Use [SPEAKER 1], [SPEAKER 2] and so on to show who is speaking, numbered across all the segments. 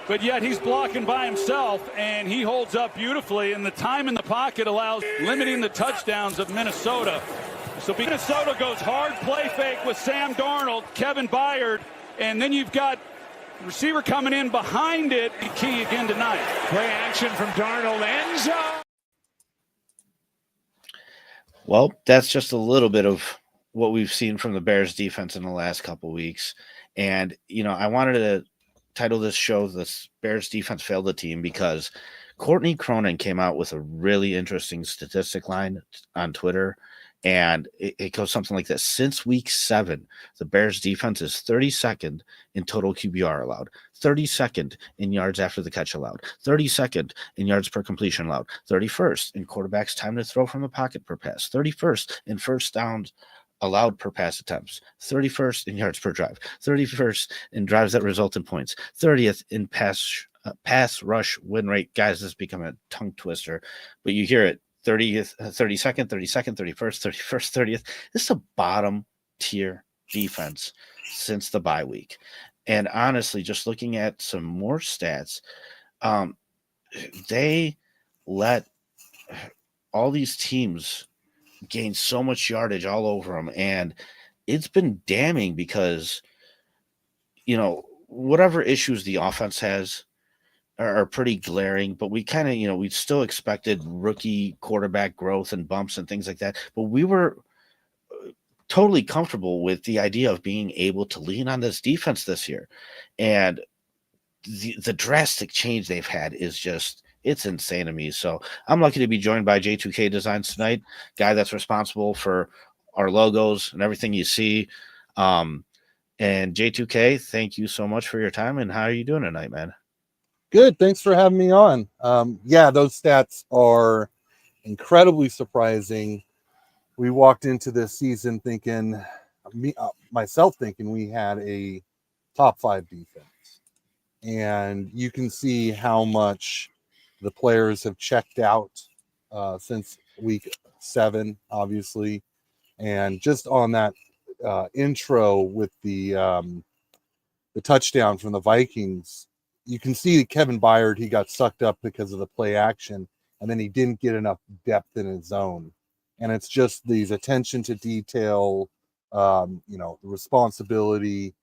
[SPEAKER 1] but yet he's blocking by himself, and he holds up beautifully, and the time in the pocket allows limiting the touchdowns of Minnesota. So Minnesota goes hard play fake with Sam Darnold, Kevin Byard, and then you've got receiver coming in behind it. Key again tonight.
[SPEAKER 2] Play action from Darnold, end zone.
[SPEAKER 3] Well, that's just a little bit of what we've seen from the Bears defense in the last couple weeks. And, I wanted to title this show, "This Bears Defense Failed the Team," because Courtney Cronin came out with a really interesting statistic line on Twitter. And it goes something like this. Since week 7, the Bears defense is 32nd in total QBR allowed, 32nd in yards after the catch allowed, 32nd in yards per completion allowed, 31st in quarterbacks time to throw from the pocket per pass, 31st in first downs allowed per pass attempts, 31st in yards per drive, 31st in drives that result in points, 30th in pass rush win rate. Guys, this is becoming a tongue twister, but you hear it. 30th, 32nd, 32nd, 31st, 31st, 30th. This is a bottom tier defense since the bye week. And honestly, just looking at some more stats, they let all these teams gain so much yardage all over them. And it's been damning because, whatever issues the offense has are pretty glaring, but we kind of, we still expected rookie quarterback growth and bumps and things like that. But we were totally comfortable with the idea of being able to lean on this defense this year. And the drastic change they've had is just, it's insane to me. So I'm lucky to be joined by J2K Designs tonight, guy that's responsible for our logos and everything you see. And J2K, thank you so much for your time. And how are you doing tonight, man?
[SPEAKER 4] Good. Thanks for having me on. Yeah, those stats are incredibly surprising. We walked into this season thinking, myself thinking we had a top 5 defense. And you can see how much the players have checked out since week 7, obviously. And just on that intro with the touchdown from the Vikings, you can see Kevin Byard, he got sucked up because of the play action, and then he didn't get enough depth in his zone. And it's just these attention to detail, the responsibility,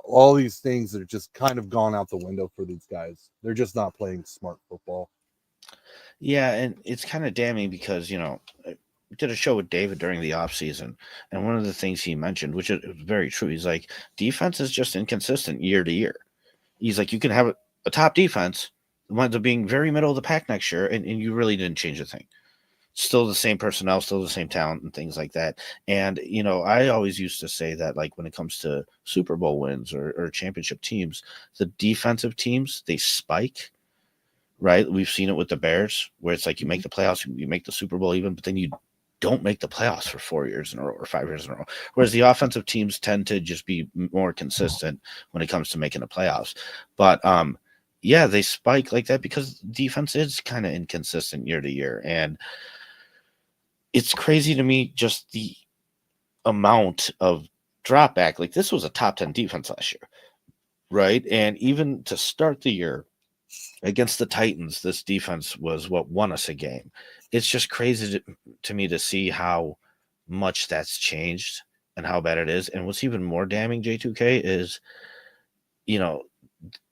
[SPEAKER 4] all these things that are just kind of gone out the window for these guys. They're just not playing smart football.
[SPEAKER 3] Yeah, and it's kind of damning because, I did a show with David during the offseason, and one of the things he mentioned, which is very true, he's like, defense is just inconsistent year to year. He's like, you can have a top defense that winds up being very middle of the pack next year, and you really didn't change a thing. Still the same personnel, still the same talent and things like that. And, I always used to say that, like, when it comes to Super Bowl wins or championship teams, the defensive teams, they spike, right? We've seen it with the Bears, where it's like you make the playoffs, you make the Super Bowl even, but then you don't make the playoffs for 4 years in a row or 5 years in a row. Whereas the offensive teams tend to just be more consistent when it comes to making the playoffs. But yeah, they spike like that because defense is kind of inconsistent year to year. And it's crazy to me just the amount of drop back. Like, this was a top 10 defense last year, right? And even to start the year against the Titans, this defense was what won us a game. It's just crazy to me to see how much that's changed and how bad it is. And what's even more damning, J2K, is,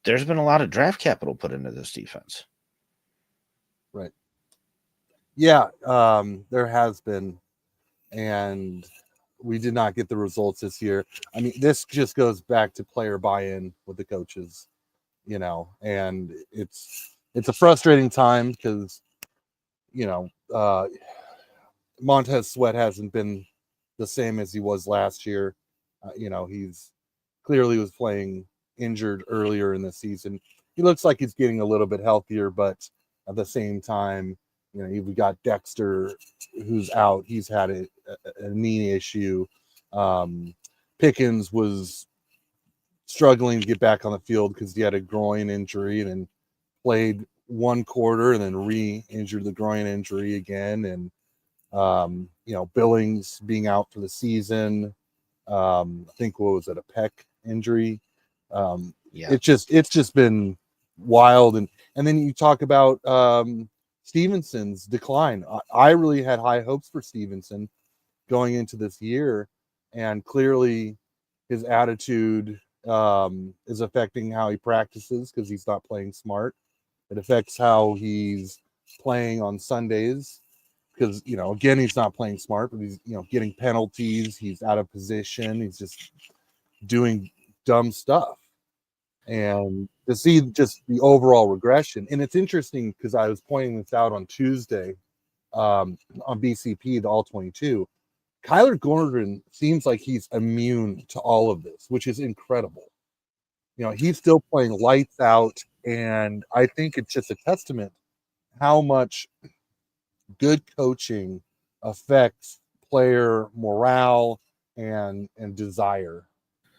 [SPEAKER 3] there's been a lot of draft capital put into this defense.
[SPEAKER 4] Right. Yeah, there has been. And we did not get the results this year. I mean, this just goes back to player buy-in with the coaches, and it's a frustrating time because, Montez Sweat hasn't been the same as he was last year. He's clearly was playing injured earlier in the season. He looks like he's getting a little bit healthier, but at the same time, we got Dexter who's out. He's had a knee issue. Pickens was struggling to get back on the field because he had a groin injury and then played one quarter and then re-injured the groin injury again. And, Billings being out for the season. I think, what was it, a pec injury?
[SPEAKER 3] Yeah.
[SPEAKER 4] It's just been wild. And then you talk about Stevenson's decline. I really had high hopes for Stevenson going into this year, and clearly his attitude is affecting how he practices because he's not playing smart. It affects how he's playing on Sundays because, again, he's not playing smart, but he's, getting penalties. He's out of position. He's just doing dumb stuff. And to see just the overall regression. And it's interesting because I was pointing this out on Tuesday on BCP, the All 22. Kyler Gordon seems like he's immune to all of this, which is incredible. He's still playing lights out, and I think it's just a testament how much good coaching affects player morale and desire,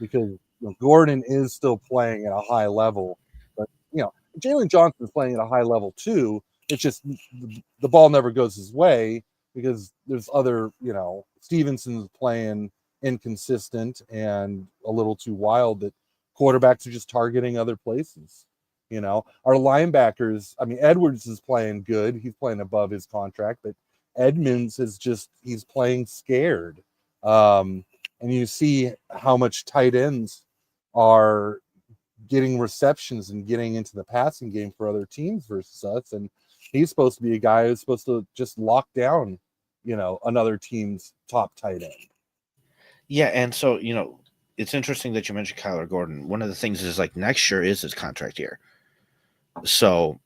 [SPEAKER 4] because Gordon is still playing at a high level, but Jalen Johnson's playing at a high level too. It's just the ball never goes his way because there's other, Stevenson's playing inconsistent and a little too wild that quarterbacks are just targeting other places. Our linebackers, Edwards is playing good. He's playing above his contract, but Edmonds he's playing scared. And you see how much tight ends are getting receptions and getting into the passing game for other teams versus us. And he's supposed to be a guy who's supposed to just lock down, another team's top tight end.
[SPEAKER 3] Yeah, and so, it's interesting that you mentioned Kyler Gordon. One of the things is like next year is his contract year. So,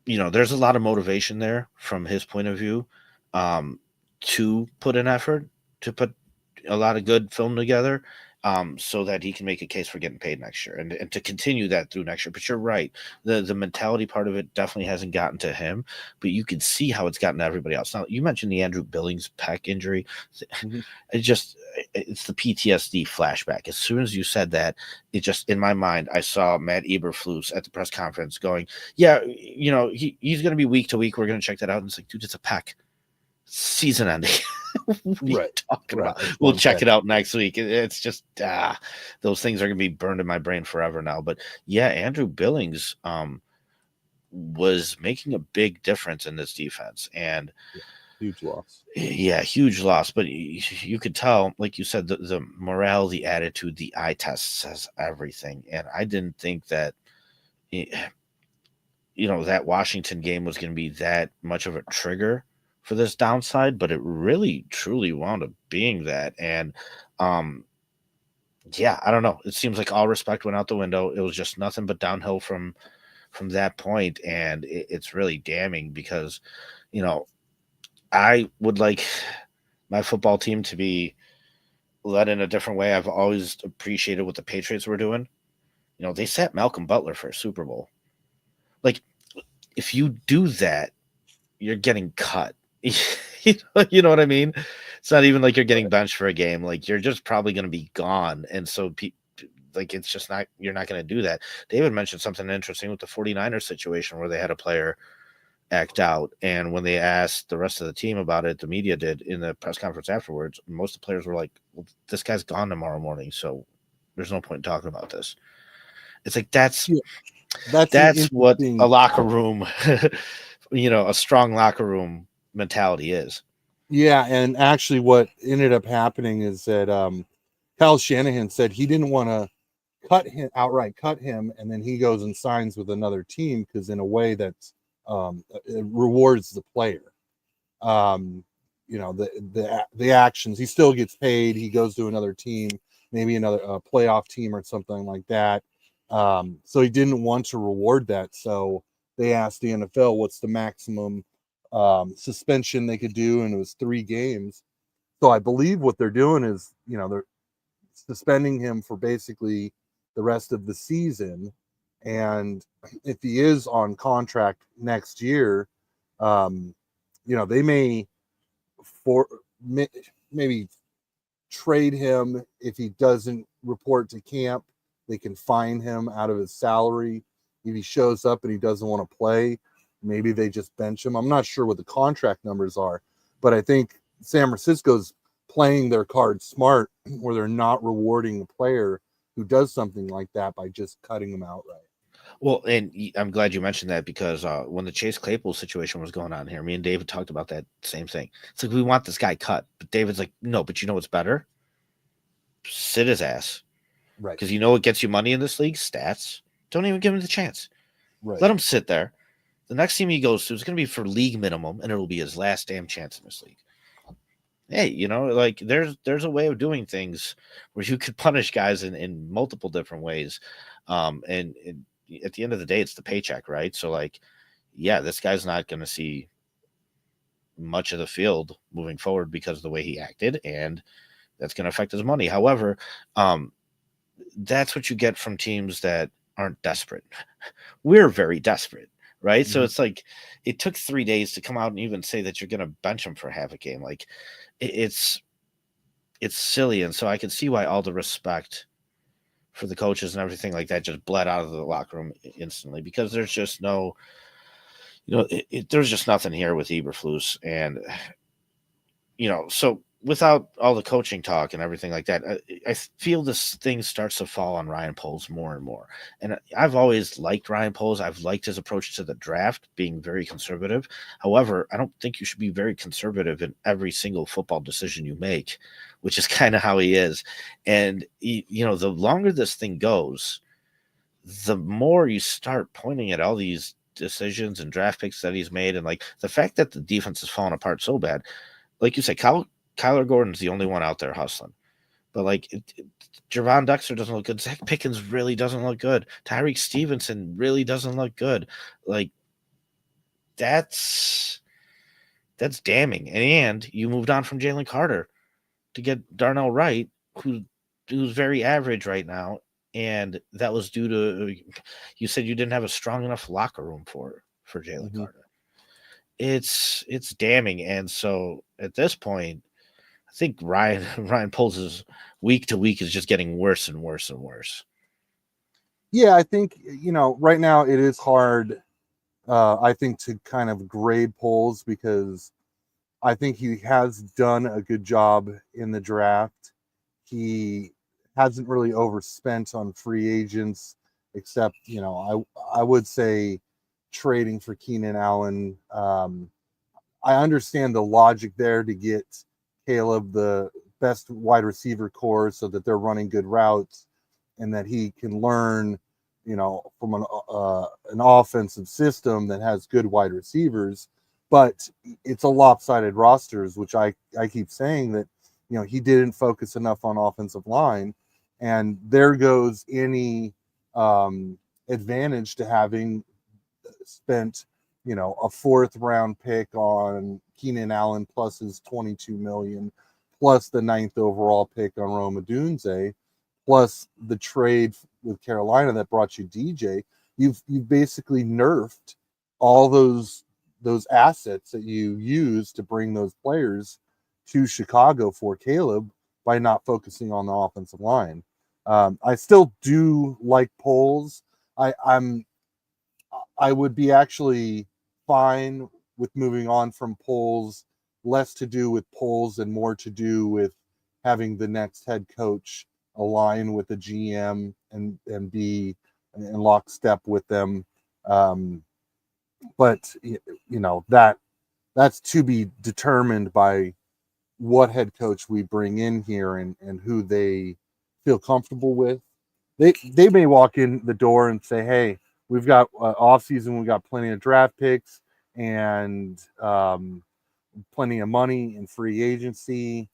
[SPEAKER 3] there's a lot of motivation there from his point of view to put an effort, to put a lot of good film together so that he can make a case for getting paid next year and to continue that through next year. But you're right. The mentality part of it definitely hasn't gotten to him, but you can see how it's gotten to everybody else. Now, you mentioned the Andrew Billings pec injury. Mm-hmm. It's the PTSD flashback. As soon as you said that, it just, in my mind, I saw Matt Eberflus at the press conference going, yeah, he's going to be week to week. We're going to check that out. And it's like, dude, it's a pec. Season ending. What are you talking about? We'll check it out next week. It's just those things are gonna be burned in my brain forever now. But yeah, Andrew Billings was making a big difference in this defense, and
[SPEAKER 4] huge loss.
[SPEAKER 3] Yeah, huge loss. But you could tell, like you said, the morale, the attitude, the eye test says everything. And I didn't think that that Washington game was going to be that much of a trigger for this downside, but it really truly wound up being that. And yeah, I don't know, it seems like all respect went out the window. It was just nothing but downhill from that point, and it's really damning because I would like my football team to be led in a different way. I've always appreciated what the Patriots were doing. They sat Malcolm Butler for a Super Bowl. Like, if you do that, you're getting cut. You know what I mean? It's not even like you're getting benched for a game. Like, you're just probably going to be gone. And so it's just not, you're not going to do that. David mentioned something interesting with the 49ers situation where they had a player act out. And when they asked the rest of the team about it, the media did in the press conference afterwards, most of the players were like, well, this guy's gone tomorrow morning, so there's no point in talking about this. It's like, that's what a locker room, a strong locker room mentality is.
[SPEAKER 4] Yeah, and actually what ended up happening is that Kyle Shanahan said he didn't want to outright cut him, and then he goes and signs with another team because in a way that's it rewards the player. The actions, he still gets paid, he goes to another team, maybe another playoff team or something like that. So he didn't want to reward that. So they asked the NFL what's the maximum suspension they could do, and it was 3 games. So I believe what they're doing is, they're suspending him for basically the rest of the season. And if he is on contract next year, they may maybe trade him if he doesn't report to camp. They can fine him out of his salary. If he shows up and he doesn't want to play, maybe they just bench him. I'm not sure what the contract numbers are, but I think San Francisco's playing their cards smart where they're not rewarding the player who does something like that by just cutting him outright.
[SPEAKER 3] Well, and I'm glad you mentioned that because when the Chase Claypool situation was going on here, me and David talked about that same thing. It's like we want this guy cut, but David's like, no, but you know what's better? Sit his ass
[SPEAKER 4] Right.
[SPEAKER 3] because you know what gets you money in this league? Stats. Don't even give him the chance.
[SPEAKER 4] Right.
[SPEAKER 3] Let him sit there. The next team he goes to is going to be for league minimum, and it'll be his last damn chance in this league. Hey, like there's a way of doing things where you could punish guys in multiple different ways, and at the end of the day, it's the paycheck, right? So like, yeah, this guy's not going to see much of the field moving forward because of the way he acted, and that's going to affect his money. However, that's what you get from teams that aren't desperate. We're very desperate, right? So it's like it took 3 days to come out and even say that you're going to bench him for half a game. Like it's silly, and so I can see why all the respect for the coaches and everything like that just bled out of the locker room instantly because there's just no, there's just nothing here with Eberflus, and so without all the coaching talk and everything like that, I feel this thing starts to fall on Ryan Poles more and more. And I've always liked Ryan Poles. I've liked his approach to the draft, being very conservative. However, I don't think you should be very conservative in every single football decision you make, which is kind of how he is. And, the longer this thing goes, the more you start pointing at all these decisions and draft picks that he's made. And like the fact that the defense has fallen apart so bad, like you said, Kyler Gordon's the only one out there hustling. But like Javon Dexter doesn't look good. Zach Pickens really doesn't look good. Tyreek Stevenson really doesn't look good. Like that's damning. And you moved on from Jalen Carter to get Darnell Wright, who's very average right now. And that was due to you said you didn't have a strong enough locker room for Jalen Carter. It's damning. And so at this point, I think Ryan Poles' week to week is just getting worse and worse and worse.
[SPEAKER 4] Yeah, I think right now it is hard. I think to kind of grade Poles because I think he has done a good job in the draft. He hasn't really overspent on free agents, except I would say trading for Keenan Allen. I understand the logic there to get Caleb the best wide receiver core so that they're running good routes and that he can learn, from an offensive system that has good wide receivers. But it's a lopsided rosters, which I keep saying that, he didn't focus enough on offensive line. And there goes any advantage to having spent a fourth round pick on Keenan Allen plus his $22 million, plus the 9th overall pick on Rome Odunze, plus the trade with Carolina that brought you DJ. You've basically nerfed all those assets that you use to bring those players to Chicago for Caleb by not focusing on the offensive line. I still do like Poles. I would be actually fine with moving on from Poles, less to do with Poles and more to do with having the next head coach align with the GM and be in lockstep with them. But that's to be determined by what head coach we bring in here and who they feel comfortable with. They may walk in the door and say, hey, we've got off season, we've got plenty of draft picks and plenty of money in free agency.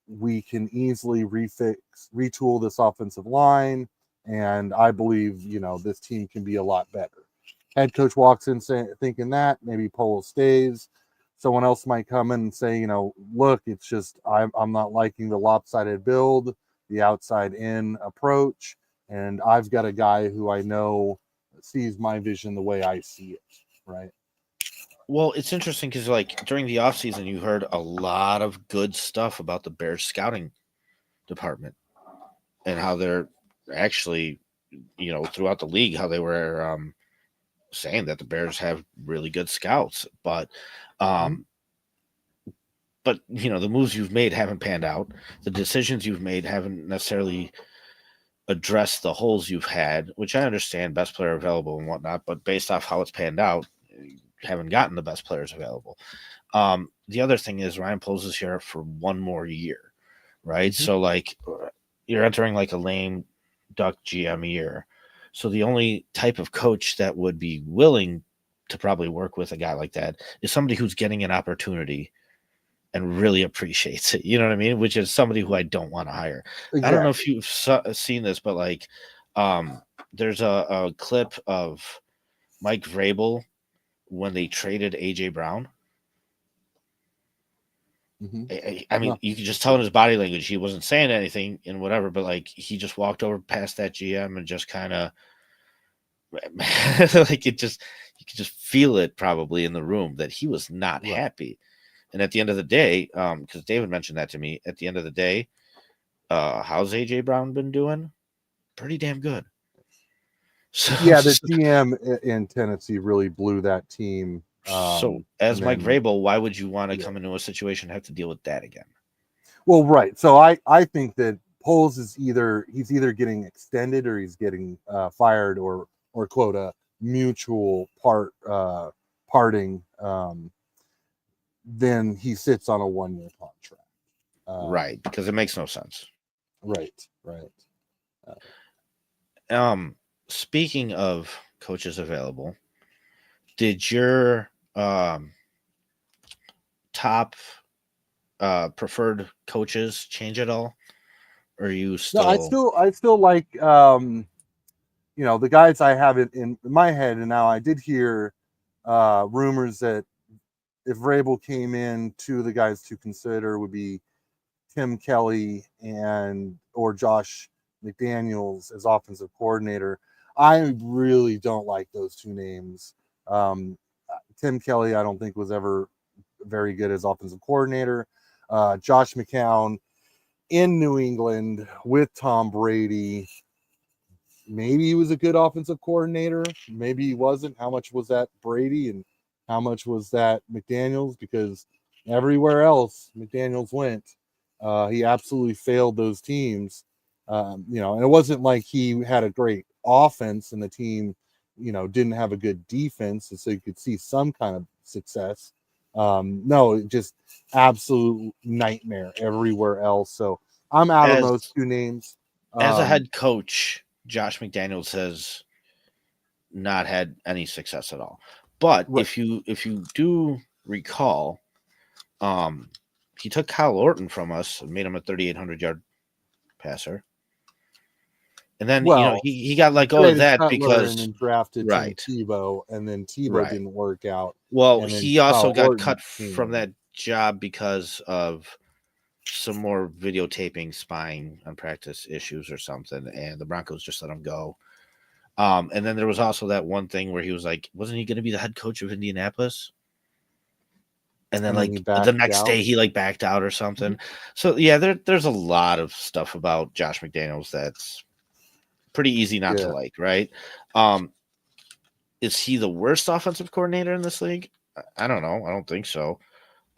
[SPEAKER 4] We can easily retool this offensive line, and I believe this team can be a lot better. Head coach walks in thinking that maybe Poles stays. Someone else might come in and say, look, it's just I'm not liking the lopsided build, the outside in approach, and I've got a guy who I know sees my vision the way I see it, right?
[SPEAKER 3] Well, it's interesting because like during the offseason, you heard a lot of good stuff about the Bears scouting department and how they're actually, throughout the league, how they were saying that the Bears have really good scouts, but the moves you've made haven't panned out. The decisions you've made haven't necessarily address the holes you've had, which I understand, best player available and whatnot, but based off how it's panned out, you haven't gotten the best players available. The other thing is Ryan Poles is here for one more year, right?
[SPEAKER 4] Mm-hmm.
[SPEAKER 3] So like you're entering like a lame duck GM year. So the only type of coach that would be willing to probably work with a guy like that is somebody who's getting an opportunity and really appreciates it. You know what I mean? Which is somebody who I don't want to hire.
[SPEAKER 4] Exactly.
[SPEAKER 3] I don't know if you've seen this, but like there's a clip of Mike Vrabel when they traded AJ Brown.
[SPEAKER 4] Mm-hmm.
[SPEAKER 3] I mean, you could just tell in his body language he wasn't saying anything and whatever, but like he just walked over past that GM and just kind of like you could just feel it probably in the room that he was not happy. And at the end of the day, because David mentioned that to me, at the end of the day, how's AJ Brown been doing? Pretty damn good. So,
[SPEAKER 4] yeah, the GM in Tennessee really blew that team.
[SPEAKER 3] So as Mike Vrabel, why would you want to come into a situation and have to deal with that again?
[SPEAKER 4] Well, right. So I think that Poles is either getting extended or he's getting fired or quote a mutual parting. Then he sits on a 1-year contract.
[SPEAKER 3] Right, because it makes no sense.
[SPEAKER 4] Right.
[SPEAKER 3] Speaking of coaches available, did your top preferred coaches change at all? Or are you still?
[SPEAKER 4] No, I still like the guys I have it in my head, and now I did hear rumors that if Vrabel came in, two of the guys to consider would be Tim Kelly or Josh McDaniels as offensive coordinator. I really don't like those two names. Tim Kelly, I don't think was ever very good as offensive coordinator. Josh McCown in New England with Tom Brady, maybe he was a good offensive coordinator. Maybe he wasn't. How much was that Brady and how much was that McDaniels? Because everywhere else McDaniels went, he absolutely failed those teams. And it wasn't like he had a great offense and the team, didn't have a good defense, and so you could see some kind of success. No, just absolute nightmare everywhere else. So I'm out on those two names.
[SPEAKER 3] As a head coach, Josh McDaniels has not had any success at all. But if you do recall, he took Kyle Orton from us and made him a 3,800-yard passer. And then he got let go of that because
[SPEAKER 4] and then drafted Tim Tebow, and then Tebow didn't work out.
[SPEAKER 3] Well, he also got cut from that job because of some more videotaping, spying on practice issues or something, and the Broncos just let him go. And then there was also that one thing where he was like, wasn't he going to be the head coach of Indianapolis? And then the next day he backed out or something. Mm-hmm. So there's a lot of stuff about Josh McDaniels that's pretty easy not to like, right? Is he the worst offensive coordinator in this league? I don't know. I don't think so.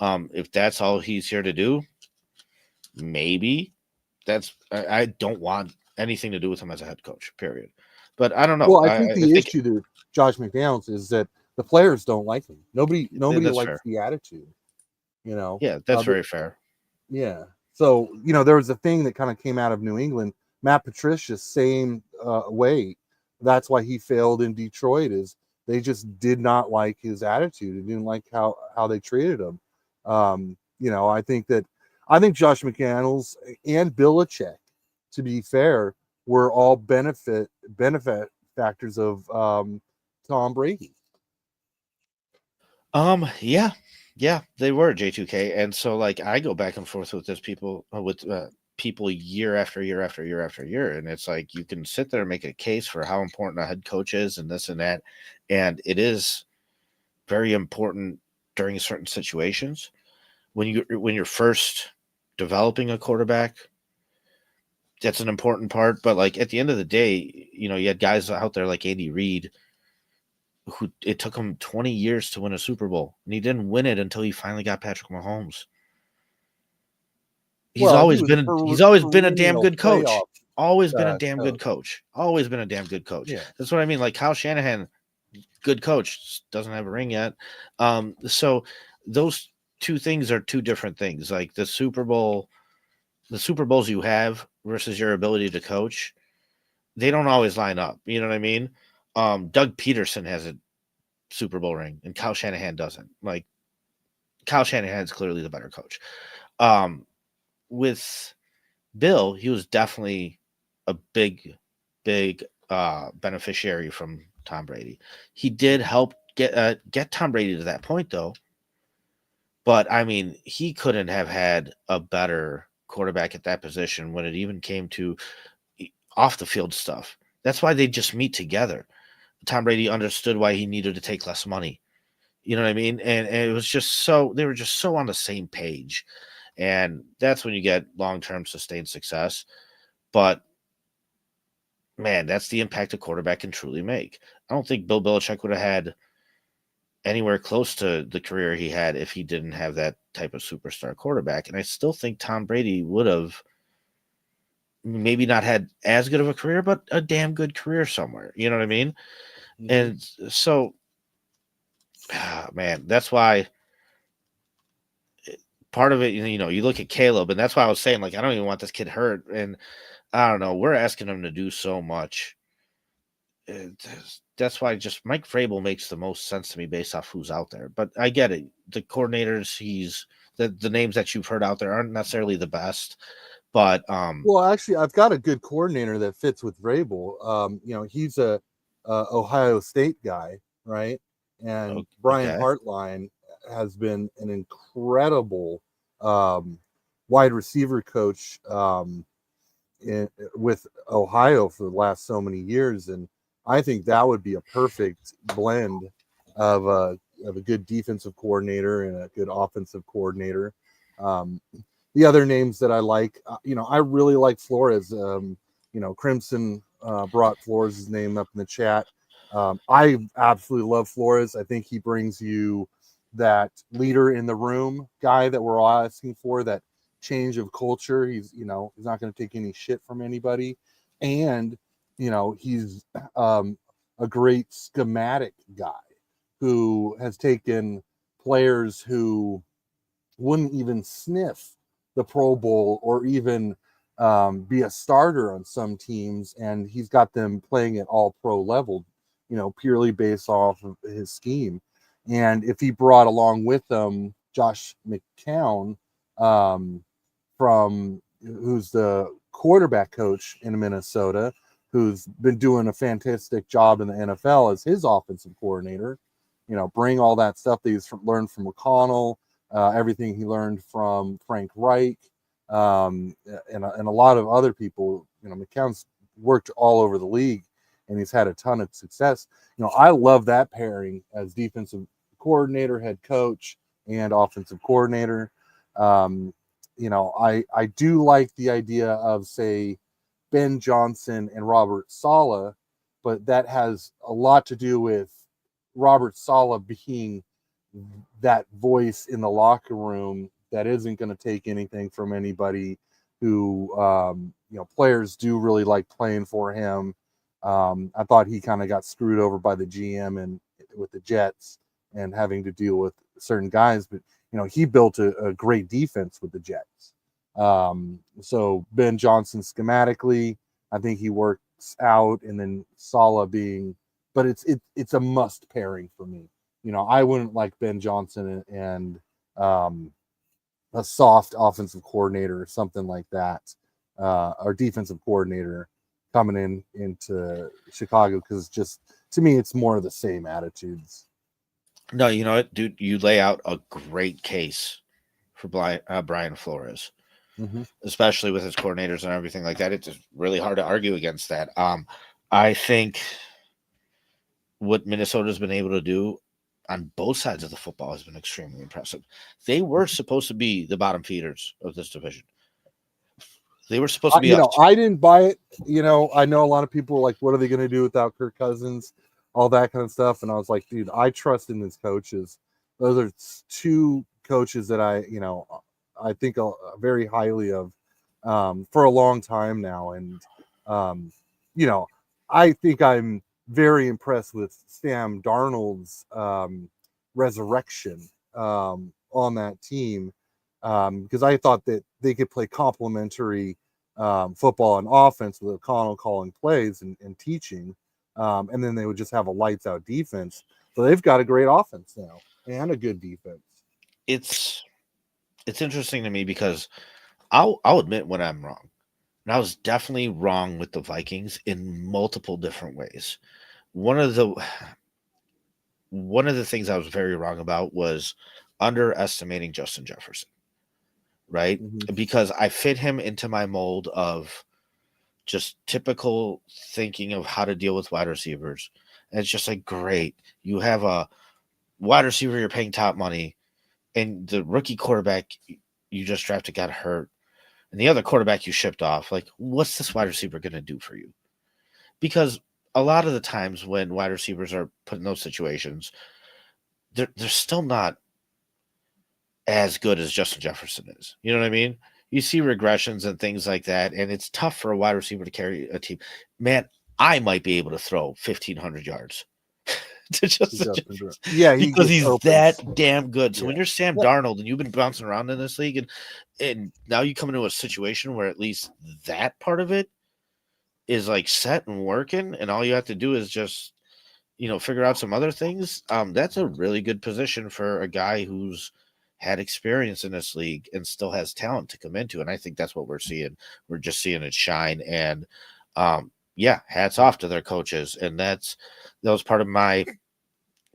[SPEAKER 3] If that's all he's here to do, maybe. I don't want anything to do with him as a head coach, period. But I don't know.
[SPEAKER 4] Well, I think the issue to Josh McDaniels is that the players don't like him. Nobody likes the attitude.
[SPEAKER 3] Yeah, that's very fair.
[SPEAKER 4] Yeah. So, there was a thing that kind of came out of New England. Matt Patricia, same way. That's why he failed in Detroit, is they just did not like his attitude. They didn't like how they treated him. I think Josh McDaniels and Belichick, to be fair, were all benefit factors of Tom Brady.
[SPEAKER 3] Yeah, they were J2K, and so I go back and forth with people year after year after year after year, and it's like you can sit there and make a case for how important a head coach is and this and that, and it is very important during certain situations when you're first developing a quarterback. That's an important part, but at the end of the day, you had guys out there like Andy Reid, who it took him 20 years to win a Super Bowl, and he didn't win it until he finally got Patrick Mahomes. He's always been a damn good coach. always been a damn good coach. Always been a damn good coach.
[SPEAKER 4] Yeah.
[SPEAKER 3] That's what I mean. Like Kyle Shanahan, good coach, doesn't have a ring yet. So those two things are two different things. Like the Super Bowls you have versus your ability to coach, they don't always line up. You know what I mean? Doug Peterson has a Super Bowl ring and Kyle Shanahan doesn't. Like Kyle Shanahan is clearly the better coach. With Bill, he was definitely a big beneficiary from Tom Brady. He did help get Tom Brady to that point, though. But I mean, he couldn't have had a better quarterback at that position when it even came to off the field stuff. That's why they just meet together. Tom Brady understood why he needed to take less money. You know what I mean? And it was just so they were just so on the same page. And that's when you get long-term sustained success. But man, that's the impact a quarterback can truly make. I don't think Bill Belichick would have had anywhere close to the career he had if he didn't have that type of superstar quarterback. And I still think Tom Brady would have maybe not had as good of a career, but a damn good career somewhere. You know what I mean? Mm-hmm. And so, man, that's why part of it, you know, you look at Caleb, and that's why I was saying, like, I don't even want this kid hurt. And I don't know, we're asking him to do so much. That's why just Mike Vrabel makes the most sense to me based off who's out there. But I get it. The coordinators, the names that you've heard out there aren't necessarily the best. But
[SPEAKER 4] well, actually, I've got a good coordinator that fits with Vrabel. You know, he's a Ohio State guy, right? And okay. Brian Hartline has been an incredible wide receiver coach with Ohio for the last so many years, and I think that would be a perfect blend of a good defensive coordinator and a good offensive coordinator. The other names that I like, you know, I really like Flores. You know, Crimson brought Flores' name up in the chat. I absolutely love Flores. I think he brings you that leader in the room guy that we're all asking for, that change of culture. He's not going to take any shit from anybody. And, you know, he's a great schematic guy who has taken players who wouldn't even sniff the Pro Bowl or even be a starter on some teams, and he's got them playing at all pro level, you know, purely based off of his scheme. And if he brought along with them Josh McCown, who's the quarterback coach in Minnesota, who's been doing a fantastic job in the NFL as his offensive coordinator, you know, bring all that stuff that he's learned from McConnell, everything he learned from Frank Reich, and a lot of other people. You know, McCown's worked all over the league, and he's had a ton of success. You know, I love that pairing as defensive coordinator, head coach, and offensive coordinator. You know, I do like the idea of, say, Ben Johnson and Robert Saleh, but that has a lot to do with Robert Saleh being that voice in the locker room that isn't going to take anything from anybody, who, you know, players do really like playing for him. I thought he kind of got screwed over by the GM and with the Jets and having to deal with certain guys, but, you know, he built a great defense with the Jets. So Ben Johnson schematically, I think he works out, and then Saleh but it's a must pairing for me. You know, I wouldn't like Ben Johnson and a soft offensive coordinator or something like that, or defensive coordinator coming into Chicago, because just, to me, it's more of the same attitudes.
[SPEAKER 3] No, you know what, dude? You lay out a great case for Brian Flores, especially with his coordinators and everything like that. It's just really hard to argue against that. I think what Minnesota's been able to do on both sides of the football has been extremely impressive. They were supposed to be the bottom feeders of this division. They were supposed to be.
[SPEAKER 4] You know, I didn't buy it. You know, I know a lot of people are like, what are they going to do without Kirk Cousins? All that kind of stuff. And I was like, dude, I trust in these coaches. Those are two coaches that I think very highly of for a long time now. And You know, I think I'm very impressed with Sam Darnold's resurrection on that team, because I thought that they could play complementary football and offense with O'Connell calling plays and teaching, and then they would just have a lights out defense. So they've got a great offense now and a good defense.
[SPEAKER 3] It's interesting to me because I'll admit when I'm wrong. And I was definitely wrong with the Vikings in multiple different ways. One of the things I was very wrong about was underestimating Justin Jefferson, right?
[SPEAKER 4] Mm-hmm.
[SPEAKER 3] Because I fit him into my mold of just typical thinking of how to deal with wide receivers. And it's just like, great, you have a wide receiver you're paying top money, and the rookie quarterback you just drafted got hurt, and the other quarterback you shipped off. Like, what's this wide receiver going to do for you? Because a lot of the times when wide receivers are put in those situations, they're still not as good as Justin Jefferson is. You know what I mean? You see regressions and things like that, and it's tough for a wide receiver to carry a team. Man, I might be able to throw 1,500 yards to Justin Jefferson.
[SPEAKER 4] Yeah,
[SPEAKER 3] because he's
[SPEAKER 4] opens.
[SPEAKER 3] that damn good. So
[SPEAKER 4] Yeah.
[SPEAKER 3] when you're Sam Darnold and you've been bouncing around in this league, and now you come into a situation where at least that part of it is like set and working, and all you have to do is just, figure out some other things. That's a really good position for a guy who's had experience in this league and still has talent to come into. And I think that's what we're seeing. We're just seeing it shine. And hats off to their coaches. And that was part of my,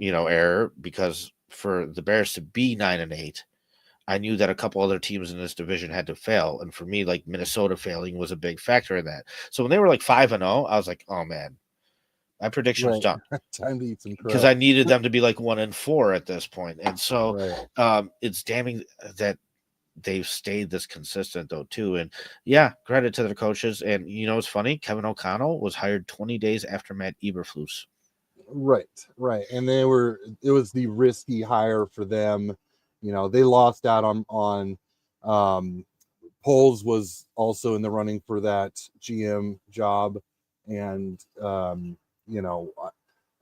[SPEAKER 3] error, because for the Bears to be 9-8, I knew that a couple other teams in this division had to fail. And for me, like, Minnesota failing was a big factor in that. So when they were like 5-0, I was like, oh man, my prediction was done.
[SPEAKER 4] Time to eat some crap.
[SPEAKER 3] Because I needed them to be like 1-4 at this point. And so it's damning that they've stayed this consistent though too. And yeah, credit to their coaches. And it's funny, Kevin O'Connell was hired 20 days after Matt Eberflus.
[SPEAKER 4] Right. And it was the risky hire for them. They lost out on Poles was also in the running for that GM job, and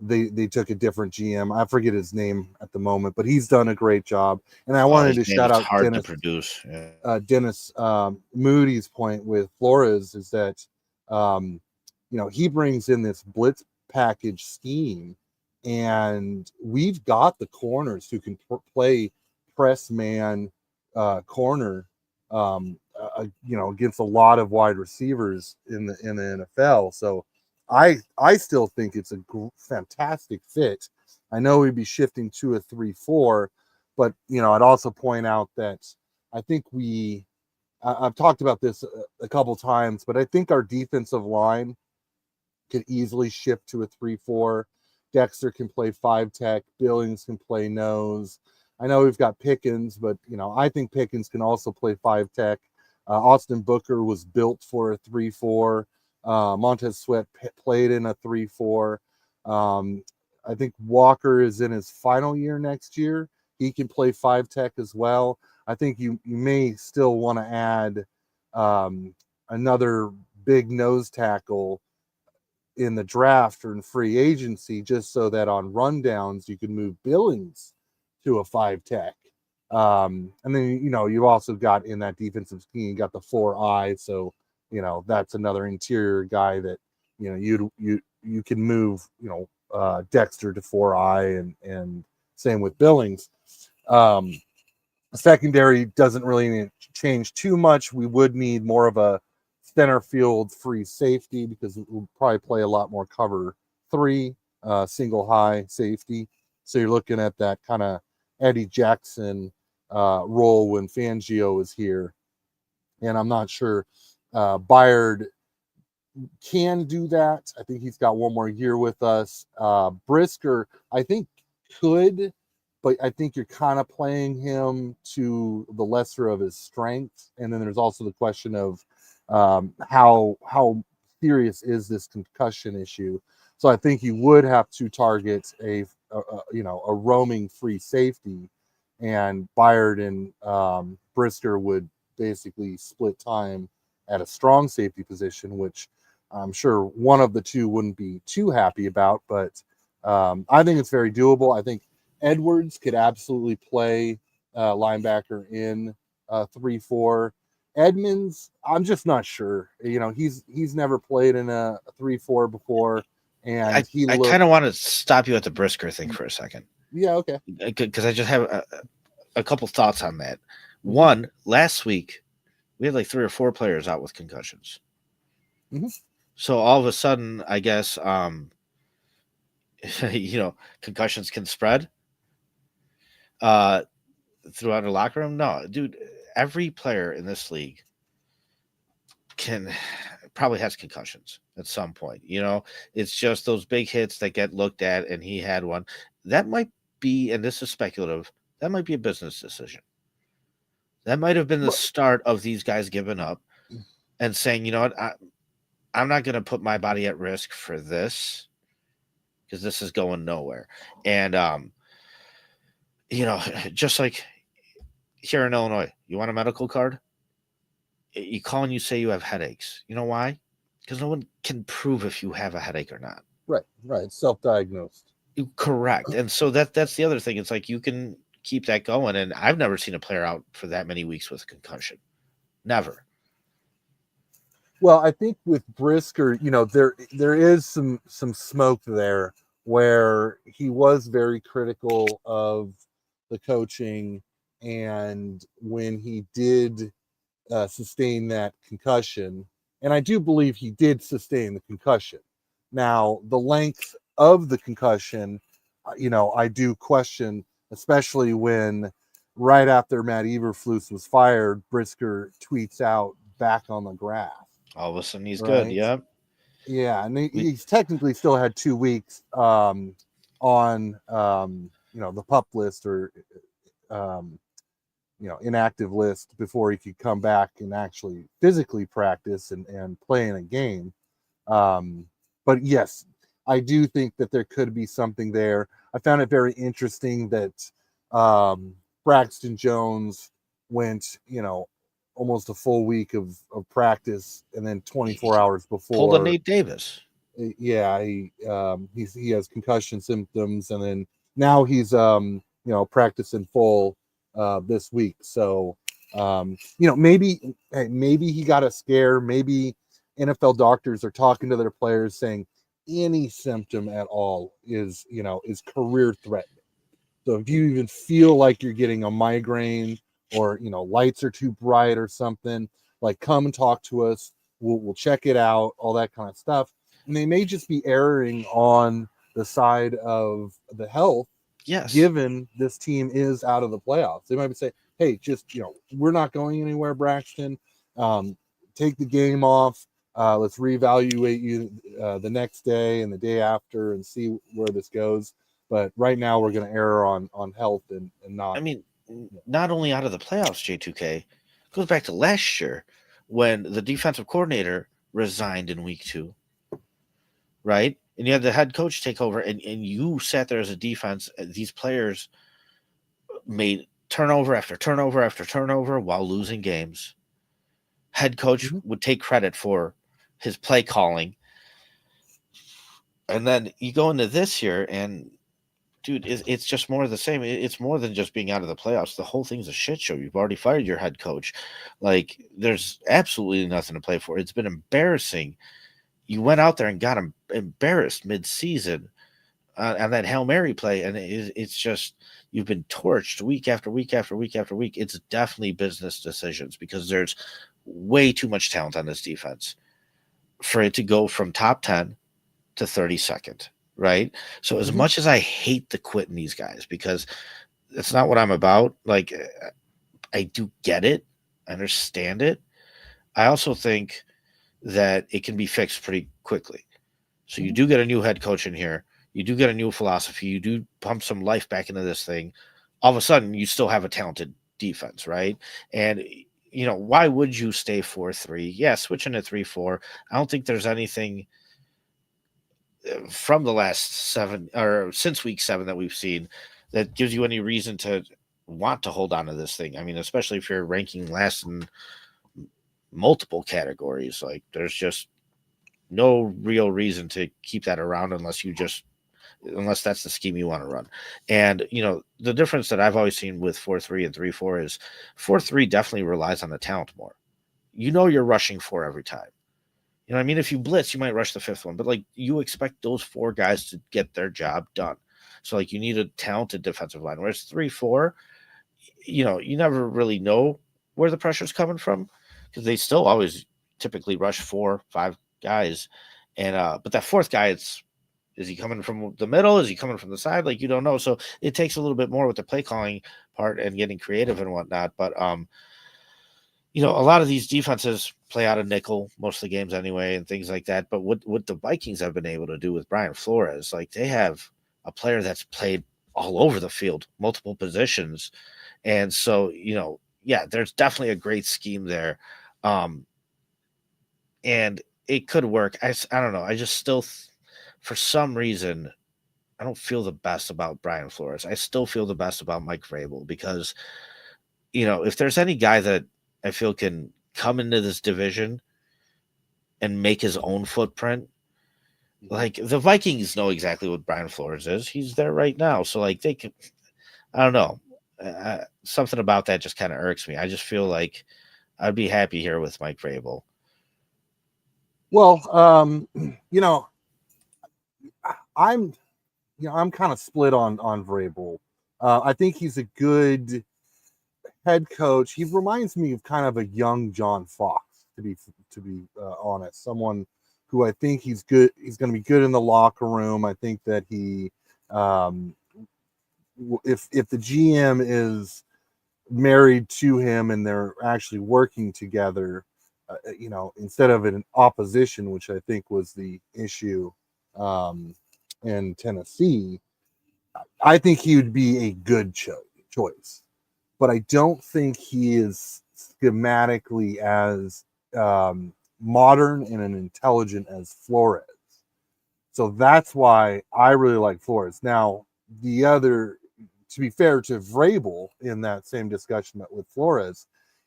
[SPEAKER 4] they took a different GM. I forget his name at the moment, but he's done a great job. And I wanted to shout out
[SPEAKER 3] hard
[SPEAKER 4] Dennis,
[SPEAKER 3] to produce.
[SPEAKER 4] Dennis Moody's point with Flores is that he brings in this blitz package scheme, and we've got the corners who can play press man corner against a lot of wide receivers in the NFL. So I still think it's a fantastic fit. I know we'd be shifting to a 3-4, but I'd also point out that I think I've talked about this a couple times, but I think our defensive line could easily shift to a 3-4. Dexter can play 5-tech. Billings can play nose. I know we've got Pickens, but I think Pickens can also play 5-tech. Austin Booker was built for a 3-4. Montez Sweat played in a 3-4. I think Walker is in his final year next year. He can play 5-tech as well. I think you may still want to add another big nose tackle in the draft or in free agency, just so that on rundowns you can move Billings to a 5-tech. And then you've also got in that defensive scheme, you got the 4-eye, so that's another interior guy that you can move Dexter to 4-eye, and same with Billings. Secondary doesn't really change too much. We would need more of a center field free safety, because we'll probably play a lot more cover 3, single high safety. So you're looking at that kind of Eddie Jackson role when Fangio is here. And I'm not sure Byard can do that. I think he's got one more year with us. Brisker, I think, could, but I think you're kind of playing him to the lesser of his strengths. And then there's also the question of how serious is this concussion issue. So I think you would have to target a roaming free safety, and Byard and Brisker would basically split time at a strong safety position, which I'm sure one of the two wouldn't be too happy about, but I think it's very doable. I think Edwards could absolutely play linebacker in 3-4. Edmonds, I'm just not sure. He's never played in a 3-4 before, and he
[SPEAKER 3] I
[SPEAKER 4] looked.
[SPEAKER 3] kind of want to stop you at the Brisker thing for a second.
[SPEAKER 4] Yeah, okay.
[SPEAKER 3] Because I just have a couple thoughts on that. One, last week we had like 3 or 4 players out with concussions.
[SPEAKER 4] Mm-hmm.
[SPEAKER 3] So all of a sudden, I guess, concussions can spread throughout the locker room. No, dude, every player in this league probably has concussions at some point. It's just those big hits that get looked at, and he had one. That might be, and this is speculative, that might be a business decision. That might have been the start of these guys giving up and saying, you know what, I'm not going to put my body at risk for this because this is going nowhere. And, just like here in Illinois, you want a medical card? You call and you say you have headaches. You know why? Because no one can prove if you have a headache or not.
[SPEAKER 4] Right. Self-diagnosed.
[SPEAKER 3] Correct. And so that's the other thing. It's like you can keep that going. And I've never seen a player out for that many weeks with a concussion. Never.
[SPEAKER 4] Well, I think with Brisker, there is some smoke there where he was very critical of the coaching, and when he did sustain that concussion, and I do believe he did sustain the concussion. Now, the length of the concussion, I do question, especially when right after Matt Eberflus was fired, Brisker tweets out back on the grass.
[SPEAKER 3] All of a sudden he's
[SPEAKER 4] right?
[SPEAKER 3] good. Yeah.
[SPEAKER 4] Yeah. And he's technically still had 2 weeks on, the pup list or, inactive list before he could come back and actually physically practice and play in a game. But yes, I do think that there could be something there. I found it very interesting that Braxton Jones went, almost a full week of practice, and then 24 hours before
[SPEAKER 3] pulled a Nate Davis.
[SPEAKER 4] Yeah, he has concussion symptoms, and then now he's practicing full this week. So maybe he got a scare. Maybe NFL doctors are talking to their players saying any symptom at all is career threatening. So if you even feel like you're getting a migraine, or lights are too bright or something, like, come and talk to us. We'll check it out, all that kind of stuff. And they may just be erring on the side of the health.
[SPEAKER 3] Yes.
[SPEAKER 4] Given this team is out of the playoffs, they might be saying, hey, just, we're not going anywhere, Braxton. Take the game off. Let's reevaluate you the next day and the day after and see where this goes. But right now we're going to err on health and not.
[SPEAKER 3] I mean, not only out of the playoffs, J2K, goes back to last year when the defensive coordinator resigned in week 2, right? And you had the head coach take over, and you sat there as a defense. These players made turnover after turnover after turnover while losing games. Head coach would take credit for his play calling. And then you go into this year, and dude, it's just more of the same. It's more than just being out of the playoffs. The whole thing's a shit show. You've already fired your head coach. Like, there's absolutely nothing to play for. It's been embarrassing. You went out there and got embarrassed mid-season on that Hail Mary play, and it's just, you've been torched week after week after week after week. It's definitely business decisions because there's way too much talent on this defense for it to go from top 10 to 32nd. Right. So as much as I hate the quitting these guys, because it's not what I'm about, like, I do get it. I understand it. I also think that it can be fixed pretty quickly. So you do get a new head coach in here. You do get a new philosophy. You do pump some life back into this thing. All of a sudden, you still have a talented defense, right? And, why would you stay 4-3? Yeah, switching to 3-4. I don't think there's anything from the last 7 or since week 7 that we've seen that gives you any reason to want to hold on to this thing. I mean, especially if you're ranking last in multiple categories, like, there's just no real reason to keep that around unless that's the scheme you want to run. And, the difference that I've always seen with 4-3 and 3-4 is 4-3 definitely relies on the talent more. You're rushing 4 every time. I mean, if you blitz, you might rush the 5th one, but like you expect those 4 guys to get their job done. So like you need a talented defensive line. Whereas 3-4, you never really know where the pressure's coming from because they still always typically rush 4-5 guys. And but that 4th guy, is he coming from the middle? Is he coming from the side? Like you don't know. So it takes a little bit more with the play calling part and getting creative and whatnot. But a lot of these defenses play out of nickel most of the games anyway and things like that. But what the Vikings have been able to do with Brian Flores, like they have a player that's played all over the field, multiple positions. And so, there's definitely a great scheme there. And it could work. I don't know. I just still, for some reason, I don't feel the best about Brian Flores. I still feel the best about Mike Vrabel because, if there's any guy that I feel can come into this division and make his own footprint, like the Vikings know exactly what Brian Flores is. He's there right now. So like they can, I don't know. Something about that just kind of irks me. I just feel like I'd be happy here with Mike Vrabel.
[SPEAKER 4] Well, I'm kind of split on Vrabel. I think he's a good head coach. He reminds me of kind of a young John Fox, to be honest. Someone who I think he's good. He's going to be good in the locker room. I think that he, if the GM is married to him and they're actually working together, instead of an opposition, which I think was the issue in Tennessee, I think he would be a good choice. But I don't think he is schematically as modern and an intelligent as Flores. So that's why I really like Flores. Now, to be fair to Vrabel in that same discussion with Flores,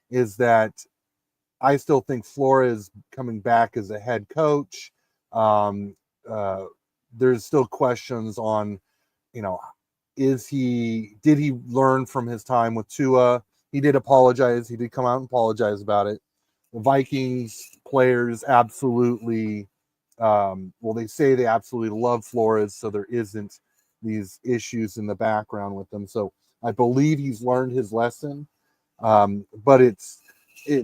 [SPEAKER 4] is that I still think Flores coming back as a head coach, there's still questions on, did he learn from his time with Tua? He did apologize. He did come out and apologize about it. The Vikings players absolutely, they say they absolutely love Flores, so there isn't these issues in the background with them. So I believe he's learned his lesson. But it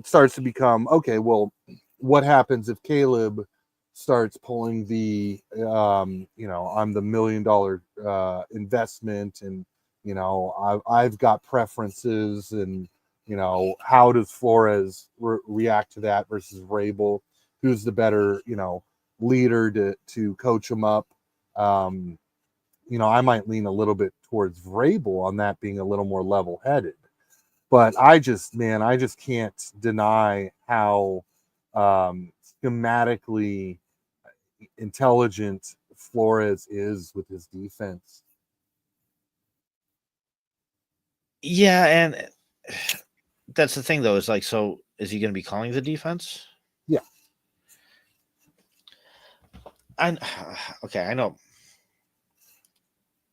[SPEAKER 4] starts to become, okay, well, what happens if Caleb starts pulling the, I'm the $1 million investment and, I've got preferences and, how does Flores react to that versus Vrabel? Who's the better, leader to coach him up? I might lean a little bit towards Vrabel on that being a little more level-headed. But I just can't deny how schematically intelligent Flores is with his defense.
[SPEAKER 3] Yeah, and that's the thing, though, is like, so is he going to be calling the defense?
[SPEAKER 4] Yeah.
[SPEAKER 3] Okay, I know.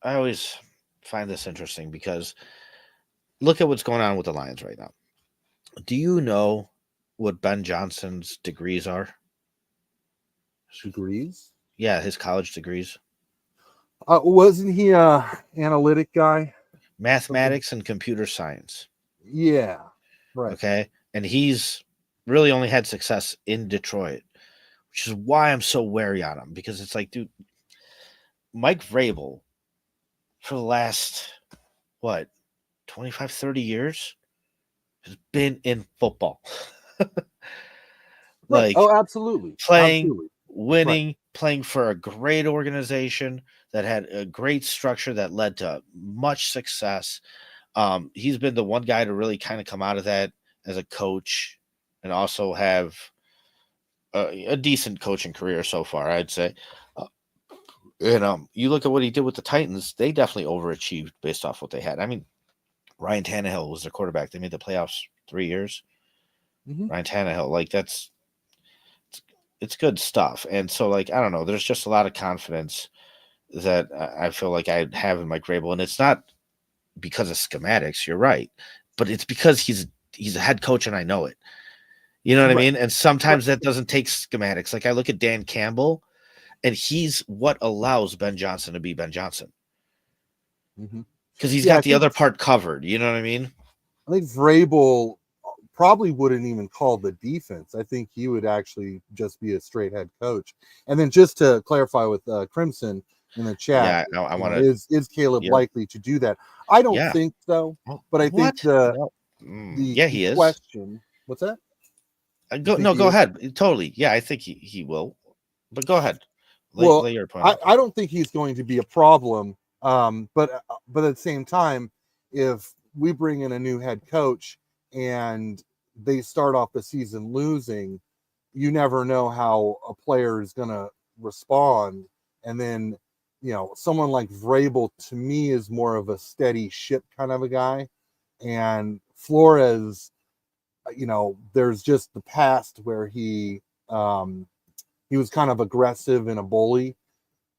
[SPEAKER 3] I always find this interesting because look at what's going on with the Lions right now. Do you know what Ben Johnson's degrees are?
[SPEAKER 4] Degrees?
[SPEAKER 3] Yeah, his college degrees.
[SPEAKER 4] Wasn't he a analytic guy?
[SPEAKER 3] Mathematics and computer science.
[SPEAKER 4] Yeah, right.
[SPEAKER 3] Okay, and he's really only had success in Detroit, which is why I'm so wary on him, because it's like, dude, Mike Vrabel for the last, 25, 30 years has been in football.
[SPEAKER 4] Right. Oh, absolutely.
[SPEAKER 3] Playing, winning, right. Playing for a great organization that had a great structure that led to much success. He's been the one guy to really kind of come out of that as a coach and also have a decent coaching career so far, I'd say. You look at what he did with the Titans, they definitely overachieved based off what they had. I mean, Ryan Tannehill was their quarterback. They made the playoffs 3 years.
[SPEAKER 4] Mm-hmm.
[SPEAKER 3] Ryan Tannehill, like it's good stuff. And so, like, I don't know, there's just a lot of confidence that I feel like I have in Mike Vrabel, and it's not because of schematics. You're right, but it's because he's a head coach, and I know it. You know what I
[SPEAKER 4] Right.
[SPEAKER 3] mean? And sometimes that doesn't take schematics. Like I look at Dan Campbell, and he's what allows Ben Johnson to be Ben Johnson
[SPEAKER 4] Mm-hmm.
[SPEAKER 3] because he's
[SPEAKER 4] Yeah,
[SPEAKER 3] got the other part covered. You know what I mean?
[SPEAKER 4] I think Vrabel probably wouldn't even call the defense. I think he would actually just be a straight head coach. And then just to clarify with Crimson in the chat,
[SPEAKER 3] Yeah, I
[SPEAKER 4] you know,
[SPEAKER 3] want to.
[SPEAKER 4] is Caleb
[SPEAKER 3] Yeah,
[SPEAKER 4] likely to do that? I don't
[SPEAKER 3] yeah.
[SPEAKER 4] think so,
[SPEAKER 3] Oh,
[SPEAKER 4] but I think
[SPEAKER 3] what?
[SPEAKER 4] the
[SPEAKER 3] No.
[SPEAKER 4] the
[SPEAKER 3] Yeah,
[SPEAKER 4] the
[SPEAKER 3] he is.
[SPEAKER 4] question. What's that? You
[SPEAKER 3] Go
[SPEAKER 4] think
[SPEAKER 3] no,
[SPEAKER 4] he
[SPEAKER 3] go
[SPEAKER 4] is?
[SPEAKER 3] ahead. Totally. Yeah, I think he will. But go ahead.
[SPEAKER 4] Well,
[SPEAKER 3] Lay your point out
[SPEAKER 4] I
[SPEAKER 3] there.
[SPEAKER 4] don't think he's going to be a problem. But at the same time, if we bring in a new head coach and they start off the season losing, you never know how a player is going to respond. And then, you know, someone like Vrabel to me is more of a steady ship kind of a guy, and Flores, you know, there's just the past where he was kind of aggressive and a bully,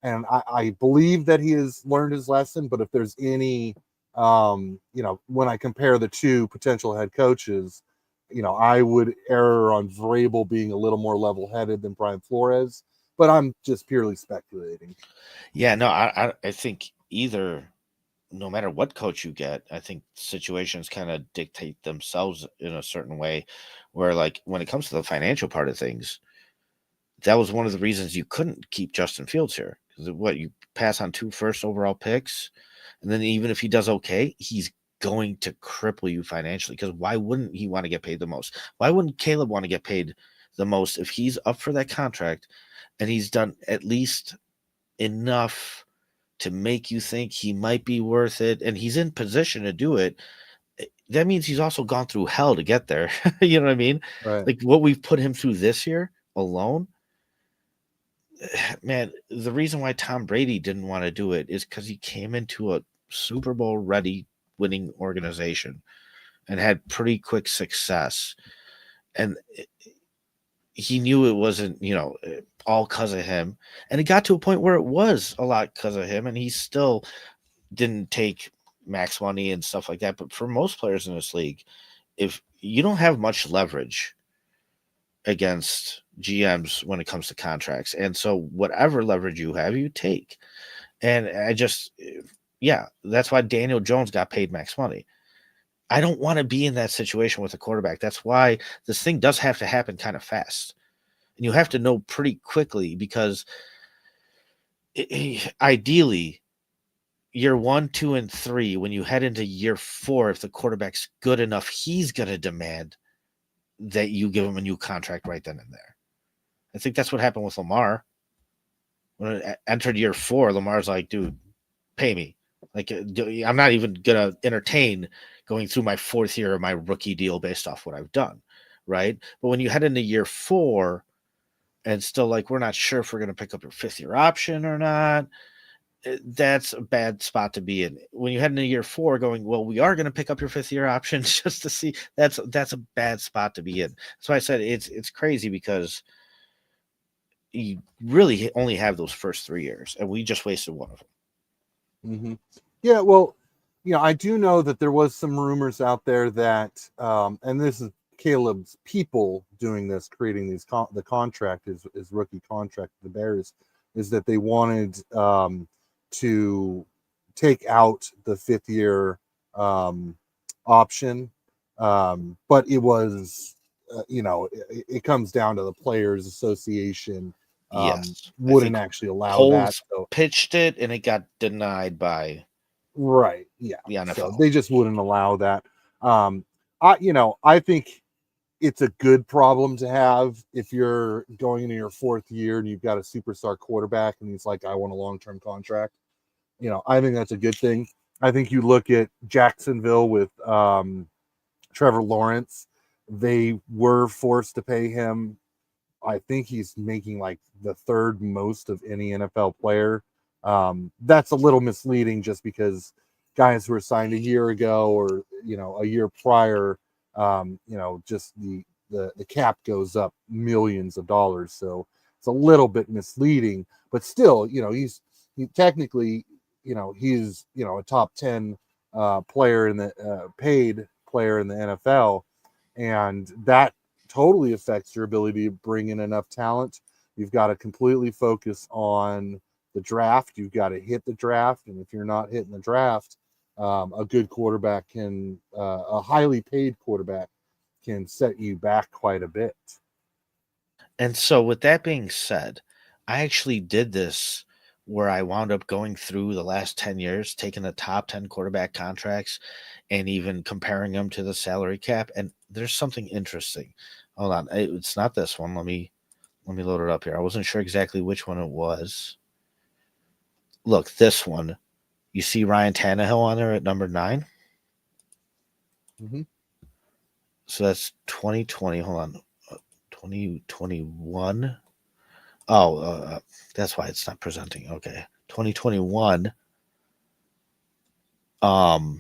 [SPEAKER 4] and I believe that he has learned his lesson. But if there's any, you know, when I compare the two potential head coaches, you know, I would err on Vrabel being a little more level-headed than Brian Flores. But I'm just purely speculating.
[SPEAKER 3] Yeah, no, I think either, no matter what coach you get, I think situations kind of dictate themselves in a certain way. Where, like, when it comes to the financial part of things, that was one of the reasons you couldn't keep Justin Fields here. Because what, you pass on 2 first overall picks, and then even if he does okay, he's going to cripple you financially. Because why wouldn't he want to get paid the most? Why wouldn't Caleb want to get paid the most if he's up for that contract and he's done at least enough to make you think he might be worth it, and he's in position to do it? That means he's also gone through hell to get there. You know what I mean?
[SPEAKER 4] Right.
[SPEAKER 3] Like what we've put him through this year alone. Man, the reason why Tom Brady didn't want to do it is because he came into a Super Bowl ready winning organization and had pretty quick success. And he knew it wasn't, all because of him. And it got to a point where it was a lot because of him. And he still didn't take max money and stuff like that. But for most players in this league, if you don't have much leverage against GMs when it comes to contracts, and so whatever leverage you have, you take. And that's why Daniel Jones got paid max money. I don't want to be in that situation with a quarterback. That's why this thing does have to happen kind of fast, and you have to know pretty quickly, because ideally year 1, 2, and 3, when you head into year 4, if the quarterback's good enough, he's going to demand that you give him a new contract right then and there. I think that's what happened with Lamar. When it entered year 4, Lamar's like, dude, pay me. Like, I'm not even going to entertain going through my 4th year of my rookie deal based off what I've done, right? But when you head into year 4 and still like, we're not sure if we're going to pick up your 5th year option or not, that's a bad spot to be in. When you head into year 4 going, well, we are going to pick up your 5th year option just to see, that's a bad spot to be in. So I said it's crazy, because you really only have those first 3 years, and we just wasted one of them.
[SPEAKER 4] Mm-hmm. Yeah, well, you know, I do know that there was some rumors out there that, and this is Caleb's people doing this, creating these the contract is rookie contract. The Bears is that they wanted to take out the 5th year option, but it was, it comes down to the Players Association.
[SPEAKER 3] Yes, I
[SPEAKER 4] Wouldn't
[SPEAKER 3] think
[SPEAKER 4] actually allow that.
[SPEAKER 3] Colts
[SPEAKER 4] So
[SPEAKER 3] pitched it, and it got denied by
[SPEAKER 4] right, yeah.
[SPEAKER 3] the NFL.
[SPEAKER 4] So they just wouldn't allow that. I think it's a good problem to have if you're going into your 4th year and you've got a superstar quarterback and he's like, I want a long-term contract. You know, I think that's a good thing. I think you look at Jacksonville with Trevor Lawrence. They were forced to pay him. I think he's making like the 3rd most of any NFL player. That's a little misleading, just because guys who were signed a year ago or, a year prior, just the the cap goes up millions of dollars, so it's a little bit misleading. But still, he's technically, he's a top 10 player in the paid player in the NFL, and that totally affects your ability to bring in enough talent. You've got to completely focus on the draft. You've got to hit the draft, and if you're not hitting the draft, a good quarterback a highly paid quarterback can set you back quite a bit.
[SPEAKER 3] And so with that being said, I actually did this where I wound up going through the last 10 years, taking the top 10 quarterback contracts and even comparing them to the salary cap. And there's something interesting. Hold on. It's not this one. Let me load it up here. I wasn't sure exactly which one it was. Look, this one. You see Ryan Tannehill on there at number 9?
[SPEAKER 4] Mm-hmm.
[SPEAKER 3] So that's 2020. Hold on. 2021. Oh, that's why it's not presenting. Okay. 2021. No,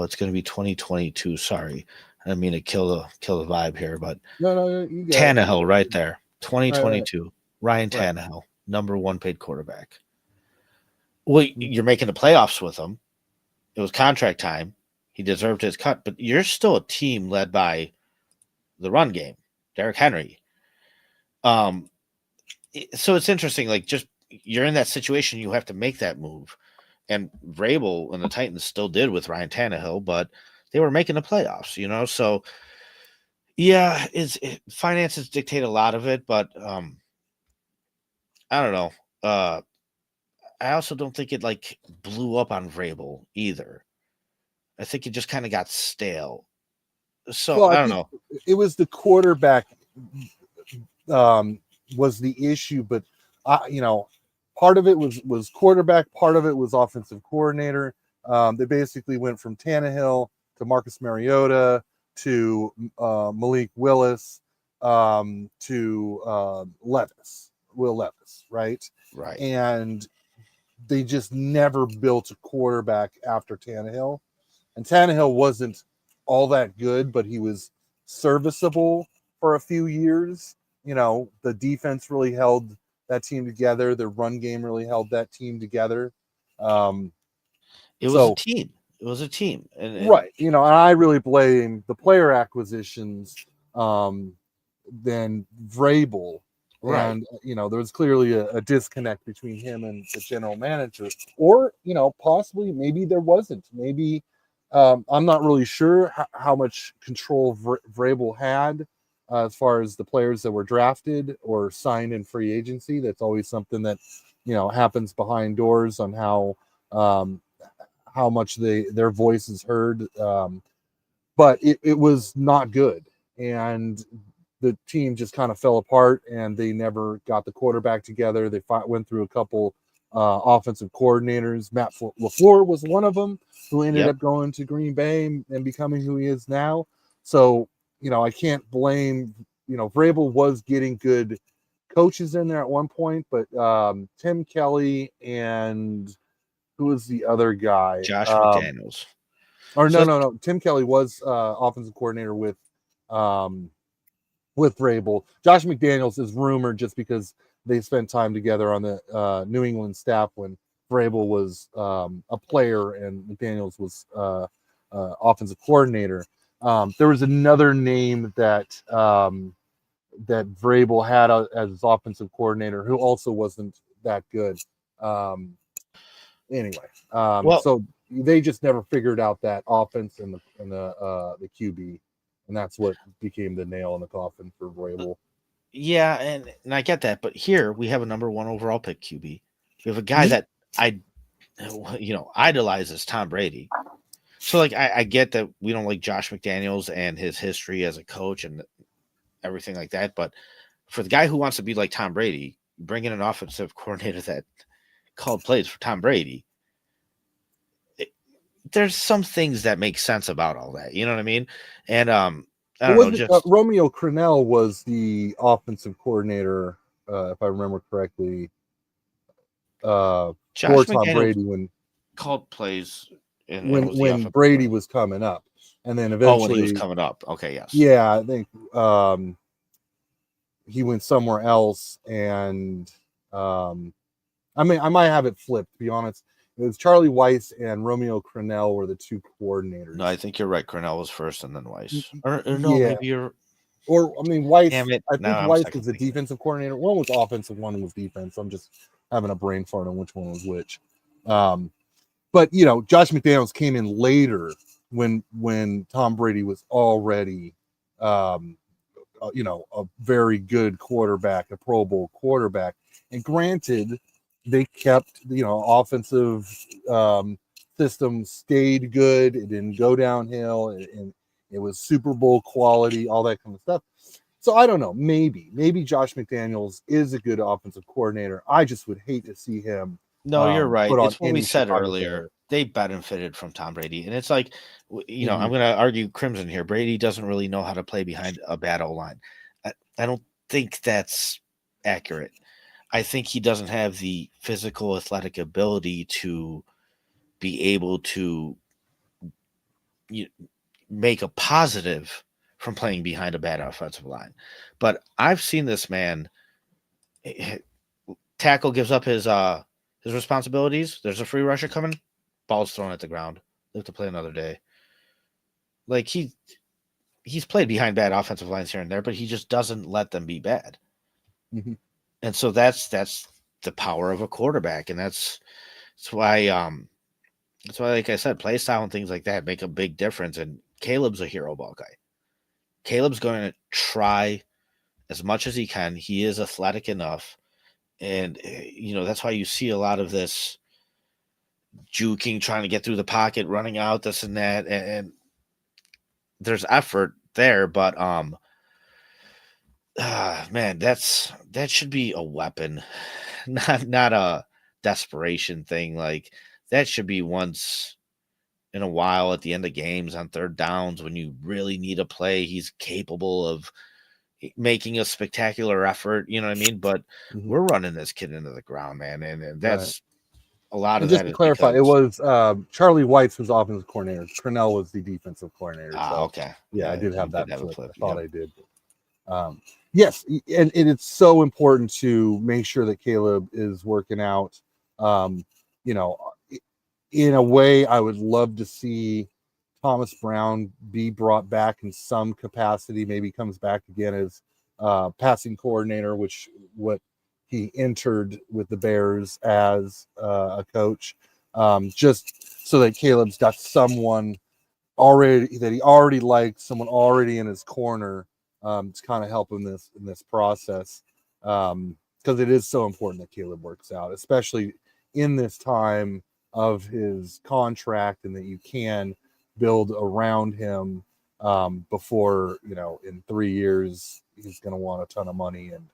[SPEAKER 3] it's going to be 2022. Sorry. I didn't mean to kill the vibe here, but
[SPEAKER 4] No,
[SPEAKER 3] Tannehill right there. 2022.
[SPEAKER 4] Right.
[SPEAKER 3] Ryan Tannehill, number 1 paid quarterback. Well, you're making the playoffs with him. It was contract time. He deserved his cut, but you're still a team led by the run game, Derrick Henry. So it's interesting. Like, just you're in that situation, you have to make that move. And Vrabel and the Titans still did with Ryan Tannehill, but they were making the playoffs, So, yeah, finances dictate a lot of it, but I don't know. I also don't think it blew up on Vrabel either. I think it just kind of got stale. So I don't know.
[SPEAKER 4] It was the quarterback was the issue, but part of it was quarterback, part of it was offensive coordinator. They basically went from Tannehill to Marcus Mariota to Malik Willis to Will Levis, right?
[SPEAKER 3] Right.
[SPEAKER 4] And they just never built a quarterback after Tannehill. And Tannehill wasn't all that good, but he was serviceable for a few years. The defense really held that team together. The run game really held that team together.
[SPEAKER 3] It was a team. It was a team.
[SPEAKER 4] Right. And I really blame the player acquisitions than Vrabel.
[SPEAKER 3] Right.
[SPEAKER 4] And, there was clearly a disconnect between him and the general manager. Or, possibly maybe there wasn't. Maybe I'm not really sure how much control Vrabel had as far as the players that were drafted or signed in free agency. That's always something that, happens behind doors on how much their voice is heard. But it was not good. And the team just kind of fell apart, and they never got the quarterback together. They went through a couple offensive coordinators. Matt LaFleur was one of them, who ended up going to Green Bay and becoming who he is now. So, I can't blame, Vrabel was getting good coaches in there at one point, but Tim Kelly and who was the other guy?
[SPEAKER 3] Josh McDaniels.
[SPEAKER 4] Or no. Tim Kelly was offensive coordinator with Vrabel. Josh McDaniels is rumored just because they spent time together on the New England staff when Vrabel was a player and McDaniels was offensive coordinator. There was another name that Vrabel had as his offensive coordinator who also wasn't that good. So they just never figured out that offense and the QB. And that's what became the nail in the coffin for Vrabel.
[SPEAKER 3] Yeah, and I get that, but here we have a number 1 overall pick QB. We have a guy that idolizes Tom Brady. So I get that we don't like Josh McDaniels and his history as a coach and everything like that, but for the guy who wants to be like Tom Brady, bring in an offensive coordinator that called plays for Tom Brady. There's some things that make sense about all that. You know what I mean? And I don't know.
[SPEAKER 4] Romeo Crennel was the offensive coordinator, if I remember correctly. For Tom Brady when
[SPEAKER 3] called plays
[SPEAKER 4] when Brady was coming up. and then
[SPEAKER 3] Oh, when he was
[SPEAKER 4] eventually,
[SPEAKER 3] coming up. Okay, yes.
[SPEAKER 4] yeah, I think he went somewhere else, and I mean, I might have it flipped, to be honest. It was Charlie Weiss and Romeo Crennel were the two coordinators.
[SPEAKER 3] No, I think you're right. Cornell was first and then Weiss. Or no,
[SPEAKER 4] Yeah.
[SPEAKER 3] maybe you're.
[SPEAKER 4] Or, I mean, Weiss,
[SPEAKER 3] Damn it.
[SPEAKER 4] I
[SPEAKER 3] Now
[SPEAKER 4] think
[SPEAKER 3] I'm
[SPEAKER 4] Weiss
[SPEAKER 3] second
[SPEAKER 4] was the
[SPEAKER 3] thinking.
[SPEAKER 4] defensive coordinator. One was offensive, one was defense. I'm just having a brain fart on which one was which. But, you know, Josh McDaniels came in later when Tom Brady was already, you know, a very good quarterback, a Pro Bowl quarterback. And granted, they kept, you know, offensive system stayed good. It didn't go downhill, and it was Super Bowl quality, all that kind of stuff. So I don't know. Maybe Josh McDaniels is a good offensive coordinator. I just would hate to see him.
[SPEAKER 3] No, you're right.
[SPEAKER 4] Put on
[SPEAKER 3] It's what we
[SPEAKER 4] any
[SPEAKER 3] said
[SPEAKER 4] Chicago
[SPEAKER 3] earlier.
[SPEAKER 4] player.
[SPEAKER 3] They benefited from Tom Brady. And it's like, you know,
[SPEAKER 4] Mhm.
[SPEAKER 3] I'm going to argue Crimson here. Brady doesn't really know how to play behind a bad O-line. I don't think that's accurate. I think he doesn't have the physical athletic ability to be able to make a positive from playing behind a bad offensive line. But I've seen this man tackle gives up his responsibilities. There's a free rusher coming, ball's thrown at the ground. They have to play another day. Like he's played behind bad offensive lines here and there, but he just doesn't let them be bad.
[SPEAKER 4] Mhm.
[SPEAKER 3] And so that's the power of a quarterback, and that's why like I said, play style and things like that make a big difference. And Caleb's a hero ball guy. Caleb's going to try as much as he can. He is athletic enough, and you know that's why you see a lot of this juking, trying to get through the pocket, running out, this and that, and there's effort there, but man, that should be a weapon, not a desperation thing. Like that should be once in a while at the end of games on third downs when you really need a play. He's capable of making a spectacular effort, you know what I mean? But
[SPEAKER 4] Mhm.
[SPEAKER 3] we're running this kid into the ground, man, and that's a lot
[SPEAKER 4] And
[SPEAKER 3] of
[SPEAKER 4] just
[SPEAKER 3] that
[SPEAKER 4] to
[SPEAKER 3] is
[SPEAKER 4] clarify,
[SPEAKER 3] because
[SPEAKER 4] it was Charlie Weiss was offensive coordinator. Crennel was the defensive coordinator. So
[SPEAKER 3] okay,
[SPEAKER 4] yeah, I did
[SPEAKER 3] you
[SPEAKER 4] have that
[SPEAKER 3] did have a
[SPEAKER 4] flip.
[SPEAKER 3] flip.
[SPEAKER 4] I thought
[SPEAKER 3] Yep.
[SPEAKER 4] I did. Yes, and it's so important to make sure that Caleb is working out. You know, in a way, I would love to see Thomas Brown be brought back in some capacity. Maybe comes back again as passing coordinator, which what he entered with the Bears as a coach, just so that Caleb's got someone already that he already likes, someone already in his corner to kind of help him in this process, because it is so important that Caleb works out, especially in this time of his contract, and that you can build around him before, you know, in 3 years he's going to want a ton of money, and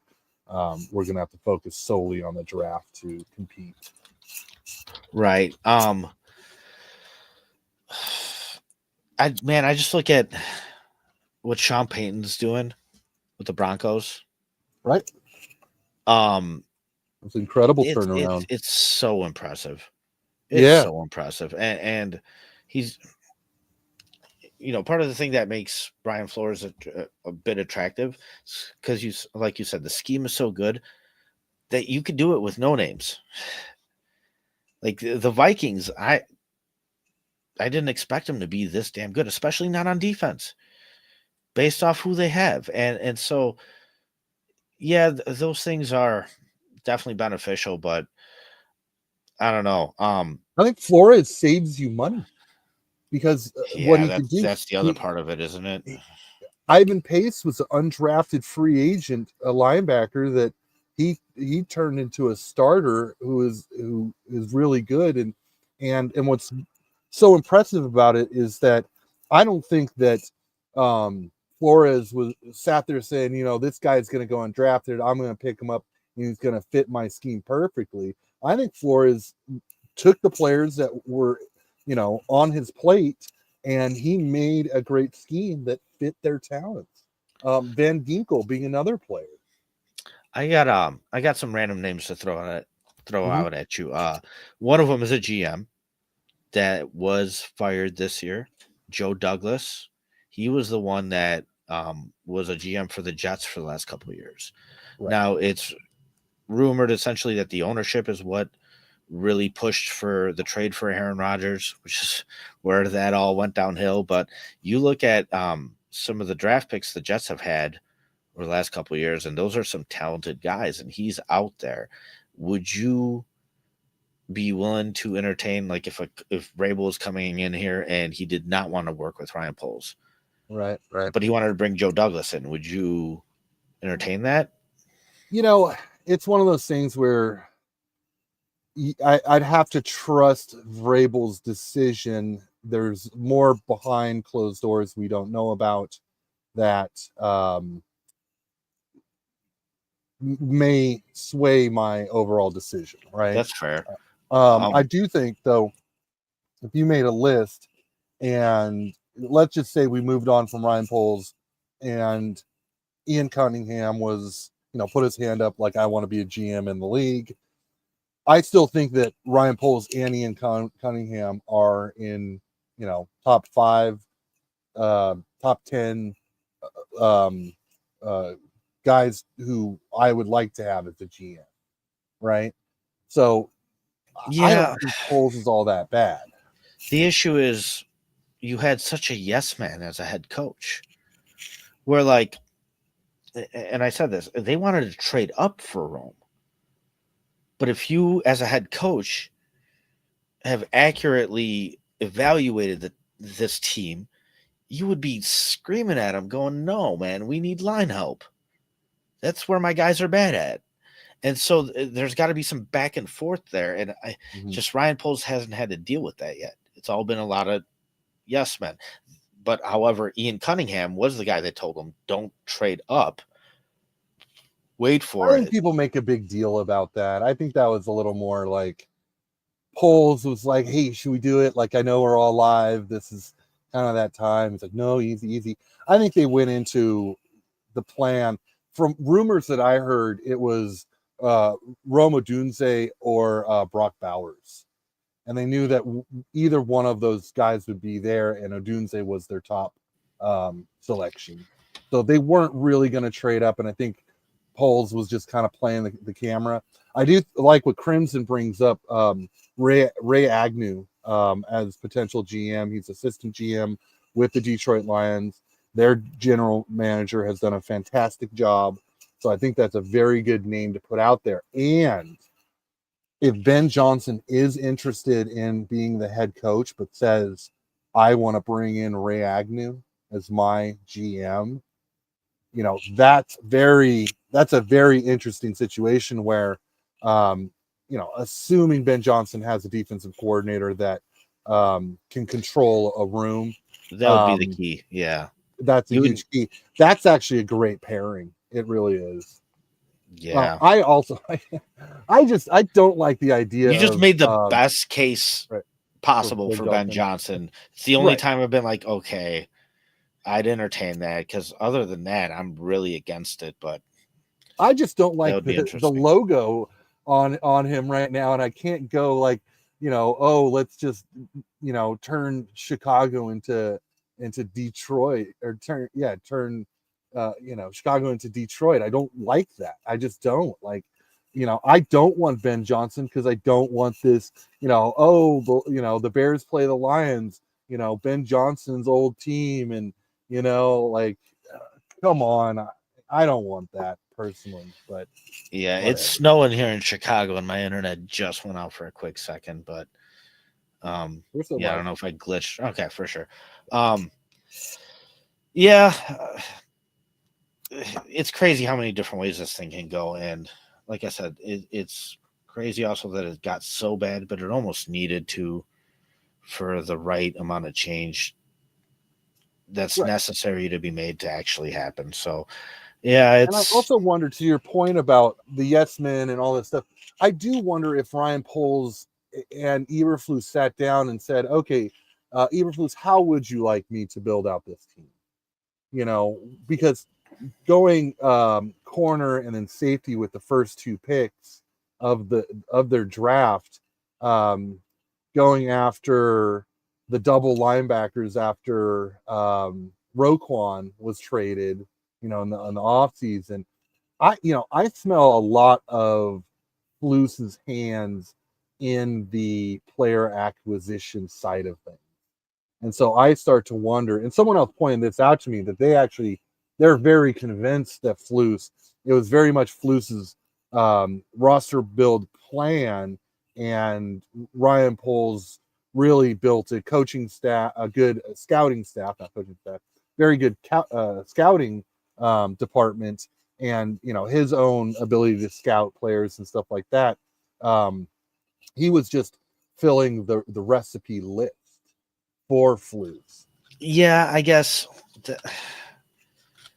[SPEAKER 4] we're going to have to focus solely on the draft to compete.
[SPEAKER 3] Right. I just look at what Sean Payton's doing with the Broncos.
[SPEAKER 4] Right. It's an incredible turnaround.
[SPEAKER 3] It's so impressive.
[SPEAKER 4] Yeah.
[SPEAKER 3] So impressive. And he's, you know, part of the thing that makes Brian Flores a bit attractive, because like you said, the scheme is so good that you could do it with no names. Like the Vikings, I didn't expect them to be this damn good, especially not on defense, based off who they have. And so, yeah, those things are definitely beneficial, but I don't know.
[SPEAKER 4] I think Flores saves you money because what
[SPEAKER 3] Yeah,
[SPEAKER 4] he could do.
[SPEAKER 3] that's the other part of it, isn't it?
[SPEAKER 4] Ivan Pace was an undrafted free agent, a linebacker that he turned into a starter who is really good, and what's so impressive about it is that I don't think that Flores was sat there saying, you know, this guy's going to go undrafted, I'm going to pick him up and he's going to fit my scheme perfectly. I think Flores took the players that were, you know, on his plate, and he made a great scheme that fit their talents. Van Ginkel being another player.
[SPEAKER 3] I got some random names to throw out at you. One of them is a GM that was fired this year. Joe Douglas, he was the one that was a GM for the Jets for the last couple of years.
[SPEAKER 4] Right.
[SPEAKER 3] Now it's rumored essentially that the ownership is what really pushed for the trade for Aaron Rodgers, which is where that all went downhill. But you look at some of the draft picks the Jets have had over the last couple of years, and those are some talented guys, and he's out there. Would you be willing to entertain, like, if Vrabel was coming in here and he did not want to work with Ryan Poles,
[SPEAKER 4] Right.
[SPEAKER 3] but he wanted to bring Joe Douglas in? Would you entertain that?
[SPEAKER 4] It's one of those things where I'd have to trust Vrabel's decision. There's more behind closed doors we don't know about that may sway my overall decision, right?
[SPEAKER 3] That's fair.
[SPEAKER 4] I do think, though, if you made a list and let's just say we moved on from Ryan Poles and Ian Cunningham was, put his hand up like, I want to be a GM in the league. I still think that Ryan Poles and Ian Cunningham are in, top 5, top 10 guys who I would like to have as a GM, right? So I don't think Poles is all that bad.
[SPEAKER 3] The issue is you had such a yes man as a head coach where, like, and I said this, they wanted to trade up for Rome. But if you, as a head coach, have accurately evaluated this team, you would be screaming at them going, no, man, we need line help. That's where my guys are bad at. And so there's got to be some back and forth there. And just Ryan Poles hasn't had to deal with that yet. It's all been a lot of yes men. But however, Ian Cunningham was the guy that told him, don't trade up. Wait for it.
[SPEAKER 4] I think people make a big deal about that. I think that was a little more like Poles was like, hey, should we do it? Like, I know we're all live. This is kind of that time. It's like, no, easy. I think they went into the plan. From rumors that I heard, it was Rome Odunze or Brock Bowers. And they knew that either one of those guys would be there, and Odunze was their top selection. So they weren't really going to trade up, and I think Poles was just kind of playing the camera. I do like what Crimson brings up, Ray Agnew as potential GM. He's assistant GM with the Detroit Lions. Their general manager has done a fantastic job. So I think that's a very good name to put out there. And if Ben Johnson is interested in being the head coach, but says, I want to bring in Ray Agnew as my GM, that's a very interesting situation where, assuming Ben Johnson has a defensive coordinator that can control a room.
[SPEAKER 3] That would be the key. Yeah.
[SPEAKER 4] That's a huge key. That's actually a great pairing. It really is.
[SPEAKER 3] Yeah.
[SPEAKER 4] I don't like the idea.
[SPEAKER 3] You just made the best case possible for Ben Johnson. It's the only time I've been like, okay, I'd entertain that, because other than that, I'm really against it. But
[SPEAKER 4] I just don't like the logo on him right now, and I can't go like, let's just turn Chicago into Detroit, or turn Chicago into Detroit. I don't like that. I just don't like. I don't want Ben Johnson because I don't want this. The Bears play the Lions. Ben Johnson's old team, and come on. I don't want that personally, but
[SPEAKER 3] yeah,
[SPEAKER 4] whatever.
[SPEAKER 3] It's snowing here in Chicago, and my internet just went out for a quick second, but I don't know if I glitched. Okay, for sure. It's crazy how many different ways this thing can go, and like I said, it's crazy also that it got so bad, but it almost needed to, for the right amount of change that's necessary to be made to actually happen. So and
[SPEAKER 4] I also wonder, to your point about the yes men and all this stuff, I do wonder if Ryan Poles and Eberflus sat down and said, okay, Eberflus, how would you like me to build out this team? Because going corner and then safety with the first 2 picks of their draft, going after the double linebackers after Roquan was traded, in the offseason. I smell a lot of Flus's hands in the player acquisition side of things. And so I start to wonder, and someone else pointed this out to me, that they're very convinced that it was very much Flus's roster build plan, and Ryan Poles really built a coaching staff, a good scouting staff, not coaching staff, very good scouting department, and his own ability to scout players and stuff like that. He was just filling the recipe list for Flus.
[SPEAKER 3] Yeah, I guess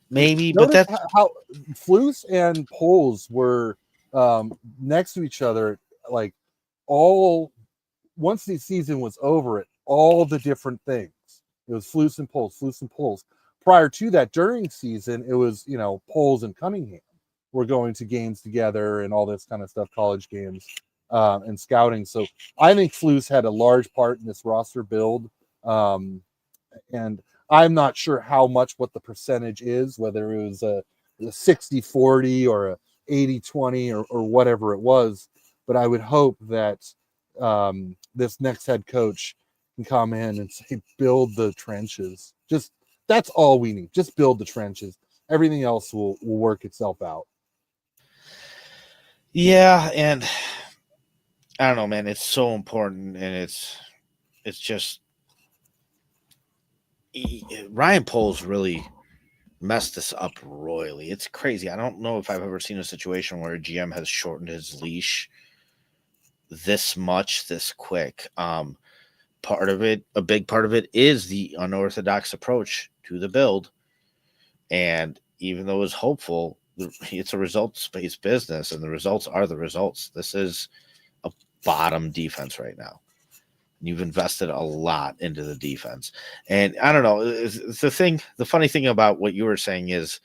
[SPEAKER 3] maybe, but
[SPEAKER 4] Notice
[SPEAKER 3] that's
[SPEAKER 4] how Flus and Poles were next to each other, like once the season was over, all the different things. It was Flus and Poles. Prior to that, during season, it was Poles and Cunningham were going to games together and all this kind of stuff, college games and scouting. So I think Flus had a large part in this roster build. And I'm not sure what the percentage is, whether it was a 60-40 or a 80-20 or whatever it was. But I would hope that this next head coach can come in and say, build the trenches. That's all we need. Just build the trenches. Everything else will work itself out.
[SPEAKER 3] Yeah, and I don't know, man. It's so important, and it's just Ryan Poles really messed this up royally. It's crazy. I don't know if I've ever seen a situation where a GM has shortened his leash this much, this quick. A big part of it is the unorthodox approach to the build. And even though it's hopeful, it's a results-based business, and the results are the results. This is a bottom defense right now. You've invested a lot into the defense. And I don't know, the funny thing about what you were saying is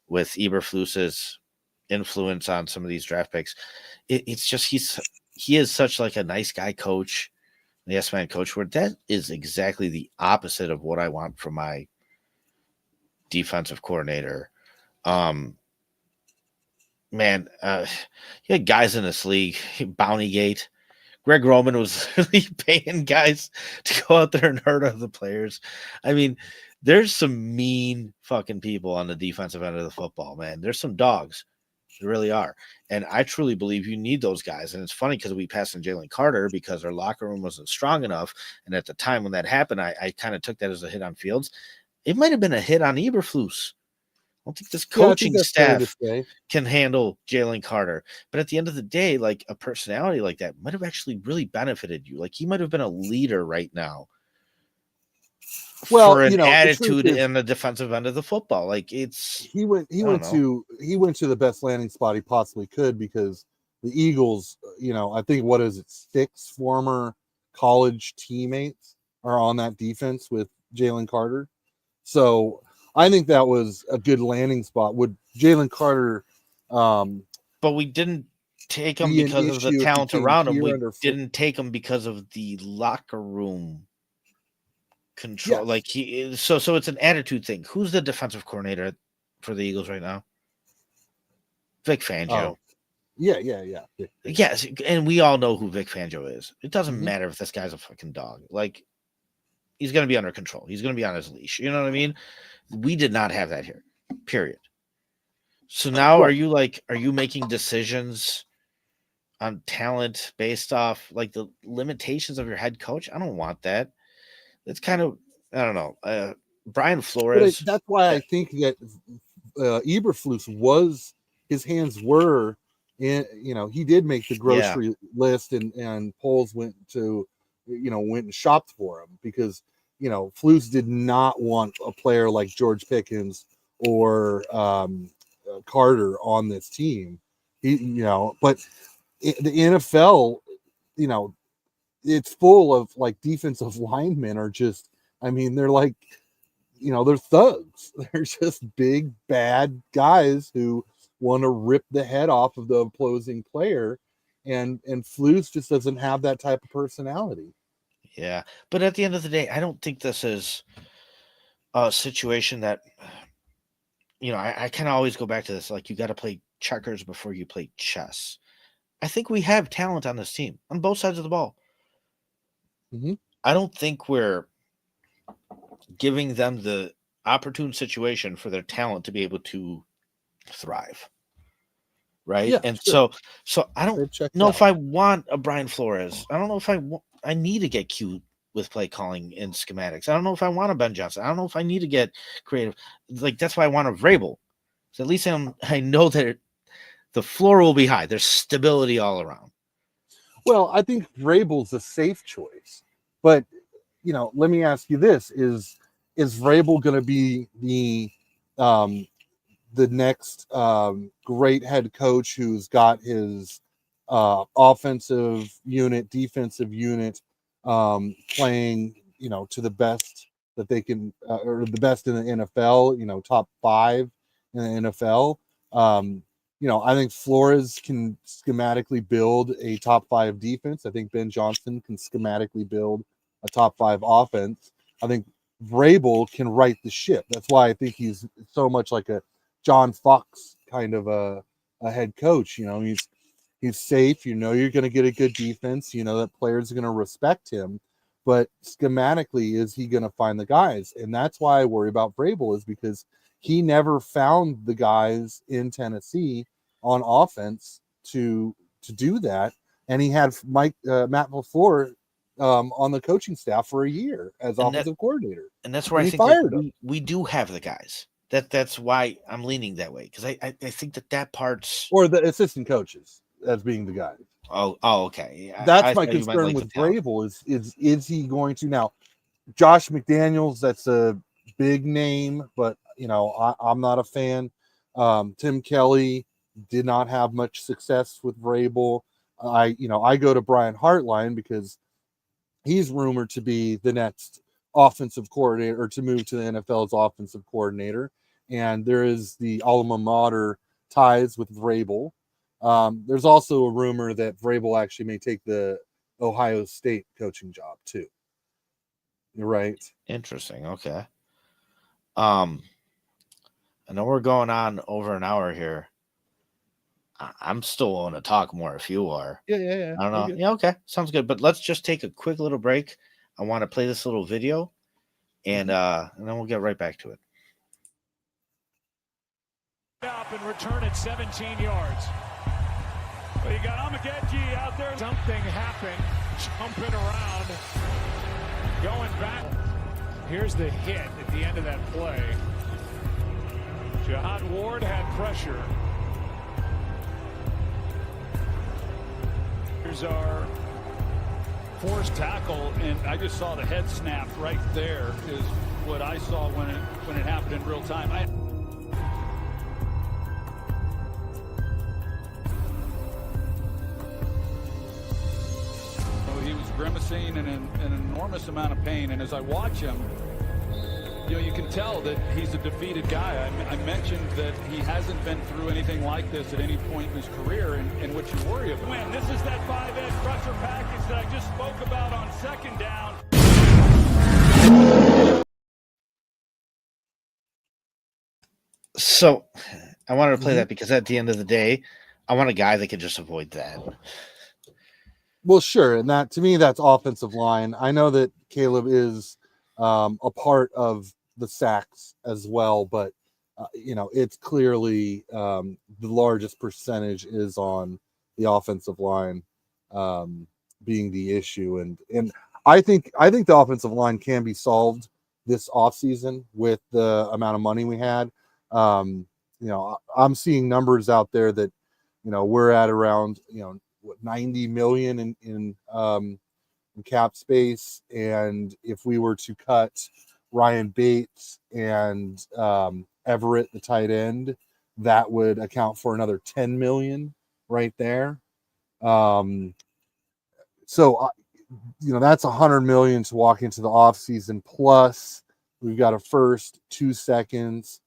[SPEAKER 3] with Eberflus's influence on some of these draft picks, it's just he is such like a nice guy coach, the yes man coach, where that is exactly the opposite of what I want from my defensive coordinator. Man, you had guys in this league, Bountygate. Greg Roman was really paying guys to go out there and hurt other players. I mean, there's some mean fucking people on the defensive end of the football, man. There's some dogs. There really are. And I truly believe you need those guys. And it's funny because we passed on Jalen Carter because our locker room wasn't strong enough. And at the time when that happened, I kind of took that as a hit on Fields. It might have been a hit on Eberflus. I don't think this coaching staff can handle Jalen Carter. But at the end of the day, like a personality like that might have actually really benefited you. Like he might have been a leader right now. For an attitude in the defensive end of the football. Like
[SPEAKER 4] he went to the best landing spot he possibly could, because the Eagles, I think 6 former college teammates are on that defense with Jalen Carter. So I think that was a good landing spot. Would Jalen Carter
[SPEAKER 3] but we didn't take him because of the talent around him. We didn't take him because of the locker room control. Yes. Like so it's an attitude thing. Who's the defensive coordinator for the Eagles right now? Vic Fangio.
[SPEAKER 4] Oh. Yeah.
[SPEAKER 3] Yes, and we all know who Vic Fangio is. It doesn't matter if this guy's a fucking dog. Like, he's going to be under control. He's going to be on his leash. You know what I mean? We did not have that here, period. So now are you making decisions on talent based off like the limitations of your head coach? I don't want that. It's kind of, I don't know. Brian Flores.
[SPEAKER 4] That's why I think that Eberflus his hands were in, he did make the grocery list, and Poles went and shopped for him, because Flus did not want a player like George Pickens or Carter on this team. But the NFL, it's full of like defensive linemen are just, they're like, they're thugs. They're just big, bad guys who want to rip the head off of the opposing player. And Flus just doesn't have that type of personality.
[SPEAKER 3] Yeah. But at the end of the day, I don't think this is a situation that, I kind of always go back to this. Like, you got to play checkers before you play chess. I think we have talent on this team on both sides of the ball.
[SPEAKER 4] Mhm.
[SPEAKER 3] I don't think we're giving them the opportune situation for their talent to be able to thrive. Right.
[SPEAKER 4] Yeah,
[SPEAKER 3] And
[SPEAKER 4] sure.
[SPEAKER 3] so I don't
[SPEAKER 4] They've checked
[SPEAKER 3] know
[SPEAKER 4] out.
[SPEAKER 3] if I want a Brian Flores. I don't know if I need to get cute with play calling and schematics. I don't know if I want a Ben Johnson. I don't know if I need to get creative. Like, that's why I want a Vrabel. So at least I know that the floor will be high. There's stability all around.
[SPEAKER 4] Well, I think Vrabel's a safe choice, but let me ask you this: is Vrabel going to be the next great head coach who's got his offensive unit, defensive unit playing, to the best that they can, or the best in the NFL, top 5 in the NFL? I think Flores can schematically build a top 5 defense. I think Ben Johnson can schematically build a top 5 offense. I think Vrabel can right the ship. That's why I think he's so much like a John Fox kind of a head coach. He's safe. You're going to get a good defense. That players are going to respect him. But schematically, is he going to find the guys? And that's why I worry about Vrabel, is because he never found the guys in Tennessee on offense to do that. And he had Matt LaFleur on the coaching staff for a year as offensive coordinator.
[SPEAKER 3] And that's where
[SPEAKER 4] And
[SPEAKER 3] I
[SPEAKER 4] he
[SPEAKER 3] think, like,
[SPEAKER 4] fired him.
[SPEAKER 3] we do have the guys. That's why I'm leaning that way, because I think that part's.
[SPEAKER 4] Or the assistant coaches as being the guys.
[SPEAKER 3] Oh, okay.
[SPEAKER 4] That's
[SPEAKER 3] I
[SPEAKER 4] my
[SPEAKER 3] thought you meant,
[SPEAKER 4] concern
[SPEAKER 3] like,
[SPEAKER 4] with
[SPEAKER 3] the talent.
[SPEAKER 4] Vrabel is he going to now? Josh McDaniels, that's a big name, but I'm not a fan. Tim Kelly did not have much success with Vrabel. I go to Brian Hartline because he's rumored to be the next offensive coordinator, or to move to the NFL's offensive coordinator. And there is the alma mater ties with Vrabel. There's also a rumor that Vrabel actually may take the Ohio State coaching job too. You're right.
[SPEAKER 3] Interesting. Okay. I know we're going on over an hour here. I'm still willing to talk more if you are.
[SPEAKER 4] Yeah.
[SPEAKER 3] I don't know. Yeah, okay. Sounds good. But let's just take a quick little break. I want to play this little video, and then we'll get right back to it.
[SPEAKER 2] Up and return at 17 yards.
[SPEAKER 1] Well, you got Amageji out there.
[SPEAKER 2] Something happened. Jumping around. Going back. Here's the hit at the end of that play. Jihad Ward had pressure.
[SPEAKER 1] Here's our forced tackle, and I just saw the head snap right there is what I saw when it happened in real time. He was grimacing in an enormous amount of pain, and as I watch him, you can tell that he's a defeated guy. I mentioned that he hasn't been through anything like this at any point in his career, and what you worry about. Man, this is that 5-edge pressure package that I just spoke about on second down.
[SPEAKER 3] So I wanted to play that because at the end of the day, I want a guy that can just avoid that.
[SPEAKER 4] Well, sure. And that, to me, that's offensive line. I know that Caleb is a part of the sacks as well, but it's clearly the largest percentage is on the offensive line being the issue. And I think the offensive line can be solved this offseason with the amount of money we had. I'm seeing numbers out there that, we're at around, 90 million in cap space. And if we were to cut Ryan Bates and Everett, the tight end, that would account for another 10 million right there. So that's 100 million to walk into the offseason. Plus we've got a first, 2 seconds.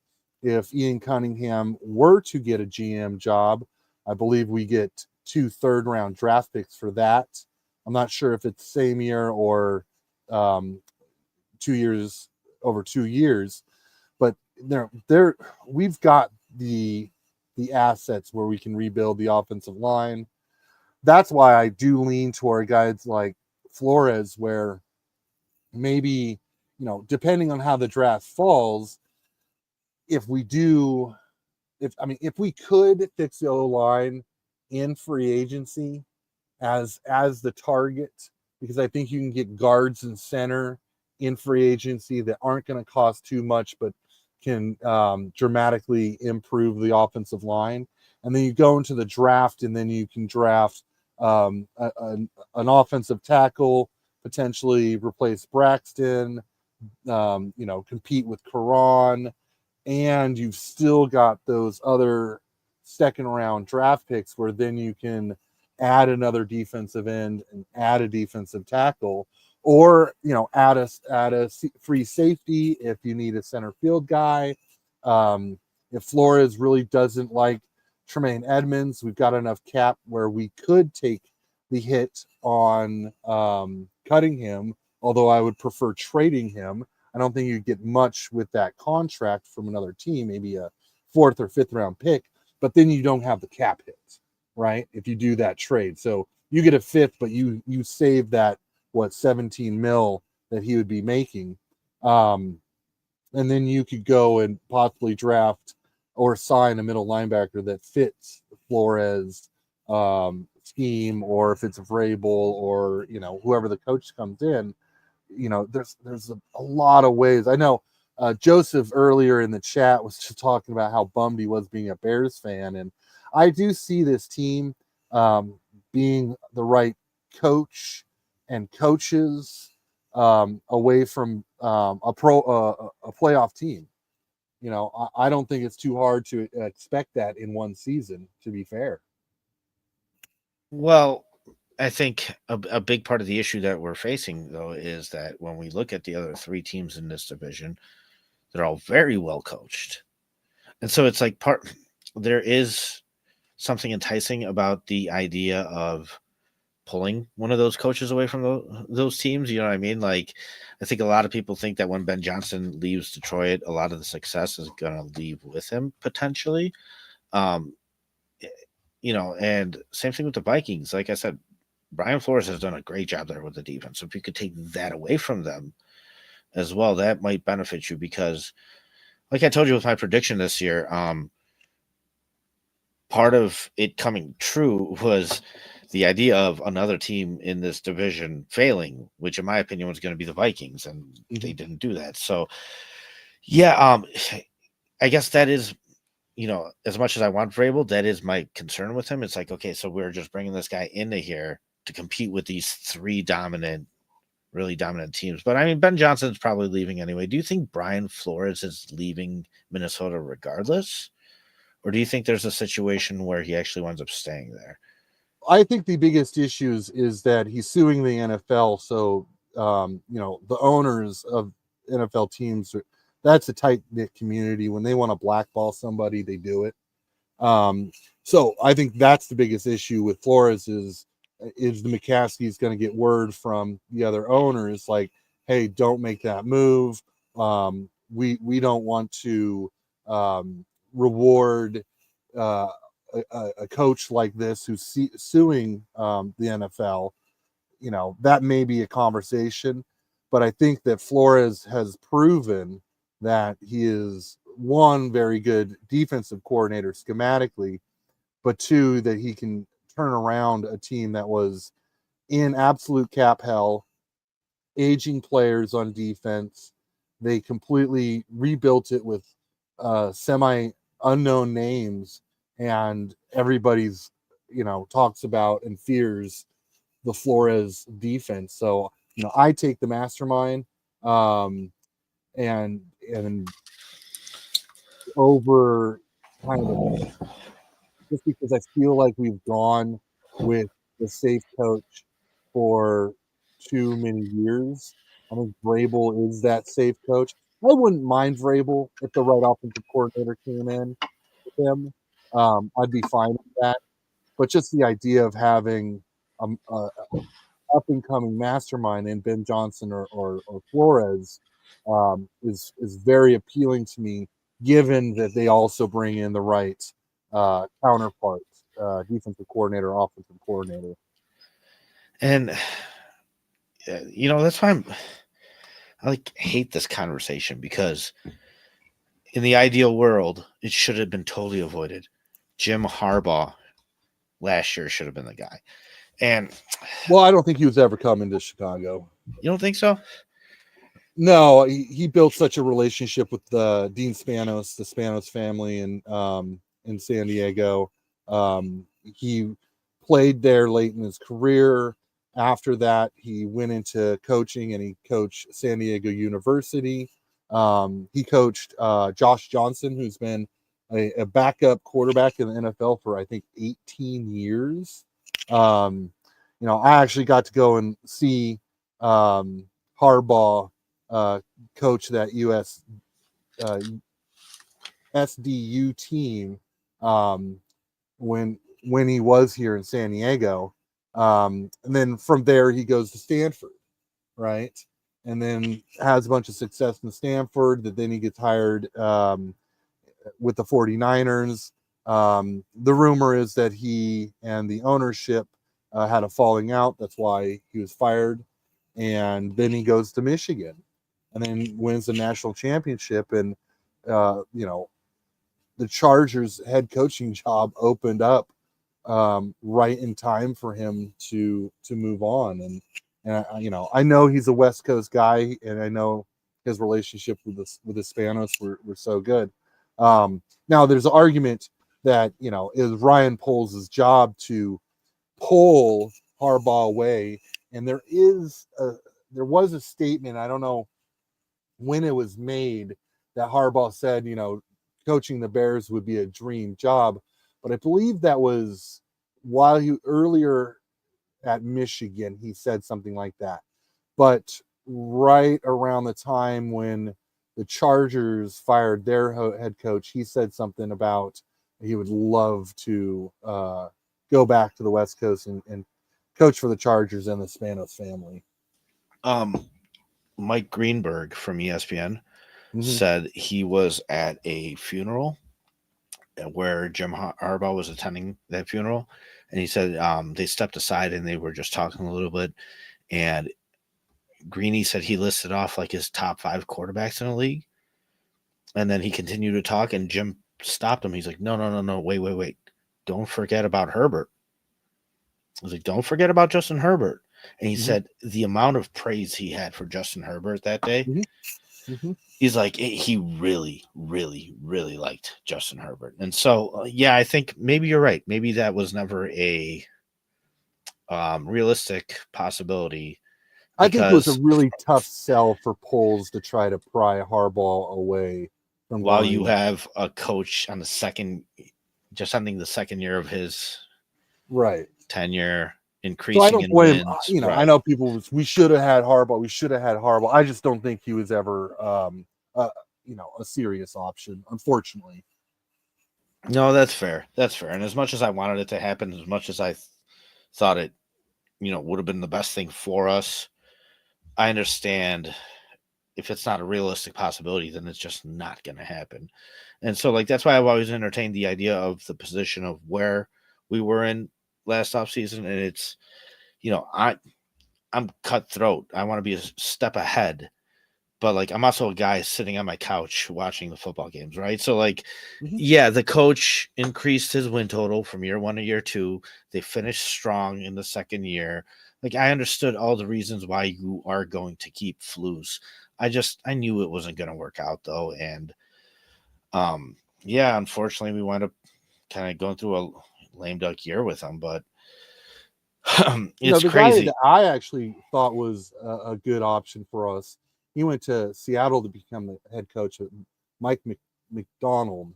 [SPEAKER 4] If Ian Cunningham were to get a GM job, I believe we get 2 third-round draft picks for that. I'm not sure if it's the same year or over 2 years. But there we've got the assets where we can rebuild the offensive line. That's why I do lean toward guys like Flores, where maybe, depending on how the draft falls, if we could fix the O-line in free agency as the target, because I think you can get guards and center in free agency that aren't going to cost too much, but can dramatically improve the offensive line. And then you go into the draft, and then you can draft an offensive tackle, potentially replace Braxton, compete with Karan, and you've still got those other second round draft picks where then you can add another defensive end and add a defensive tackle, or add a free safety if you need a center field guy. If Flores really doesn't like Tremaine Edmonds, we've got enough cap where we could take the hit on cutting him, although I would prefer trading him. I don't think you get much with that contract from another team, maybe a 4th or 5th round pick, but then you don't have the cap hit, right? If you do that trade. So you get a 5th, but you save that, 17 mil that he would be making. And then you could go and possibly draft or sign a middle linebacker that fits Flores scheme, or if it's Vrabel or, whoever the coach comes in. There's a lot of ways. I know Joseph earlier in the chat was just talking about how bummed he was being a Bears fan, and I do see this team being the right coach and coaches away from a playoff team. I don't think it's too hard to expect that in one season, to be fair.
[SPEAKER 3] Well, I think a big part of the issue that we're facing, though, is that when we look at the other 3 teams in this division, they're all very well coached. And so it's like there is something enticing about the idea of pulling one of those coaches away from those teams. You know what I mean? Like, I think a lot of people think that when Ben Johnson leaves Detroit, a lot of the success is going to leave with him potentially. And same thing with the Vikings. Like I said, Brian Flores has done a great job there with the defense. So if you could take that away from them as well, that might benefit you, because like I told you with my prediction this year, part of it coming true was the idea of another team in this division failing, which in my opinion was going to be the Vikings, and they didn't do that. So yeah, I guess that is, as much as I want Vrabel, that is my concern with him. It's like, okay, so we're just bringing this guy into here to compete with these 3 really dominant teams. But I mean, Ben Johnson's probably leaving anyway. Do you think Brian Flores is leaving Minnesota regardless? Or do you think there's a situation where he actually winds up staying there?
[SPEAKER 4] I think the biggest issues is that he's suing the NFL. So, the owners of NFL teams, that's a tight-knit community. When they want to blackball somebody, they do it. So I think that's the biggest issue with Flores is the McCaskies going to get word from the other owners like, hey, don't make that move. We don't want to reward a coach like this who's suing the NFL. That may be a conversation, but I think that Flores has proven that he is, one, very good defensive coordinator schematically, but 2, that he can turn around a team that was in absolute cap hell, aging players on defense. They completely rebuilt it with semi-unknown names, and everybody's, talks about and fears the Flores defense. So, I take the mastermind and over kind of, just because I feel like we've gone with the safe coach for too many years. I think Vrabel is that safe coach. I wouldn't mind Vrabel if the right offensive coordinator came in with him. I'd be fine with that. But just the idea of having up and coming mastermind in Ben Johnson or Flores is very appealing to me, given that they also bring in the right counterpart, defensive coordinator, offensive coordinator.
[SPEAKER 3] And that's why I hate this conversation, because in the ideal world, it should have been totally avoided. Jim Harbaugh last year should have been the guy. And
[SPEAKER 4] well, I don't think he was ever coming to Chicago.
[SPEAKER 3] You don't think so?
[SPEAKER 4] No, he built such a relationship with Dean Spanos, the Spanos family, in San Diego. He played there late in his career. After that, he went into coaching, and he coached San Diego University. He coached Josh Johnson, who's been a backup quarterback in the NFL for, I think, 18 years. I actually got to go and see Harbaugh coach that SDU team when he was here in San Diego. And then from there he goes to Stanford, right? And then has a bunch of success in Stanford. That then he gets hired with the 49ers. The rumor is that he and the ownership had a falling out. That's why he was fired. And then he goes to Michigan and then wins the national championship. And, the Chargers head coaching job opened up right in time for him to move on. And I know he's a West Coast guy, and I know his relationship with the Spanos were so good. Now there's an argument that, is Ryan Poles' job to pull Harbaugh away. And there was a statement, I don't know when it was made, that Harbaugh said, coaching the Bears would be a dream job. But I believe that was while earlier at Michigan, he said something like that. But right around the time when the Chargers fired their head coach, he said something about he would love to go back to the West Coast and coach for the Chargers and the Spanos family.
[SPEAKER 3] Mike Greenberg from ESPN said he was at a funeral where Jim Harbaugh was attending that funeral, and he said they stepped aside and they were just talking a little bit, and Greeny said he listed off his top 5 quarterbacks in the league, and then he continued to talk, and Jim stopped him. He's like, no, wait, don't forget about Herbert. I was like, don't forget about Justin Herbert. And he said the amount of praise he had for Justin Herbert that day, he's like, he really, really, really liked Justin Herbert. And so, I think maybe you're right. Maybe that was never a realistic possibility.
[SPEAKER 4] I think it was a really tough sell for Poles to try to pry Harbaugh away from
[SPEAKER 3] while you have a coach on just ending the second year of his tenure. Increasing.
[SPEAKER 4] So I don't blame
[SPEAKER 3] wins.
[SPEAKER 4] I know people. We should have had Harbaugh. I just don't think he was ever, a serious option. Unfortunately.
[SPEAKER 3] No, that's fair. And as much as I wanted it to happen, as much as I thought it, would have been the best thing for us, I understand if it's not a realistic possibility, then it's just not going to happen. And so, that's why I've always entertained the idea of the position of where we were in last offseason, and it's, I'm cutthroat. I want to be a step ahead, but I'm also a guy sitting on my couch watching the football games, right? So the coach increased his win total from year 1 to year 2. They finished strong in the second year. I understood all the reasons why you are going to keep Flus. I knew it wasn't going to work out though, and unfortunately we wound up kind of going through a lame duck year with him, but it's
[SPEAKER 4] the
[SPEAKER 3] crazy.
[SPEAKER 4] guy that I actually thought was a good option for us. He went to Seattle to become the head coach, Mike McDonald.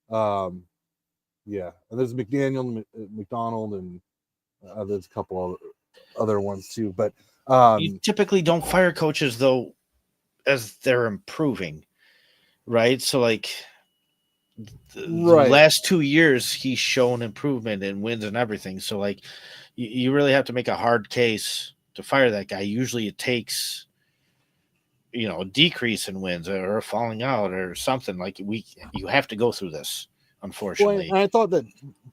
[SPEAKER 4] And there's McDonald, and there's a couple of other ones too. But
[SPEAKER 3] you typically don't fire coaches though as they're improving, right? So the last 2 years he's shown improvement and wins and everything. So you really have to make a hard case to fire that guy. Usually it takes, a decrease in wins or a falling out or something. Like you have to go through this, unfortunately.
[SPEAKER 4] Well, and I thought that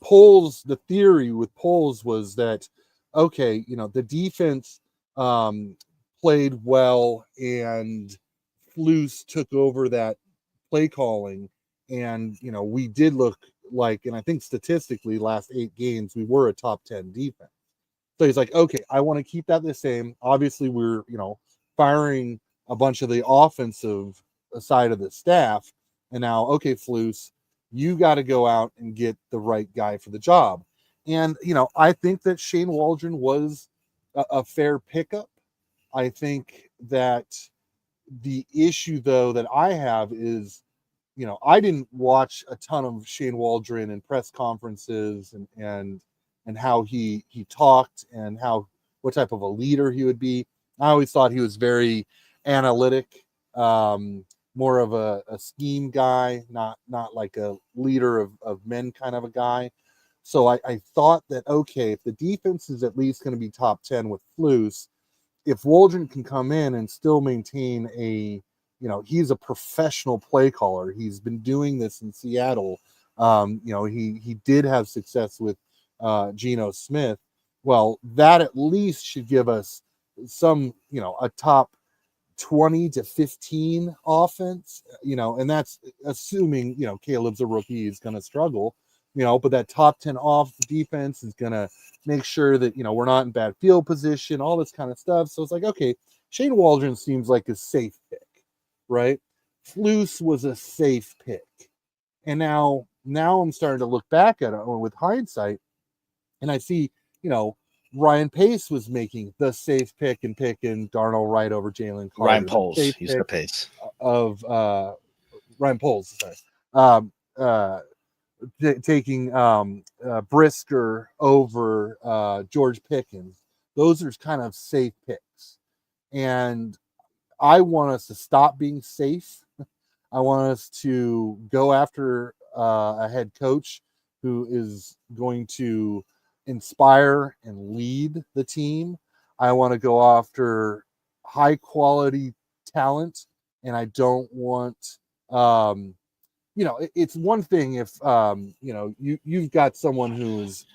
[SPEAKER 4] the theory with Poles was that, okay, the defense played well and Flus took over that play calling. And, we did look like, and I think statistically last 8 games, we were a top 10 defense. So he's like, okay, I want to keep that the same. Obviously we're, firing a bunch of the offensive side of the staff. And now, okay, Flus, you got to go out and get the right guy for the job. And, I think that Shane Waldron was a fair pickup. I think that the issue, though, that I have is, I didn't watch a ton of Shane Waldron in press conferences and how he talked and what type of a leader he would be. I always thought he was very analytic, more of a scheme guy, not like a leader of men kind of a guy. So I thought that, okay, if the defense is at least going to be top 10 with Flus, if Waldron can come in and still maintain he's a professional play caller. He's been doing this in Seattle. He did have success with Geno Smith. Well, that at least should give us some, a top 20 to 15 offense, and that's assuming, Caleb's a rookie, he's going to struggle, but that top 10 off defense is going to make sure that, we're not in bad field position, all this kind of stuff. So it's like, okay, Shane Waldron seems like a safe pick, right? Flus was a safe pick. And now I'm starting to look back at it with hindsight, and I see, Ryan Pace was making the safe pick and picking Darnold right over Jalen Carter.
[SPEAKER 3] Ryan Poles, he's the Pace
[SPEAKER 4] of Ryan Poles. Sorry, taking Brisker over George Pickens. Those are kind of safe picks, and I want us to stop being safe. I want us to go after a head coach who is going to inspire and lead the team. I want to go after high quality talent, and I don't want it's one thing if you've got someone who's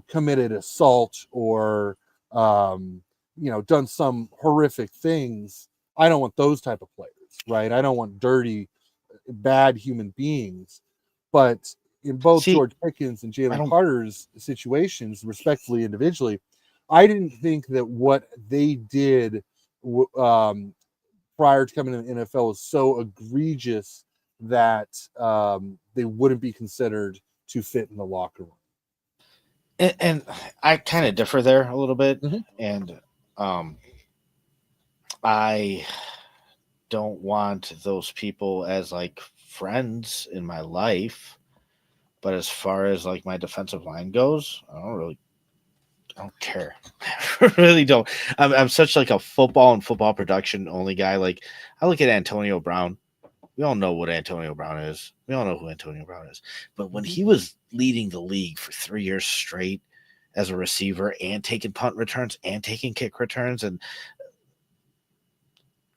[SPEAKER 4] committed assault or done some horrific things. I don't want those type of players, right? I don't want dirty, bad human beings. But in both George Pickens and Jalen Carter's situations, respectfully, individually, I didn't think that what they did prior to coming to the NFL was so egregious that they wouldn't be considered to fit in the locker room.
[SPEAKER 3] And I kind of differ there a little bit.
[SPEAKER 4] Mm-hmm.
[SPEAKER 3] And I don't want those people as like friends in my life. But as far as like my defensive line goes, I don't care. I really don't. I'm such like a football and football production only guy. Like I look at Antonio Brown. We all know what Antonio Brown is. We all know who Antonio Brown is. But when he was leading the league for 3 years straight as a receiver and taking punt returns and taking kick returns, and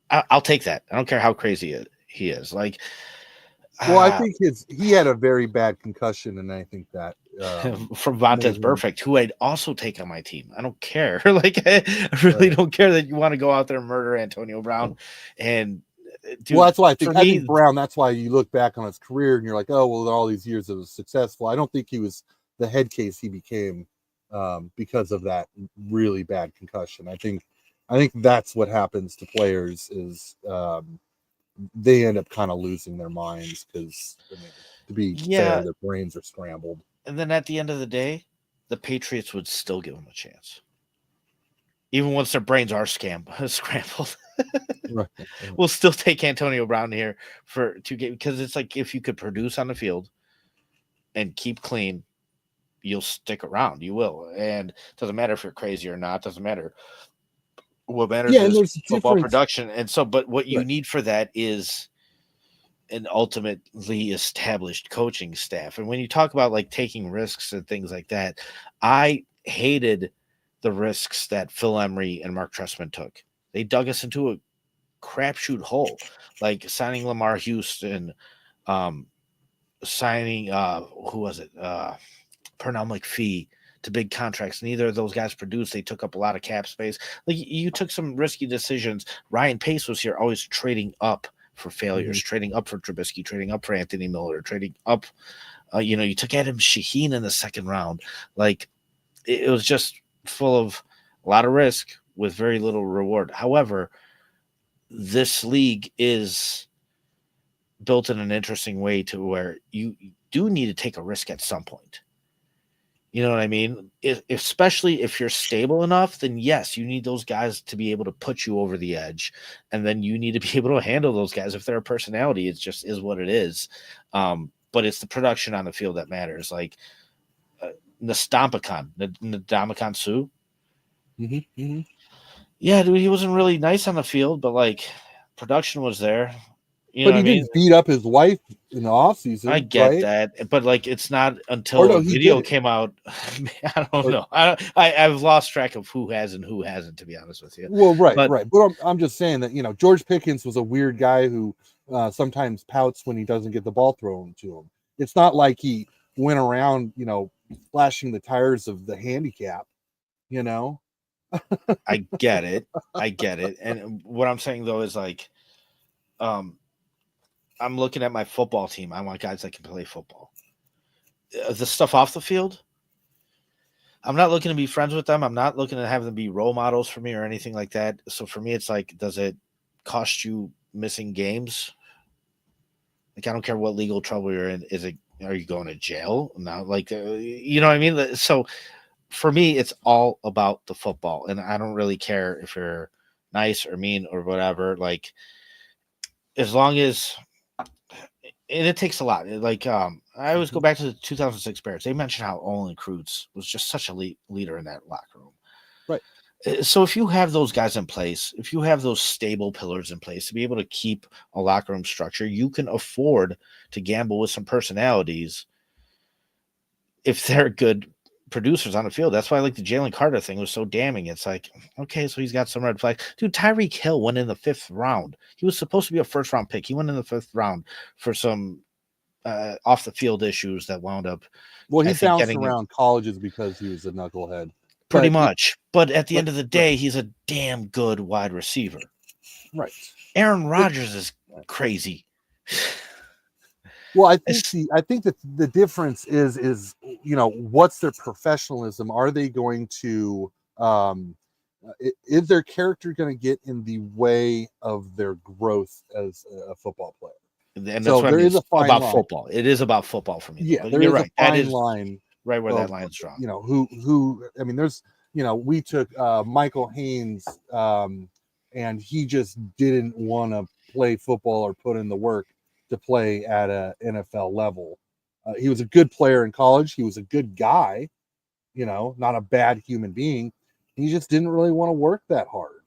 [SPEAKER 3] I'll take that. I don't care how crazy he is. Like,
[SPEAKER 4] well, I think he had a very bad concussion, and I think that
[SPEAKER 3] from Vontaze Burfict, who I'd also take on my team. I don't care. Like, I really don't care that you want to go out there and murder Antonio Brown. And dude,
[SPEAKER 4] well, that's why I think Brown. That's why you look back on his career and you're like, oh, well, all these years it was successful. I don't think he was the head case he became because of that really bad concussion. I think that's what happens to players is they end up kind of losing their minds because, to be fair, their brains are scrambled.
[SPEAKER 3] And then at the end of the day, the Patriots would still give them a chance. Even once their brains are scrambled.
[SPEAKER 4] Right.
[SPEAKER 3] We'll still take Antonio Brown here because it's like if you could produce on the field and keep clean, you'll stick around. You will. And it doesn't matter if you're crazy or not. Doesn't matter. What matters is football production. And so, but what you need for that is an ultimately established coaching staff. And when you talk about like taking risks and things like that, I hated the risks that Phil Emery and Mark Trestman took. They dug us into a crapshoot hole, like signing Lamar Houston, signing who was it? Pernell McPhee to big contracts. Neither of those guys produced. They took up a lot of cap space. Like you took some risky decisions. Ryan Pace was here, always trading up for failures, trading up for Trubisky, trading up for Anthony Miller, trading up. You took Adam Shaheen in the second round. Like it was just full of a lot of risk with very little reward. However, this league is built in an interesting way to where you do need to take a risk at some point. You know what I mean? Especially if you're stable enough, then yes, you need those guys to be able to put you over the edge. And then you need to be able to handle those guys. If they're a personality, it just is what it is. But it's the production on the field that matters. Like Ndamukong Suh. Yeah, dude, he wasn't really nice on the field, but like production was there.
[SPEAKER 4] But he didn't beat up his wife in the offseason.
[SPEAKER 3] I get that, but like it's not until a video came out. I don't know. I've lost track of who has and who hasn't, to be honest with you.
[SPEAKER 4] Well, right. But I'm just saying that George Pickens was a weird guy who sometimes pouts when he doesn't get the ball thrown to him. It's not like he went around, flashing the tires of the handicap.
[SPEAKER 3] I get it. And what I'm saying though is like, I'm looking at my football team. I want guys that can play football. The stuff off the field, I'm not looking to be friends with them. I'm not looking to have them be role models for me or anything like that. So for me, it's like, does it cost you missing games? Like, I don't care what legal trouble you're in. Are you going to jail? No, like, you know what I mean? So for me, it's all about the football. And I don't really care if you're nice or mean or whatever. Like, as long as, and it takes a lot. Like, I always go back to the 2006 Bears. They mentioned how Olin Kreutz was just such a leader in that locker room.
[SPEAKER 4] Right.
[SPEAKER 3] So if you have those guys in place, if you have those stable pillars in place to be able to keep a locker room structure, you can afford to gamble with some personalities if they're good producers on the field. That's why like the Jalen Carter thing was so damning. It's like, okay, so he's got some red flags. Dude, Tyreek Hill went in the 5th round. He was supposed to be a first round pick. He went in the 5th round for some off the field issues that wound up.
[SPEAKER 4] Well, he bounced around colleges because he was a knucklehead.
[SPEAKER 3] Pretty much. But at the end of the day, he's a damn good wide receiver.
[SPEAKER 4] Right.
[SPEAKER 3] Aaron Rodgers is crazy.
[SPEAKER 4] Well, I think that the difference is what's their professionalism? Are they going to is their character going to get in the way of their growth as a football player?
[SPEAKER 3] And that's so what there is a fine about line. Football. It is about football for me.
[SPEAKER 4] Yeah, there is a fine line.
[SPEAKER 3] Right where that line's drawn.
[SPEAKER 4] There's we took Michael Haynes and he just didn't want to play football or put in the work to play at a NFL level. He was a good player in college. He was a good guy, not a bad human being. He just didn't really want to work that hard.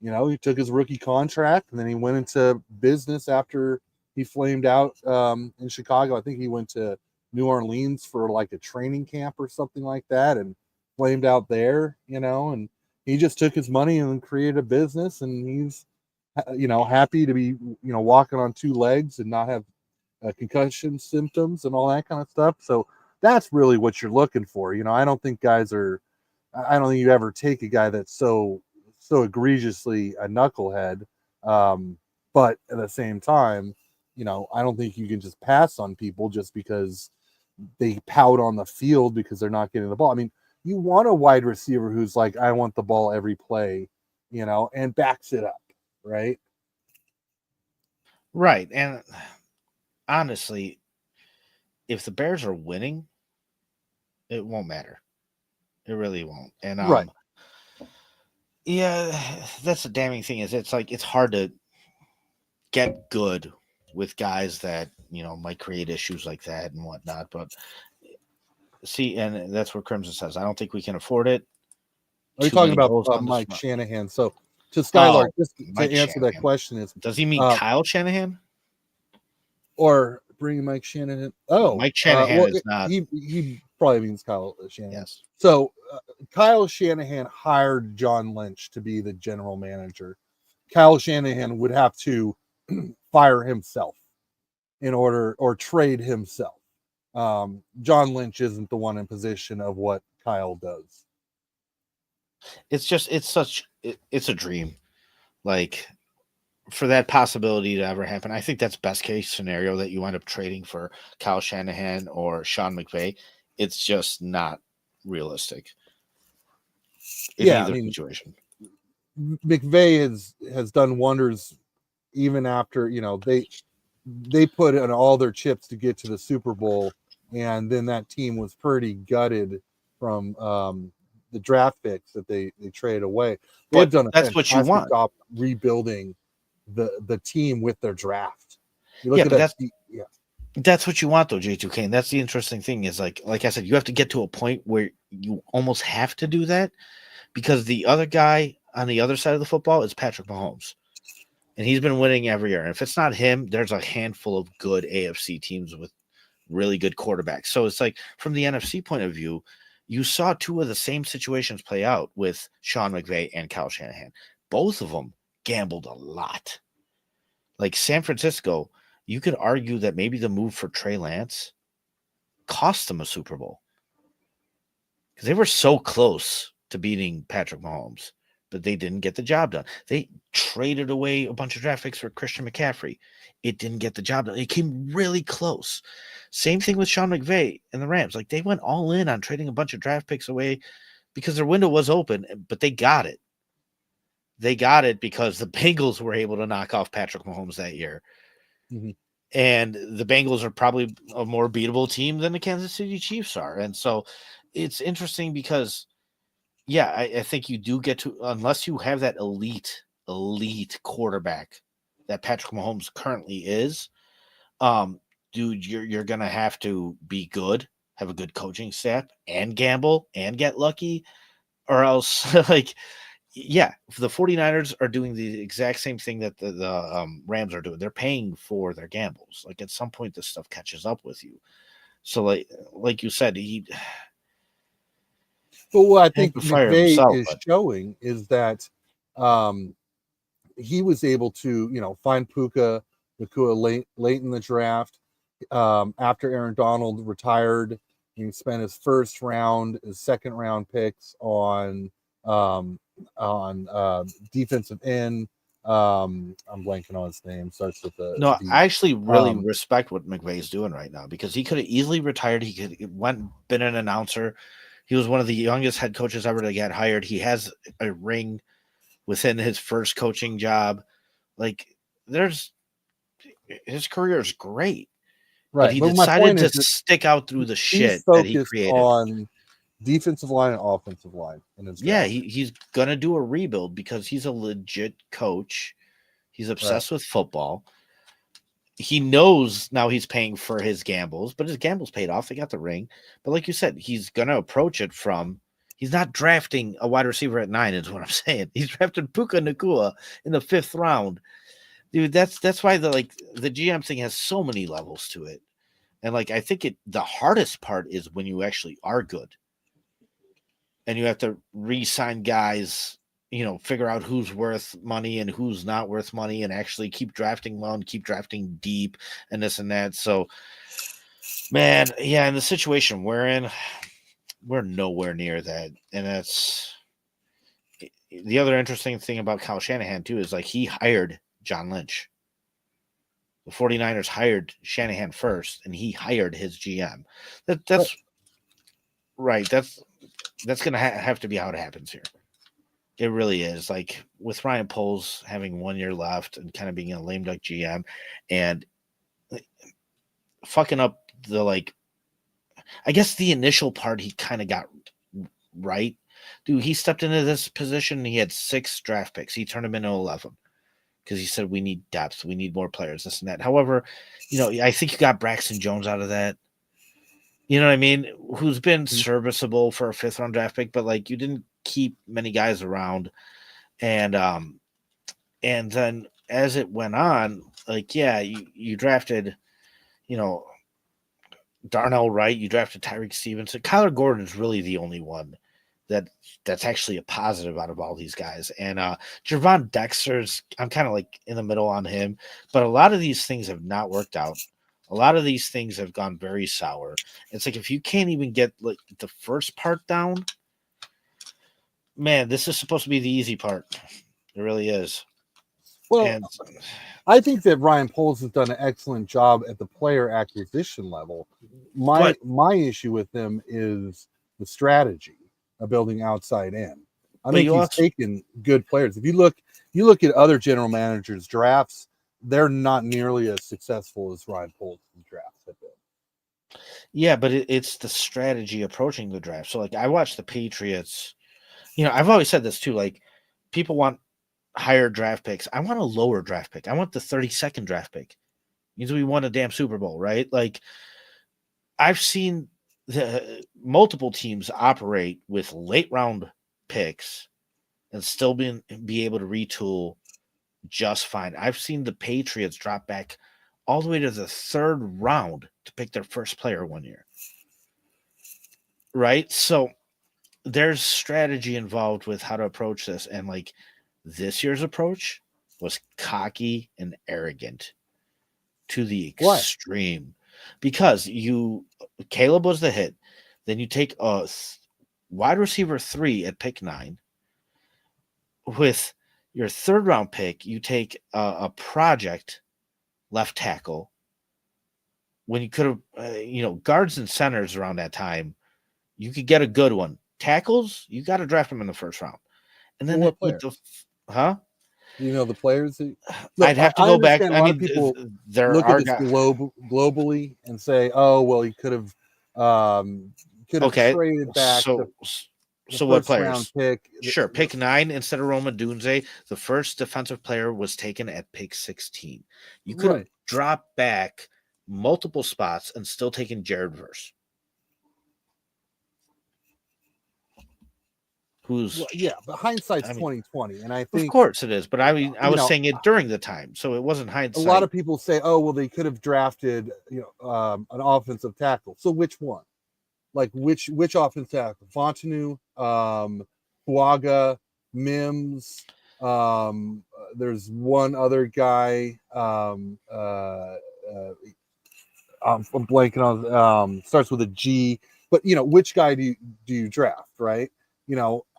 [SPEAKER 4] He took his rookie contract and then he went into business after he flamed out in Chicago. I think he went to New Orleans for like a training camp or something like that and flamed out there, and he just took his money and created a business, and he's happy to be, walking on 2 legs and not have concussion symptoms and all that kind of stuff. So that's really what you're looking for. I don't think I don't think you ever take a guy that's so egregiously a knucklehead. But at the same time, I don't think you can just pass on people just because they pout on the field because they're not getting the ball. I mean, you want a wide receiver who's like, I want the ball every play, and backs it up. Right.
[SPEAKER 3] And honestly, if the Bears are winning, it won't matter. It really won't. And
[SPEAKER 4] right.
[SPEAKER 3] Yeah, that's the damning thing is it's like it's hard to get good with guys that might create issues like that and whatnot. But see, and that's what Crimson says. I don't think we can afford it.
[SPEAKER 4] Are you talking about Mike Shanahan? So to Skylark, just to answer that question is,
[SPEAKER 3] does he mean Kyle Shanahan
[SPEAKER 4] or bring Mike Shanahan? Oh,
[SPEAKER 3] Mike Shanahan is not.
[SPEAKER 4] He probably means Kyle Shanahan.
[SPEAKER 3] Yes.
[SPEAKER 4] So Kyle Shanahan hired John Lynch to be the general manager. Kyle Shanahan would have to fire himself in order, or trade himself. John Lynch isn't the one in position of what Kyle does.
[SPEAKER 3] It's a dream. Like, for that possibility to ever happen, I think that's best case scenario, that you end up trading for Kyle Shanahan or Sean McVay. It's just not realistic in either situation.
[SPEAKER 4] McVay has done wonders even after, they put in all their chips to get to the Super Bowl, and then that team was pretty gutted from the draft picks that they traded away. They've done a
[SPEAKER 3] that's what you want.
[SPEAKER 4] job rebuilding the team with their draft. You look
[SPEAKER 3] Yeah,
[SPEAKER 4] at
[SPEAKER 3] but
[SPEAKER 4] that.
[SPEAKER 3] That's what you want, though, J2K. And that's the interesting thing is, like I said, you have to get to a point where you almost have to do that, because the other guy on the other side of the football is Patrick Mahomes. And he's been winning every year. And if it's not him, there's a handful of good AFC teams with really good quarterbacks. So it's like, from the NFC point of view, you saw two of the same situations play out with Sean McVay and Kyle Shanahan. Both of them gambled a lot. Like San Francisco, you could argue that maybe the move for Trey Lance cost them a Super Bowl, because they were so close to beating Patrick Mahomes, but they didn't get the job done. They traded away a bunch of draft picks for Christian McCaffrey. It didn't get the job done. It came really close. Same thing with Sean McVay and the Rams. Like, they went all in on trading a bunch of draft picks away because their window was open, but they got it. They got it because the Bengals were able to knock off Patrick Mahomes that year.
[SPEAKER 4] Mm-hmm.
[SPEAKER 3] And the Bengals are probably a more beatable team than the Kansas City Chiefs are. And so it's interesting because, yeah, I think you do get to, unless you have that elite quarterback that Patrick Mahomes currently is, dude, you're going to have to be good, have a good coaching staff, and gamble and get lucky, or else, like, yeah, the 49ers are doing the exact same thing that the Rams are doing. They're paying for their gambles. Like, at some point, this stuff catches up with you. So, like you said,
[SPEAKER 4] But what I think McVay is showing is that he was able to, find Puka Nacua late in the draft. After Aaron Donald retired, he spent his first round, his second round picks on defensive end. I'm blanking on his name. Starts with the
[SPEAKER 3] no.
[SPEAKER 4] D.
[SPEAKER 3] I actually really respect what McVay's doing right now, because he could have easily retired. He could been an announcer. He was one of the youngest head coaches ever to get hired. He has a ring within his first coaching job. Like, his career is great,
[SPEAKER 4] right?
[SPEAKER 3] But he decided to stick out through the shit that he created
[SPEAKER 4] on defensive line and offensive line.
[SPEAKER 3] He's gonna do a rebuild because he's a legit coach. He's obsessed with football. He knows now he's paying for his gambles, but his gambles paid off. They got the ring. But like you said, he's gonna approach it from, he's not drafting a wide receiver at 9, is what I'm saying. He's drafted Puka Nacua in the 5th round. Dude, that's why the GM thing has so many levels to it. And I think the hardest part is when you actually are good. And you have to re-sign guys, figure out who's worth money and who's not worth money, and actually keep drafting well and keep drafting deep and this and that. So, man, yeah, in the situation we're in, we're nowhere near that. And that's the other interesting thing about Kyle Shanahan, too, is he hired John Lynch. The 49ers hired Shanahan first, and he hired his GM. That's right. That's going to have to be how it happens here. It really is. With Ryan Poles having 1 year left and kind of being a lame duck GM and fucking up I guess the initial part he kind of got right. Dude, he stepped into this position and he had 6 draft picks. He turned them into 11 because he said, we need depth. We need more players, this and that. However, I think you got Braxton Jones out of that. You know what I mean? Who's been serviceable for a 5th round draft pick, but you didn't keep many guys around. And then as it went on, you drafted, Darnell Wright, you drafted Tyreek Stevenson. Kyler Gordon is really the only one that's actually a positive out of all these guys. And Javon Dexter's, I'm kind of like in the middle on him, but a lot of these things have not worked out. A lot of these things have gone very sour. It's like if you can't even get like the first part down, man, this is supposed to be the easy part. It really is.
[SPEAKER 4] Well,
[SPEAKER 3] And
[SPEAKER 4] I think that Ryan Poles has done an excellent job at the player acquisition level. My issue with him is the strategy of building outside in. I think he's taken good players. If you look at other general managers' drafts, they're not nearly as successful as Ryan Poles' drafts have been.
[SPEAKER 3] Yeah, but it's the strategy approaching the draft. So, like, I watched the Patriots. You know, I've always said this too. Like, people want higher draft picks. I want a lower draft pick. I want the 32nd draft pick. Means we won a damn Super Bowl, right? Like, I've seen the multiple teams operate with late round picks and still be able to retool just fine. I've seen the Patriots drop back all the way to the 3rd round to pick their first player one year. Right? So there's strategy involved with how to approach this. And like this year's approach was cocky and arrogant to the extreme. Because Caleb was the hit. Then you take a wide receiver 3 at pick 9. With your 3rd round pick, you take a project left tackle when you could have, guards and centers around that time, you could get a good one. Tackles, you got to draft them in the 1st round. And then
[SPEAKER 4] what
[SPEAKER 3] with the
[SPEAKER 4] you know the players? Look,
[SPEAKER 3] I'd have to go back.
[SPEAKER 4] A lot of people look at this globally and say, "Oh, well, he could have traded back."
[SPEAKER 3] So what players? Sure, pick 9 instead of Roma Dunze. The first defensive player was taken at pick 16. You could have dropped back multiple spots and still taken Jared Verse.
[SPEAKER 4] But hindsight's 2020, and I think
[SPEAKER 3] of course it is. But I was saying it during the time, so it wasn't hindsight.
[SPEAKER 4] A lot of people say, "Oh, well, they could have drafted an offensive tackle." So which one? Like which offensive tackle? Fontenot, Huaga, Mims. There's one other guy. I'm blanking on. Starts with a G. But which guy do you draft? Right?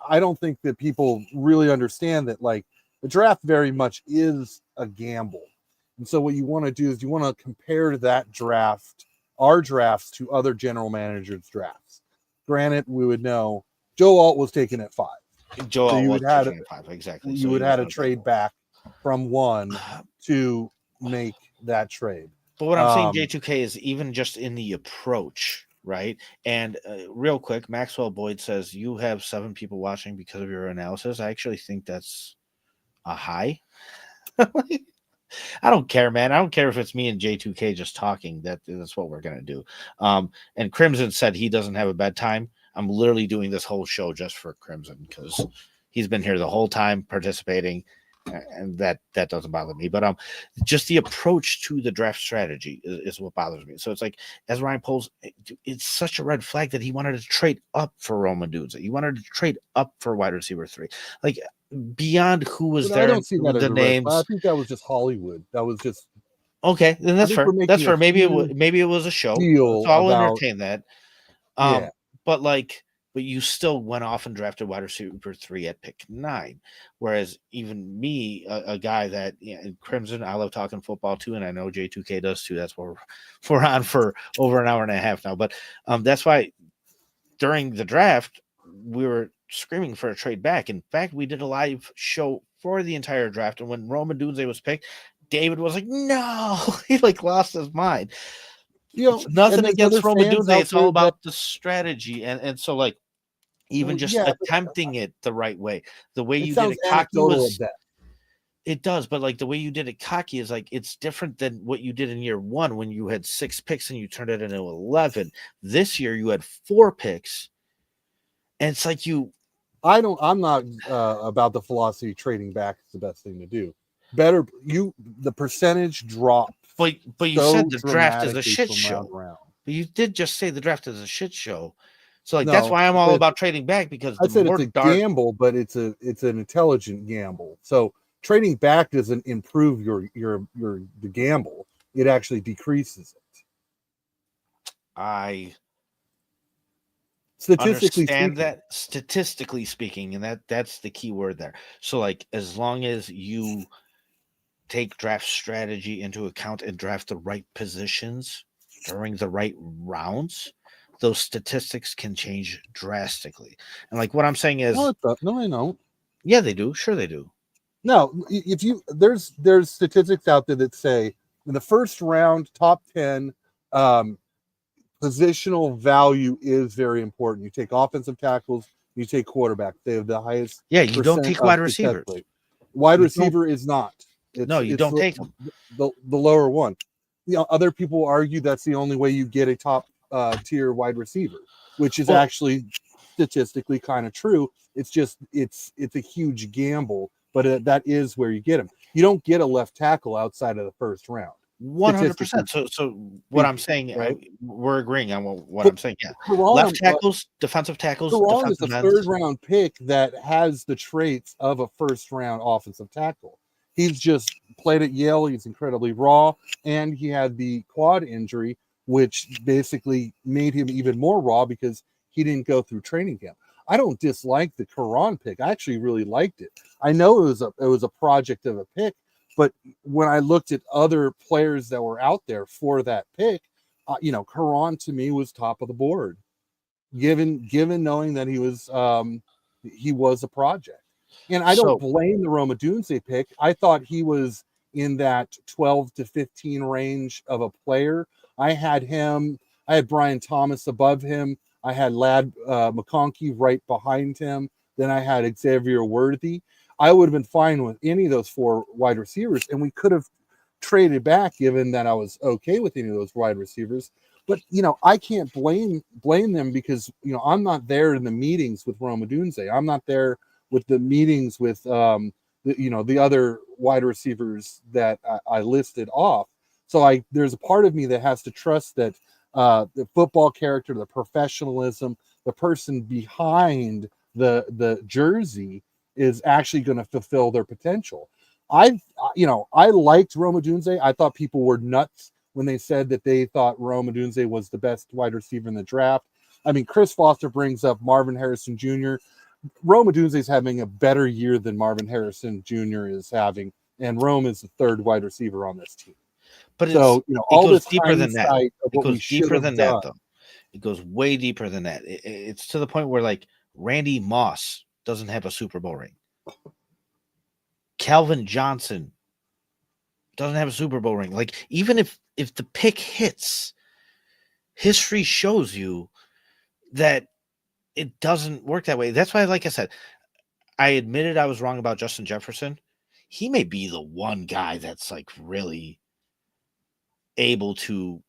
[SPEAKER 4] I don't think that people really understand that. Like the draft very much is a gamble, and so what you want to do is you want to compare that draft. Our drafts to other general managers' drafts. Granted, we would know Joe Alt was taken at 5.
[SPEAKER 3] Joe Alt was taken at 5, exactly.
[SPEAKER 4] You would have had to trade back from 1 to make that trade.
[SPEAKER 3] But what I'm saying, J2K, is even just in the approach, right? And real quick, Maxwell Boyd says, you have 7 people watching because of your analysis. I actually think that's a high. I don't care, man. I don't care if it's me and J2K just talking. That's what we're going to do. And Crimson said he doesn't have a bedtime. I'm literally doing this whole show just for Crimson because he's been here the whole time participating, and that doesn't bother me. But just the approach to the draft strategy is what bothers me. So it's like, as Ryan Poles, it's such a red flag that he wanted to trade up for Roman Dunze. He wanted to trade up for wide receiver 3. Like, beyond who was there,
[SPEAKER 4] I don't see that
[SPEAKER 3] the names.
[SPEAKER 4] I think that was just Hollywood. That was just
[SPEAKER 3] okay. Then that's fair. That's fair. Maybe it was a show. So I'll entertain that. But you still went off and drafted wide receiver 3 at pick 9, whereas even me, a guy that Crimson, I love talking football too, and I know J2K does too. That's what we're on for over an hour and a half now. But that's why during the draft we were screaming for a trade back. In fact, we did a live show for the entire draft, and when Roman Dunze was picked, David was like, "No!" He lost his mind. Nothing against Roman Dunze. It's all about the strategy, and so even attempting it the right way, the way you did it cocky was. It does, but the way you did it cocky is it's different than what you did in year 1 when you had 6 picks and you turned it into 11. This year you had 4 picks, and it's I'm not about the philosophy trading back is the best thing to do. The percentage drop. But you said the draft is a shit show. But you did just say the draft is a shit show. So like that's
[SPEAKER 4] No,
[SPEAKER 3] why I'm all about trading back, because
[SPEAKER 4] I
[SPEAKER 3] the
[SPEAKER 4] said
[SPEAKER 3] more
[SPEAKER 4] it's a
[SPEAKER 3] dark.
[SPEAKER 4] gamble, but it's an intelligent gamble. So trading back doesn't improve the gamble. It actually decreases it.
[SPEAKER 3] I
[SPEAKER 4] Statistically
[SPEAKER 3] understand
[SPEAKER 4] speaking.
[SPEAKER 3] that, statistically speaking, and that's the key word there. So like as long as you take draft strategy into account and draft the right positions during the right rounds, those statistics can change drastically. And like what I'm saying is,
[SPEAKER 4] No, I know.
[SPEAKER 3] yeah, they do. Sure, they do.
[SPEAKER 4] No, if you there's statistics out there that say in the first round, top 10, positional value is very important. You take offensive tackles, you take quarterback. They have the highest
[SPEAKER 3] Yeah, you don't
[SPEAKER 4] percent
[SPEAKER 3] take
[SPEAKER 4] of
[SPEAKER 3] wide
[SPEAKER 4] success
[SPEAKER 3] receivers.
[SPEAKER 4] rate. Wide
[SPEAKER 3] You
[SPEAKER 4] receiver is not.
[SPEAKER 3] No, you don't take them.
[SPEAKER 4] The lower one. Other people argue that's the only way you get a top tier wide receiver, which is actually statistically kind of true. It's just it's a huge gamble, but that is where you get them. You don't get a left tackle outside of the first round.
[SPEAKER 3] 100%. So what I'm saying,
[SPEAKER 4] right?
[SPEAKER 3] we're agreeing on what I'm saying. Yeah,
[SPEAKER 4] Karan,
[SPEAKER 3] left tackles, defensive tackles,
[SPEAKER 4] Karan is
[SPEAKER 3] defensive
[SPEAKER 4] a
[SPEAKER 3] ends.
[SPEAKER 4] 3rd round pick that has the traits of a 1st round offensive tackle. He's just played at Yale. He's incredibly raw, and he had the quad injury, which basically made him even more raw because he didn't go through training camp. I don't dislike the Karan pick. I actually really liked it. I know it was a project of a pick, but when I looked at other players that were out there for that pick, Karan to me was top of the board, given knowing that he was a project. And I don't blame the Roma Dunze pick. I thought he was in that 12 to 15 range of a player. I had Brian Thomas above him. I had Lad McConkey right behind him. Then I had Xavier Worthy. I would have been fine with any of those 4 wide receivers, and we could have traded back given that I was okay with any of those wide receivers. But I can't blame them because I'm not there in the meetings with Roma Dunze. I'm not there with the meetings with the other wide receivers that I listed off. So there's a part of me that has to trust that the football character, the professionalism, the person behind the jersey is actually going to fulfill their potential. I liked Roma Dunze. I thought people were nuts when they said that they thought Roma Dunze was the best wide receiver in the draft. I mean, Chris Foster brings up Marvin Harrison Jr. Roma Dunze is having a better year than Marvin Harrison Jr. is having, and Rome is the 3rd wide receiver on this team.
[SPEAKER 3] But
[SPEAKER 4] so
[SPEAKER 3] it
[SPEAKER 4] all
[SPEAKER 3] goes
[SPEAKER 4] this
[SPEAKER 3] deeper than that.
[SPEAKER 4] It goes deeper than that,
[SPEAKER 3] though. It goes way deeper than that. It's to the point where like Randy Moss doesn't have a Super Bowl ring. Calvin Johnson doesn't have a Super Bowl ring. Like even if the pick hits, history shows you that it doesn't work that way. That's why, like I said, I admitted I was wrong about Justin Jefferson. He may be the one guy that's like really able to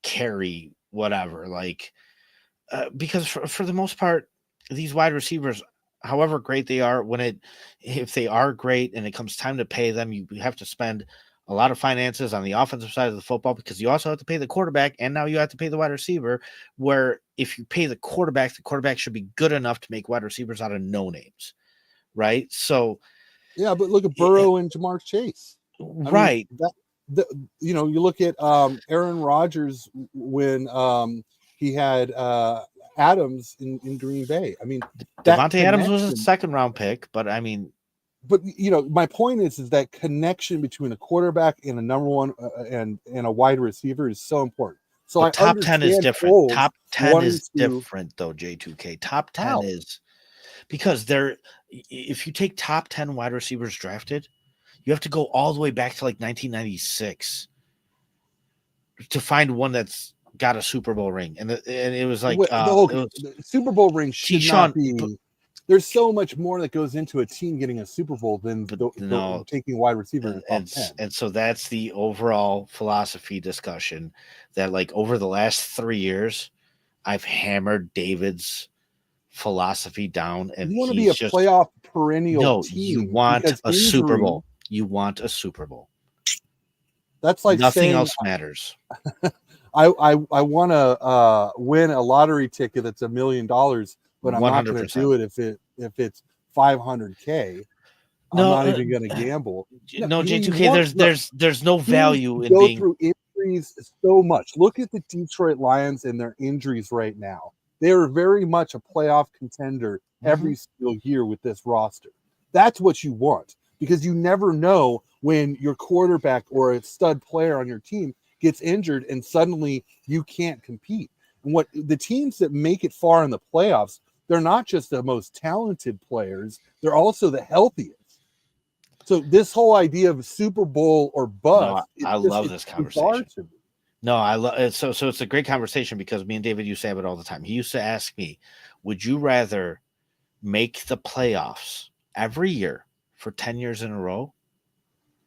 [SPEAKER 3] carry whatever, like because for the most part, these wide receivers, however great they are, if they are great and it comes time to pay them, you have to spend a lot of finances on the offensive side of the football because you also have to pay the quarterback, and now you have to pay the wide receiver, where if you pay the quarterback should be good enough to make wide receivers out of no names, right? So
[SPEAKER 4] yeah, but look at Burrow and Jamar Chase.
[SPEAKER 3] Right.
[SPEAKER 4] You look at Aaron Rodgers when he had Adams in Green Bay. I mean,
[SPEAKER 3] Devontae Adams was a 2nd round pick, but I mean,
[SPEAKER 4] but my point is that connection between a quarterback and a number one and a wide receiver is so important. So
[SPEAKER 3] top 10 is different. Top 10 is different though, J2K. Top 10 is because if you take top 10 wide receivers drafted, you have to go all the way back to like 1996 to find one that's got a Super Bowl ring. And it was like
[SPEAKER 4] the Super Bowl ring should not be. There's so much more that goes into a team getting a Super Bowl than taking wide receiver in the top 10.
[SPEAKER 3] And so that's the overall philosophy discussion that, like, over the last 3 years, I've hammered David's philosophy down. And
[SPEAKER 4] you want to be a playoff perennial team.
[SPEAKER 3] You want a Super Bowl. You want a Super Bowl.
[SPEAKER 4] That's like
[SPEAKER 3] nothing else matters.
[SPEAKER 4] I want to win a lottery ticket that's $1 million, but I'm not going to
[SPEAKER 3] 100%.
[SPEAKER 4] do it if it's 500K. I'm not even going to gamble.
[SPEAKER 3] No, J2K. There's no value in
[SPEAKER 4] go
[SPEAKER 3] being
[SPEAKER 4] through injuries so much. Look at the Detroit Lions and their injuries right now. They are very much a playoff contender every single year with this roster. That's what you want, because you never know when your quarterback or a stud player on your team gets injured and suddenly you can't compete. And what the teams that make it far in the playoffs, they're not just the most talented players, they're also the healthiest. So this whole idea of Super Bowl or bust,
[SPEAKER 3] I love this conversation. No, I love it. So it's a great conversation, because me and David used to have it all the time. He used to ask me, would you rather make the playoffs every year for 10 years in a row,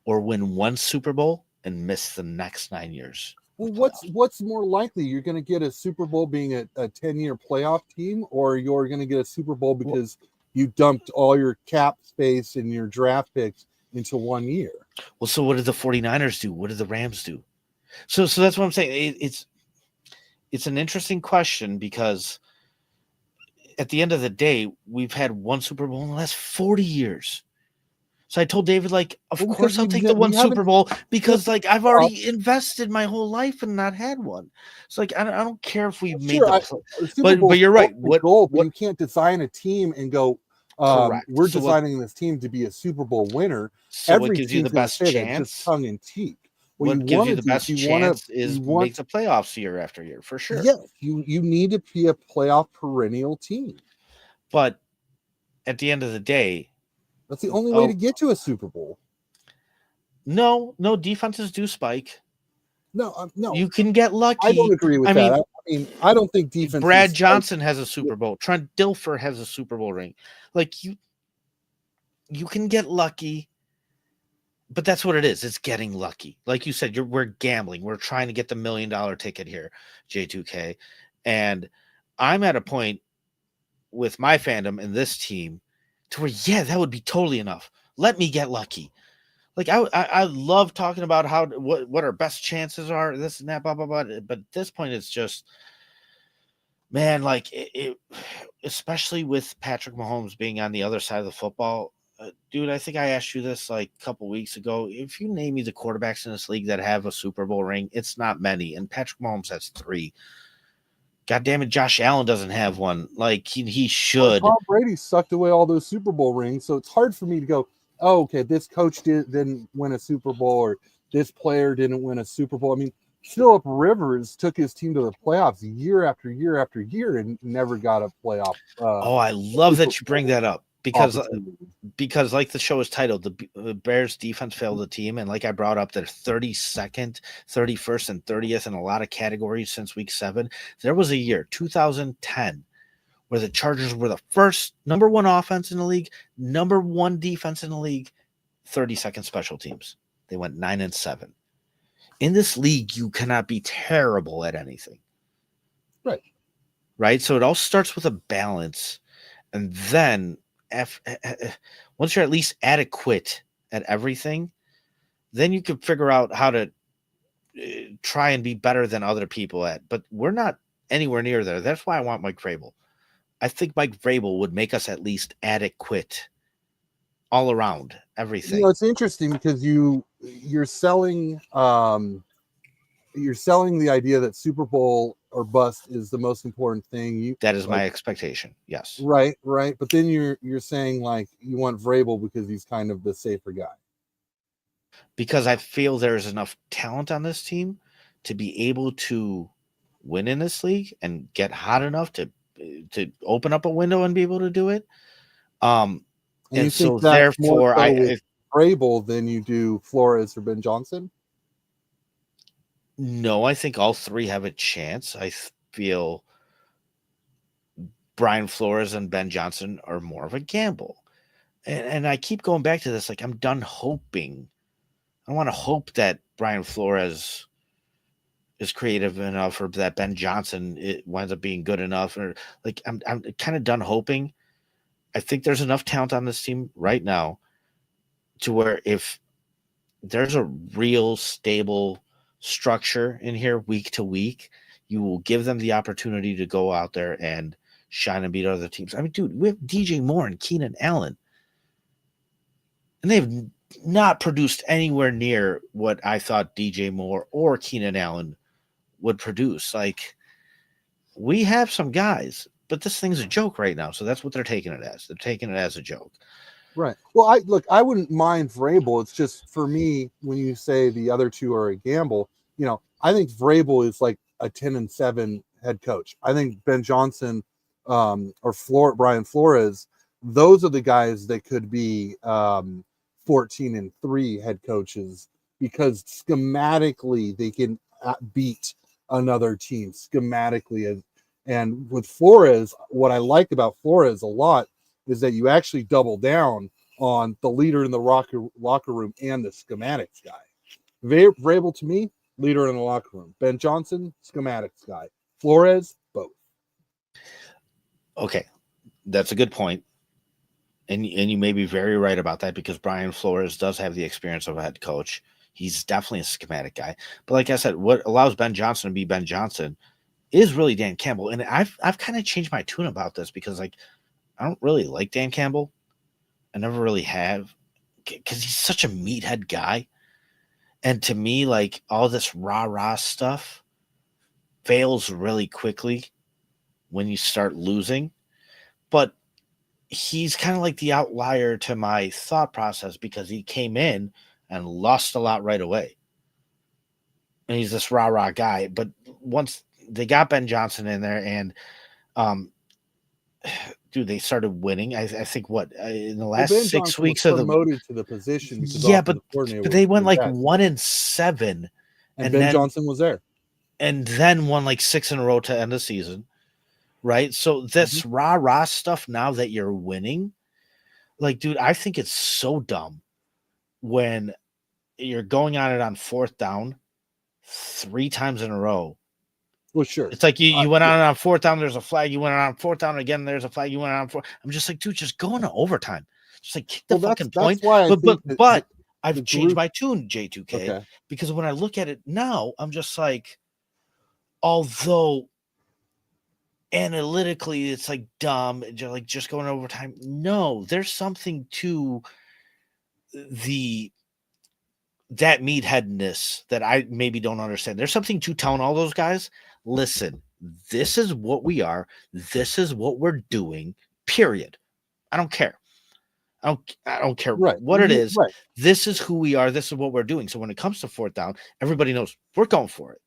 [SPEAKER 3] or win one Super Bowl and miss the next 9 years?
[SPEAKER 4] Well, what's more likely? You're going to get a Super Bowl being a 10-year playoff team, or you're going to get a Super Bowl because you dumped all your cap space and your draft picks into 1 year?
[SPEAKER 3] Well, so what did the 49ers do? What did the Rams do? So that's what I'm saying. It's an interesting question, because at the end of the day, we've had one Super Bowl in the last 40 years. So I told David, like, of course I'll take the one Super Bowl, because like I've already invested my whole life and not had one. So like I don't care if we made but you're right.
[SPEAKER 4] But you can't design a team and go, we're designing this team to be a Super Bowl winner.
[SPEAKER 3] So what gives you the best chance?
[SPEAKER 4] Just tongue in cheek.
[SPEAKER 3] What gives you the best chance is make the playoffs year after year, for sure.
[SPEAKER 4] Yes, you need to be a playoff perennial team.
[SPEAKER 3] But at the end of the day,
[SPEAKER 4] that's the only way to get to a Super Bowl.
[SPEAKER 3] No, defenses do spike.
[SPEAKER 4] No,
[SPEAKER 3] you can get lucky.
[SPEAKER 4] I don't agree with that. I mean, I don't think defense.
[SPEAKER 3] Brad Johnson has a Super Bowl. Trent Dilfer has a Super Bowl ring. Like you can get lucky, but that's what it is. It's getting lucky. Like you said, we're gambling. We're trying to get the $1 million ticket here, J2K. And I'm at a point with my fandom and this team to where, yeah, that would be totally enough. Let me get lucky. Like I love talking about what our best chances are, this and that, blah blah blah. But at this point, it's just, man, like it especially with Patrick Mahomes being on the other side of the football, dude. I think I asked you this like a couple weeks ago. If you name me the quarterbacks in this league that have a Super Bowl ring, it's not many, and Patrick Mahomes has 3. God damn it, Josh Allen doesn't have one. Like he should.
[SPEAKER 4] Well, Tom Brady sucked away all those Super Bowl rings, so it's hard for me to go, oh, okay, this coach didn't win a Super Bowl, or this player didn't win a Super Bowl. I mean, Phillip Rivers took his team to the playoffs year after year after year and never got a playoff.
[SPEAKER 3] I love that you bring that up, because like the show is titled, the Bears defense failed the team, and like I brought up, they're 32nd, 31st, and 30th in a lot of categories since week 7. There was a year, 2010, where the Chargers were the first number 1 offense in the league, number 1 defense in the league, 32nd special teams. They went 9-7. In this league, you cannot be terrible at anything. Right? So it all starts with a balance. And then once you're at least adequate at everything, then you can figure out how to try and be better than other people at. But we're not anywhere near there. That's why I want Mike Vrabel. I think Mike Vrabel would make us at least adequate all around everything.
[SPEAKER 4] You know, it's interesting because you're selling the idea that Super Bowl or bust is the most important thing.
[SPEAKER 3] That is my expectation. Yes.
[SPEAKER 4] Right. But then you're saying like you want Vrabel because he's kind of the safer guy.
[SPEAKER 3] Because I feel there's enough talent on this team to be able to win in this league and get hot enough to open up a window and be able to do it. And so therefore I
[SPEAKER 4] Vrabel than you do Flores or Ben Johnson.
[SPEAKER 3] No, I think all 3 have a chance. I feel Brian Flores and Ben Johnson are more of a gamble. And I keep going back to this. Like, I'm done hoping. I want to hope that Brian Flores is creative enough, or that Ben Johnson winds up being good enough. Or like, I'm kind of done hoping. I think there's enough talent on this team right now to where if there's a real stable structure in here week to week, you will give them the opportunity to go out there and shine and beat other teams. I mean, dude, we have DJ Moore and Keenan Allen, and they've not produced anywhere near what I thought DJ Moore or Keenan Allen would produce. Like, we have some guys, but this thing's a joke right now. So that's what they're taking it as. They're taking it as a joke.
[SPEAKER 4] Right. Well, I wouldn't mind Vrabel. It's just, for me, when you say the other two are a gamble, I think Vrabel is like a 10-7 head coach. I think Ben Johnson or Brian Flores, those are the guys that could be 14-3 head coaches, because schematically they can beat another team schematically. And with Flores, what I like about Flores a lot is that you actually double down on the leader in the locker room and the schematics guy. Vrabel, to me, leader in the locker room. Ben Johnson, schematics guy. Flores, both.
[SPEAKER 3] Okay, that's a good point. And you may be very right about that, because Brian Flores does have the experience of a head coach. He's definitely a schematic guy. But like I said, what allows Ben Johnson to be Ben Johnson is really Dan Campbell. And I've kind of changed my tune about this, because like, I don't really like Dan Campbell. I never really have, because he's such a meathead guy. And to me, like, all this rah-rah stuff fails really quickly when you start losing. But he's kind of like the outlier to my thought process, because he came in and lost a lot right away. And he's this rah-rah guy. But once they got Ben Johnson in there, and dude, they started winning. I think in the last 6
[SPEAKER 4] Johnson
[SPEAKER 3] weeks
[SPEAKER 4] was
[SPEAKER 3] of the
[SPEAKER 4] promoted to the position. Because
[SPEAKER 3] but they went like 1-7,
[SPEAKER 4] and Ben Johnson was there,
[SPEAKER 3] and then won like 6 in a row to end the season, right? So this rah-rah stuff, now that you're winning, like, dude, I think it's so dumb when you're going on it on 4th down 3 times in a row.
[SPEAKER 4] Well, sure.
[SPEAKER 3] It's like you went on it on 4th down, there's a flag. You went on 4th down again, there's a flag. You went on 4. I'm just like, dude, just go into overtime. Just like, kick the fucking point.
[SPEAKER 4] Why
[SPEAKER 3] but I've changed my tune, J2K, because when I look at it now, I'm just like, although analytically it's like dumb, like just going overtime. No, there's something to that meatheadness that I maybe don't understand. There's something to telling all those guys, listen, this is what we are. This is what we're doing, period. I don't care. I don't care what it is. Right. This is who we are. This is what we're doing. So when it comes to 4th down, everybody knows we're going for it,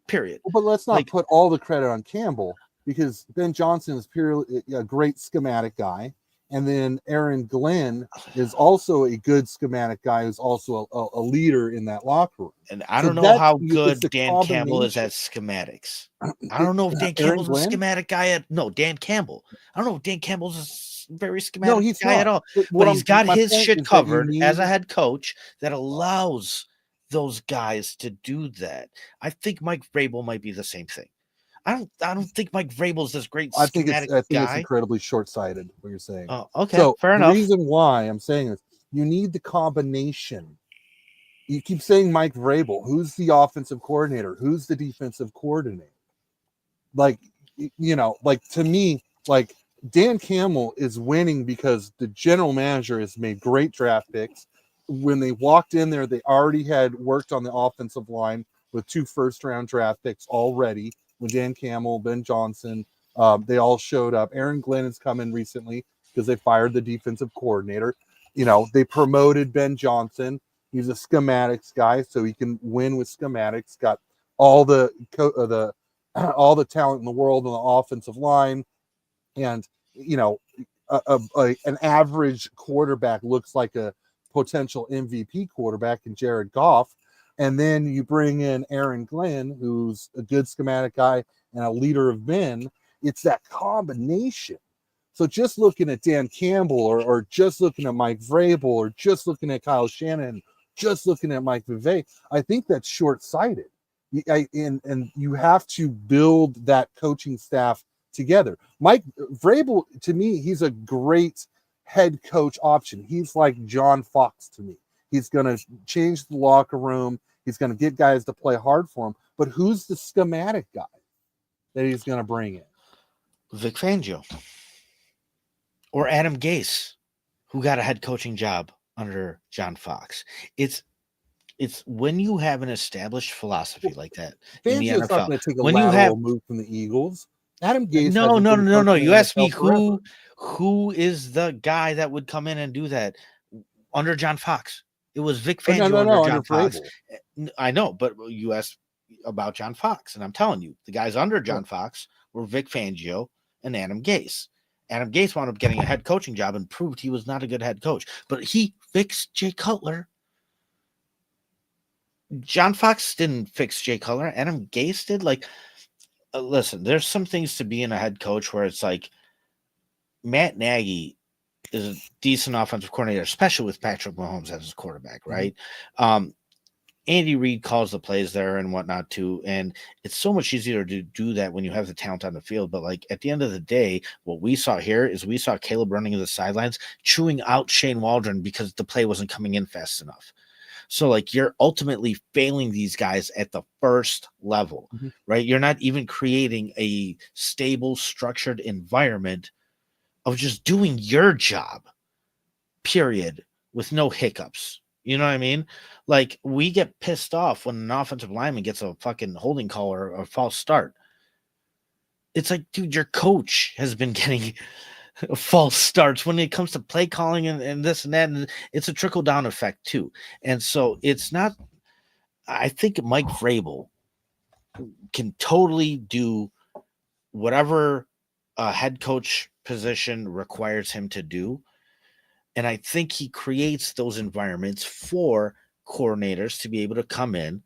[SPEAKER 3] period.
[SPEAKER 4] But let's not put all the credit on Campbell, because Ben Johnson is purely a great schematic guy. And then Aaron Glenn is also a good schematic guy, who's also a leader in that locker room.
[SPEAKER 3] And I don't know how good Dan Campbell is at schematics. I don't know if Dan Campbell's a schematic guy Dan Campbell. I don't know if Dan Campbell's a very schematic guy at all. But he's got his shit covered as a head coach that allows those guys to do that. I think Mike Vrabel might be the same thing. I don't think Mike Vrabel's this great schematic guy.
[SPEAKER 4] I think it's incredibly short-sighted, what you're saying.
[SPEAKER 3] Oh, okay,
[SPEAKER 4] so
[SPEAKER 3] fair enough.
[SPEAKER 4] The reason why I'm saying this, you need the combination. You keep saying Mike Vrabel. Who's the offensive coordinator? Who's the defensive coordinator? Like, to me, like, Dan Campbell is winning because the general manager has made great draft picks. When they walked in there, they already had worked on the offensive line with 2 first-round draft picks already. With Dan Campbell, Ben Johnson, they all showed up. Aaron Glenn has come in recently because they fired the defensive coordinator. They promoted Ben Johnson. He's a schematics guy, so he can win with schematics. Got all the all the talent in the world on the offensive line, and an average quarterback looks like a potential MVP quarterback in Jared Goff. And then you bring in Aaron Glenn, who's a good schematic guy and a leader of men. It's that combination. So just looking at Dan Campbell or just looking at Mike Vrabel or just looking at Kyle Shanahan, just looking at Mike McVay, I think that's short-sighted. And you have to build that coaching staff together. Mike Vrabel, to me, he's a great head coach option. He's like John Fox to me. He's going to change the locker room. He's going to get guys to play hard for him. But who's the schematic guy that he's going to bring in?
[SPEAKER 3] Vic Fangio or Adam Gase, who got a head coaching job under John Fox. It's when you have an established philosophy like that in the
[SPEAKER 4] Fangio's not
[SPEAKER 3] NFL.
[SPEAKER 4] going to take a
[SPEAKER 3] When you
[SPEAKER 4] lateral
[SPEAKER 3] have
[SPEAKER 4] move from the Eagles. Adam Gase.
[SPEAKER 3] no. You asked me
[SPEAKER 4] forever.
[SPEAKER 3] who is the guy that would come in and do that under John Fox. It was Vic Fangio
[SPEAKER 4] No,
[SPEAKER 3] under John Fox.
[SPEAKER 4] Vrabel.
[SPEAKER 3] I know, but you asked about John Fox, and I'm telling you, the guys under John Fox were Vic Fangio and Adam Gase. Adam Gase wound up getting a head coaching job and proved he was not a good head coach, but he fixed Jay Cutler. John Fox didn't fix Jay Cutler. Adam Gase did. Like, listen, there's some things to being a head coach where it's like Matt Nagy is a decent offensive coordinator, especially with Patrick Mahomes as his quarterback, right? Andy Reid calls the plays there and whatnot too, and it's so much easier to do that when you have the talent on the field. But like at the end of the day, what we saw here is we saw Caleb running to the sidelines, chewing out Shane Waldron because the play wasn't coming in fast enough. So like you're ultimately failing these guys at the first level, right? You're not even creating a stable, structured environment of just doing your job, period, with no hiccups. You know what I mean? Like we get pissed off when an offensive lineman gets a fucking holding call or a false start. It's like, dude, your coach has been getting false starts when it comes to play calling and this and that. And it's a trickle down effect too. And so it's not, I think Mike Vrabel can totally do whatever a head coach position requires him to do. And I think he creates those environments for coordinators to be able to come in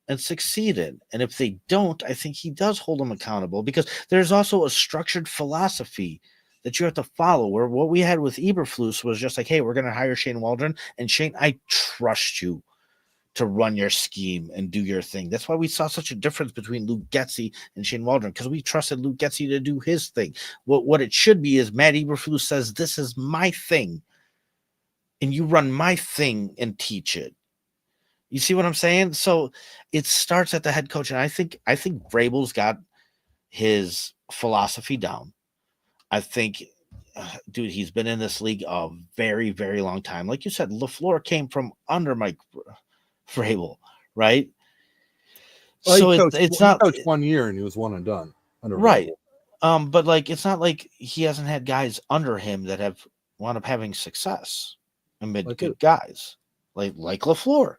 [SPEAKER 3] and succeed in. And if they don't, I think he does hold them accountable because there's also a structured philosophy that you have to follow, where what we had with Eberflus was just like, hey, we're going to hire Shane Waldron. And Shane, I trust you to run your scheme and do your thing. That's why we saw such a difference between Luke Getsy and Shane Waldron, because we trusted Luke Getsy to do his thing. What it should be is Matt Eberflus says, this is my thing, and you run my thing and teach it. You see what I'm saying? So it starts at the head coach, and I think Vrabel's got his philosophy down. I think, dude, he's been in this league a very, very long time. Like you said, LaFleur came from under Mike Vrabel, right?
[SPEAKER 4] Well,
[SPEAKER 3] so
[SPEAKER 4] it's not coached 1 year and he was one and done.
[SPEAKER 3] Right. But like it's not like he hasn't had guys under him that have wound up having success and been good guys, like LaFleur.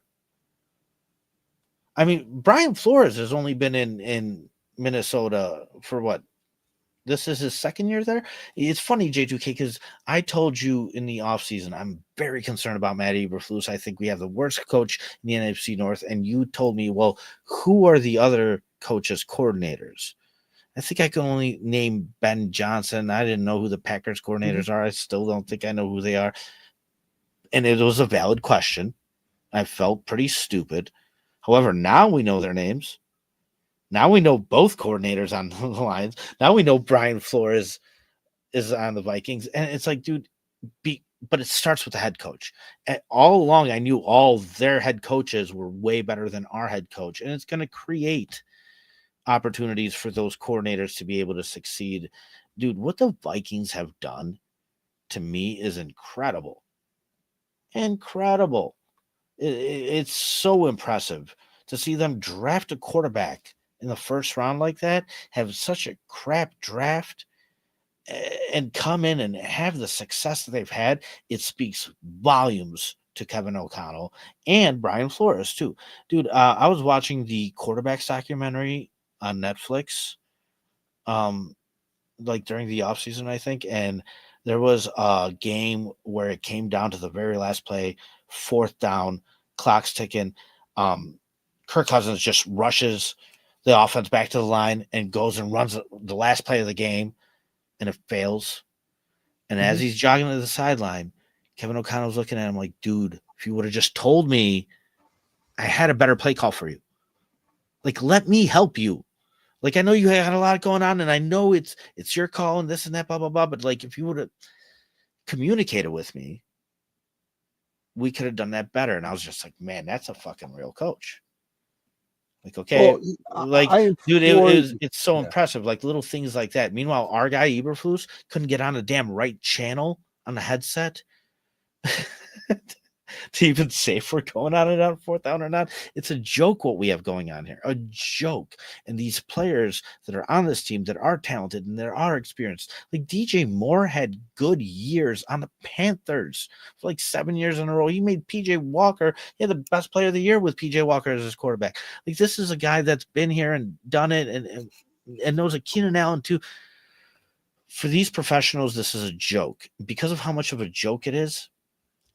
[SPEAKER 3] I mean, Brian Flores has only been in Minnesota for what? This is his second year there. It's funny, J2K, because I told you in the offseason, I'm very concerned about Matt Eberflus. I think we have the worst coach in the NFC North. And you told me, well, who are the other coaches, coordinators? I think I can only name Ben Johnson. I didn't know who the Packers coordinators are. I still don't think I know who they are. And it was a valid question. I felt pretty stupid. However, now we know their names. Now we know both coordinators on the Lions. Now we know Brian Flores is on the Vikings. And it's like, dude, but it starts with the head coach. And all along, I knew all their head coaches were way better than our head coach. And it's going to create opportunities for those coordinators to be able to succeed. Dude, what the Vikings have done to me is incredible. Incredible. It's so impressive to see them draft a quarterback in the first round like that, have such a crap draft, and come in and have the success that they've had. It speaks volumes to Kevin O'Connell and Brian Flores too. Dude, I was watching the quarterbacks documentary on Netflix, like during the offseason, I think, and there was a game where it came down to the very last play, 4th down, clock's ticking. Kirk Cousins just rushes the offense back to the line and goes and runs the last play of the game, and it fails. And as he's jogging to the sideline, Kevin O'Connell's looking at him like, dude, if you would have just told me, I had a better play call for you. Like, let me help you. Like, I know you had a lot going on, and I know it's your call and this and that, blah, blah, blah. But, like, if you would have communicated with me, we could have done that better. And I was just like, man, that's a fucking real coach. Like, okay,
[SPEAKER 4] Well,
[SPEAKER 3] like,
[SPEAKER 4] I
[SPEAKER 3] dude,
[SPEAKER 4] implore
[SPEAKER 3] it's so
[SPEAKER 4] yeah.
[SPEAKER 3] impressive. Like little things like that. Meanwhile, our guy Eberflus couldn't get on the damn right channel on the headset to even say if we're going on it on fourth down or not. It's a joke what we have going on here. A joke. And these players that are on this team that are talented and that are experienced, like DJ Moore had good years on the Panthers for like 7 years in a row. He made PJ Walker, the best player of the year with PJ Walker as his quarterback. Like, this is a guy that's been here and done it and knows a Keenan Allen too. For these professionals, this is a joke. Because of how much of a joke it is,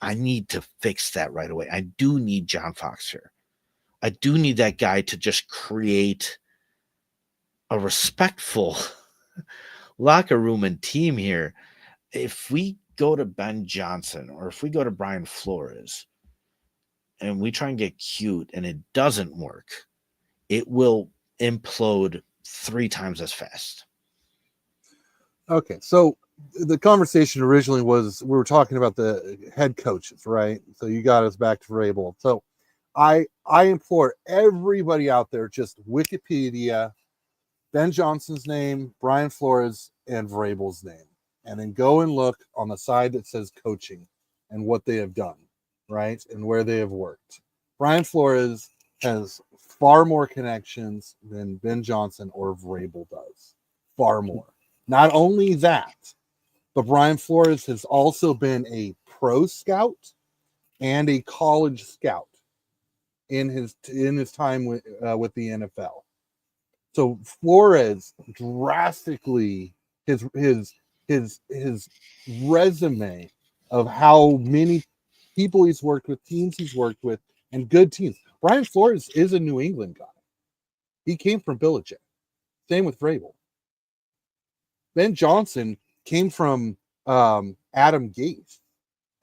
[SPEAKER 3] I need to fix that right away. I do need John Fox here. I do need that guy to just create a respectful locker room and team here. If we go to Ben Johnson or if we go to Brian Flores and we try and get cute and it doesn't work, it will implode 3 times as fast.
[SPEAKER 4] Okay, so the conversation originally was we were talking about the head coaches, right? So you got us back to Vrabel. So I implore everybody out there, just Wikipedia, Ben Johnson's name, Brian Flores, and Vrabel's name, and then go and look on the side that says coaching and what they have done, right? And where they have worked. Brian Flores has far more connections than Ben Johnson or Vrabel does. Far more. Not only that, but Brian Flores has also been a pro scout and a college scout in his time with the NFL. So Flores drastically his resume of how many people he's worked with, teams he's worked with, and good teams. Brian Flores is a New England guy. He came from Belichick. Same with Vrabel. Ben Johnson came from Adam Gase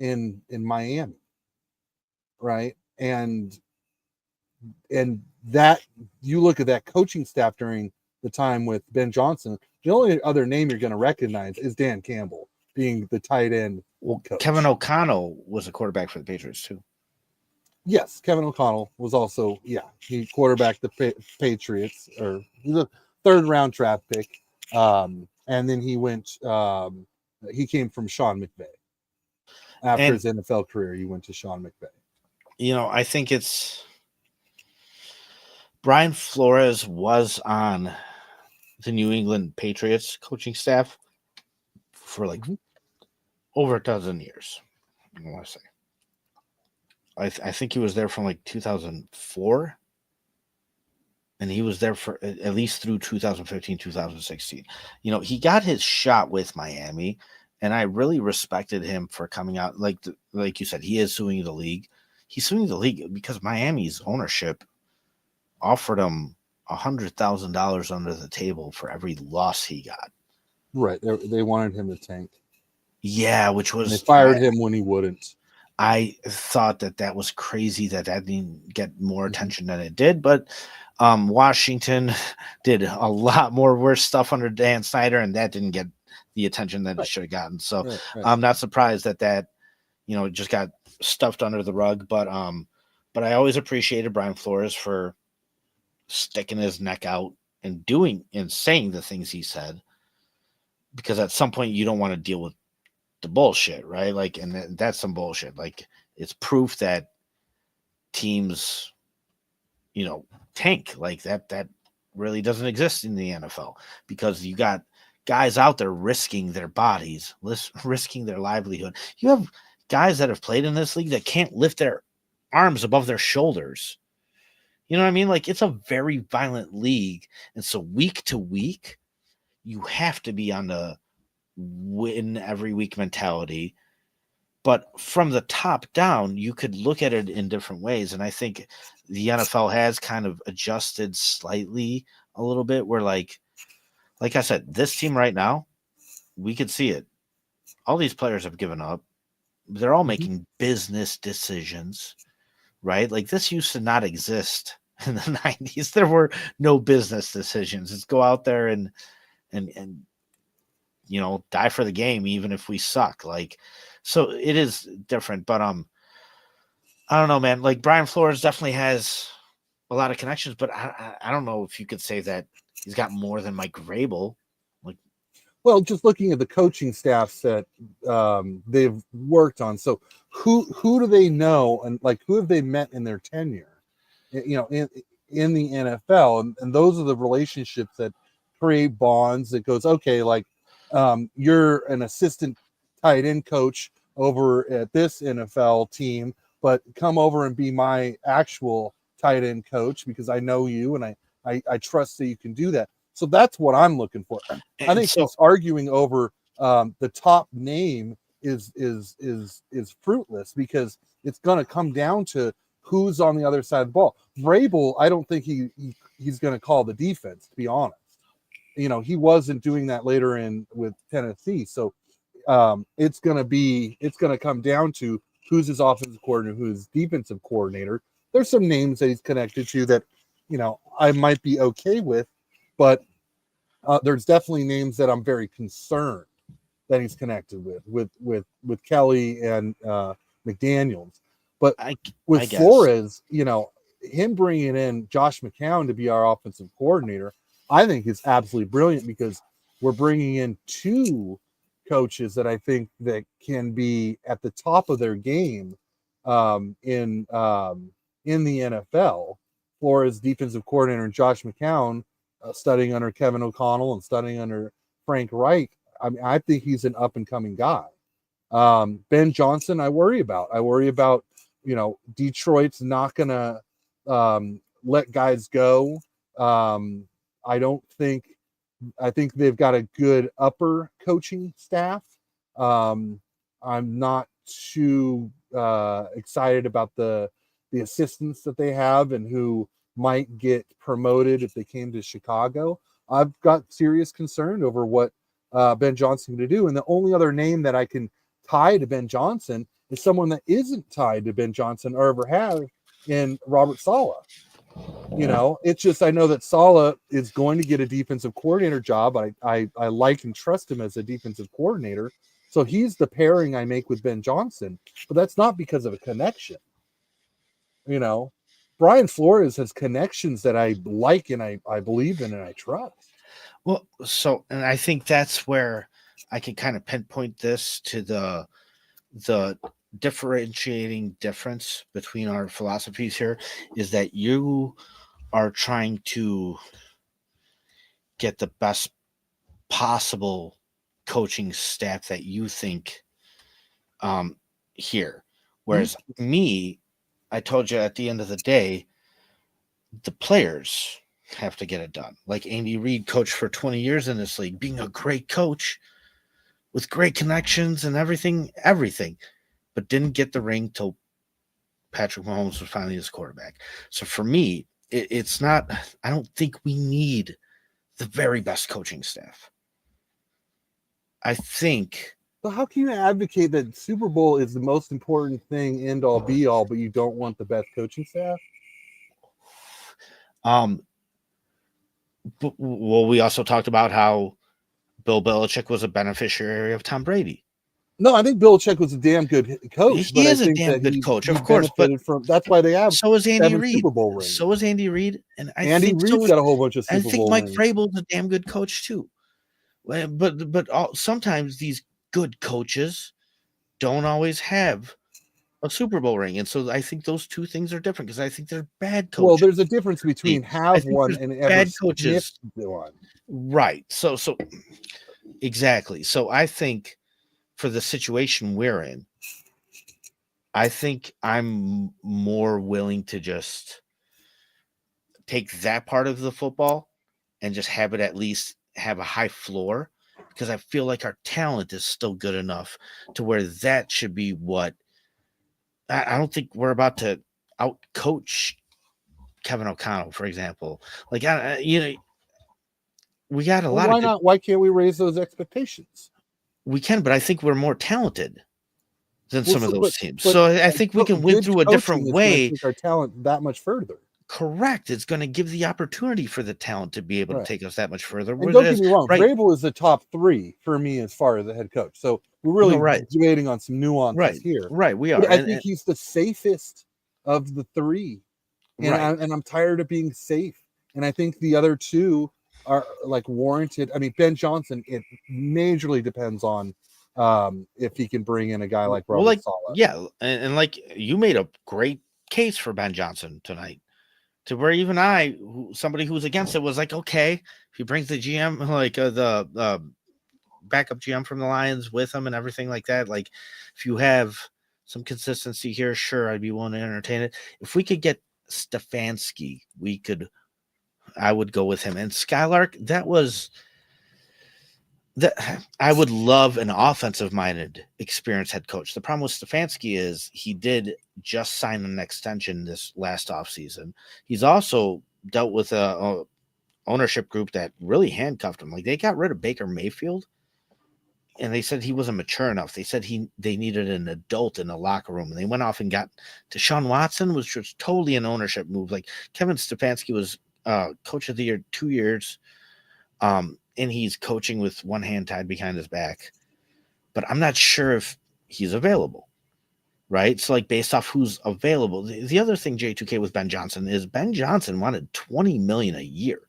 [SPEAKER 4] in Miami, right? And that you look at that coaching staff during the time with Ben Johnson, the only other name you're going to recognize is Dan Campbell being the tight end.
[SPEAKER 3] Well,
[SPEAKER 4] coach.
[SPEAKER 3] Kevin O'Connell was a quarterback for the Patriots too.
[SPEAKER 4] Yes, Kevin O'Connell was also, he quarterbacked the Patriots, or he's a 3rd-round draft pick. And then he came from Sean McVay. After his NFL career, he went to Sean McVay.
[SPEAKER 3] I think it's Brian Flores was on the New England Patriots coaching staff for like over a dozen years. I want to say. I think he was there from like 2004. And he was there for at least through 2015, 2016. He got his shot with Miami, and I really respected him for coming out. Like you said, he is suing the league. He's suing the league because Miami's ownership offered him $100,000 under the table for every loss he got.
[SPEAKER 4] Right. They wanted him to tank.
[SPEAKER 3] Yeah, which was...
[SPEAKER 4] And they fired him when he wouldn't.
[SPEAKER 3] I thought that was crazy that didn't get more attention than it did, but... Washington did a lot more worse stuff under Dan Snyder, and that didn't get the attention that it should have gotten. So
[SPEAKER 4] right.
[SPEAKER 3] I'm not surprised that just got stuffed under the rug. But I always appreciated Brian Flores for sticking his neck out and doing and saying the things he said, because at some point you don't want to deal with the bullshit, right? Like, and that's some bullshit. Like, it's proof that teams, tank like that really doesn't exist in the NFL, because you got guys out there risking their bodies, risking their livelihood. You have guys that have played in this league that can't lift their arms above their shoulders. You know what I mean? Like, it's a very violent league. And so week to week, you have to be on the win every week mentality. But from the top down, you could look at it in different ways. And I think the NFL has kind of adjusted slightly a little bit, where like I said, this team right now, we could see it. All these players have given up. They're all making business decisions, right? Like, this used to not exist in the 90s. There were no business decisions. It's go out there and die for the game, even if we suck. Like, so it is different, but I don't know, man. Like, Brian Flores definitely has a lot of connections, but I don't know if you could say that he's got more than Mike Vrabel. Like,
[SPEAKER 4] well, just looking at the coaching staffs that they've worked on. So who do they know, and like who have they met in their tenure? You know, in the NFL, and those are the relationships that create bonds. That goes, okay, like you're an assistant tight end coach over at this NFL team, but come over and be my actual tight end coach because I know you and I trust that you can do that. So that's what I'm looking for. I think
[SPEAKER 3] so,
[SPEAKER 4] he's arguing over the top name is fruitless because it's going to come down to who's on the other side of the ball. Vrabel, I don't think he's going to call the defense, to be honest. You know, he wasn't doing that later in with Tennessee. So it's going to come down to who's his offensive coordinator, who's his defensive coordinator. There's some names that he's connected to that, you know, I might be okay with, but there's definitely names that I'm very concerned that he's connected with Kelly and McDaniels. But with Flores, you know, him bringing in Josh McCown to be our offensive coordinator, I think is absolutely brilliant because we're bringing in two coaches that I think that can be at the top of their game in the NFL. Flores, defensive coordinator, and Josh McCown studying under Kevin O'Connell and studying under Frank Reich. I mean, I think he's an up and coming guy. Ben Johnson, I worry about. You know, Detroit's not going to let guys go. I think they've got a good upper coaching staff. I'm not too excited about the assistants that they have and who might get promoted if they came to Chicago. I've got serious concern over what Ben Johnson going to do. And the only other name that I can tie to Ben Johnson is someone that isn't tied to Ben Johnson or ever have in Robert Saleh. You know, it's just I know that Saleh is going to get a defensive coordinator job. I like and trust him as a defensive coordinator. So he's the pairing I make with Ben Johnson. But that's not because of a connection. You know, Brian Flores has connections that I like and I believe in and I trust.
[SPEAKER 3] Well, so, and I think that's where I can kind of pinpoint this to the differentiating difference between our philosophies here is that you are trying to get the best possible coaching staff that you think here. Whereas me, I told you at the end of the day, the players have to get it done. Like Andy Reid coached for 20 years in this league, being a great coach with great connections and everything, but didn't get the ring till Patrick Mahomes was finally his quarterback. So for me, it's not, I don't think we need the very best coaching staff. I think.
[SPEAKER 4] So how can you advocate that Super Bowl is the most important thing, end all be all, but you don't want the best coaching staff?
[SPEAKER 3] Well, we also talked about how Bill Belichick was a beneficiary of Tom Brady.
[SPEAKER 4] No, I think Belichick was a damn good coach.
[SPEAKER 3] He is a damn good coach, of course. But
[SPEAKER 4] that's why they have.
[SPEAKER 3] So is Andy Reid.
[SPEAKER 4] Super Bowl rings.
[SPEAKER 3] So is Andy Reid, and
[SPEAKER 4] Andy Reid's got a whole bunch of Super Bowl rings.
[SPEAKER 3] I think Mike Vrabel's a damn good coach too. But sometimes these good coaches don't always have a Super Bowl ring, and so I think those two things are different because I think they're bad coaches.
[SPEAKER 4] Well, there's a difference between have one and
[SPEAKER 3] bad coaches.
[SPEAKER 4] One.
[SPEAKER 3] Right. So exactly. So I think for the situation we're in, I think I'm more willing to just take that part of the football and just have it at least have a high floor because I feel like our talent is still good enough to where that should be what I don't think we're about to out coach Kevin O'Connell, for example. Like, we got a lot.
[SPEAKER 4] Why not? Why can't we raise those expectations?
[SPEAKER 3] We can, but I think we're more talented than some of those teams. So I think we can win through a different way.
[SPEAKER 4] Take our talent that much further.
[SPEAKER 3] Correct. It's going to give the opportunity for the talent to be able to take us that much further.
[SPEAKER 4] And don't get me wrong, Vrabel is the top 3 for me as far as the head coach. So we're really debating on some nuances here.
[SPEAKER 3] Right, we are.
[SPEAKER 4] But I think he's the safest of the 3 and
[SPEAKER 3] Right.
[SPEAKER 4] I'm tired of being safe. And I think the other two are like warranted. I mean, Ben Johnson, it majorly depends on if he can bring in a guy like
[SPEAKER 3] Well,
[SPEAKER 4] Robert
[SPEAKER 3] like,
[SPEAKER 4] Saleh.
[SPEAKER 3] yeah, and like you made a great case for Ben Johnson tonight, to where even somebody who was against it, was like, okay, if he brings the GM, like the backup GM from the Lions with him and everything like that, like if you have some consistency here, sure, I'd be willing to entertain it. If we could get Stefanski, I would go with him. And Skylark, I would love an offensive-minded, experienced head coach. The problem with Stefanski is he did just sign an extension this last offseason. He's also dealt with a ownership group that really handcuffed him. Like, they got rid of Baker Mayfield, and they said he wasn't mature enough. They said they needed an adult in the locker room, and they went off and got Deshaun Watson, which was totally an ownership move. Like, Kevin Stefanski was coach of the year 2 years. And he's coaching with one hand tied behind his back, but I'm not sure if he's available, right? So, like, based off who's available. The other thing, J2K, with Ben Johnson is Ben Johnson wanted $20 million a year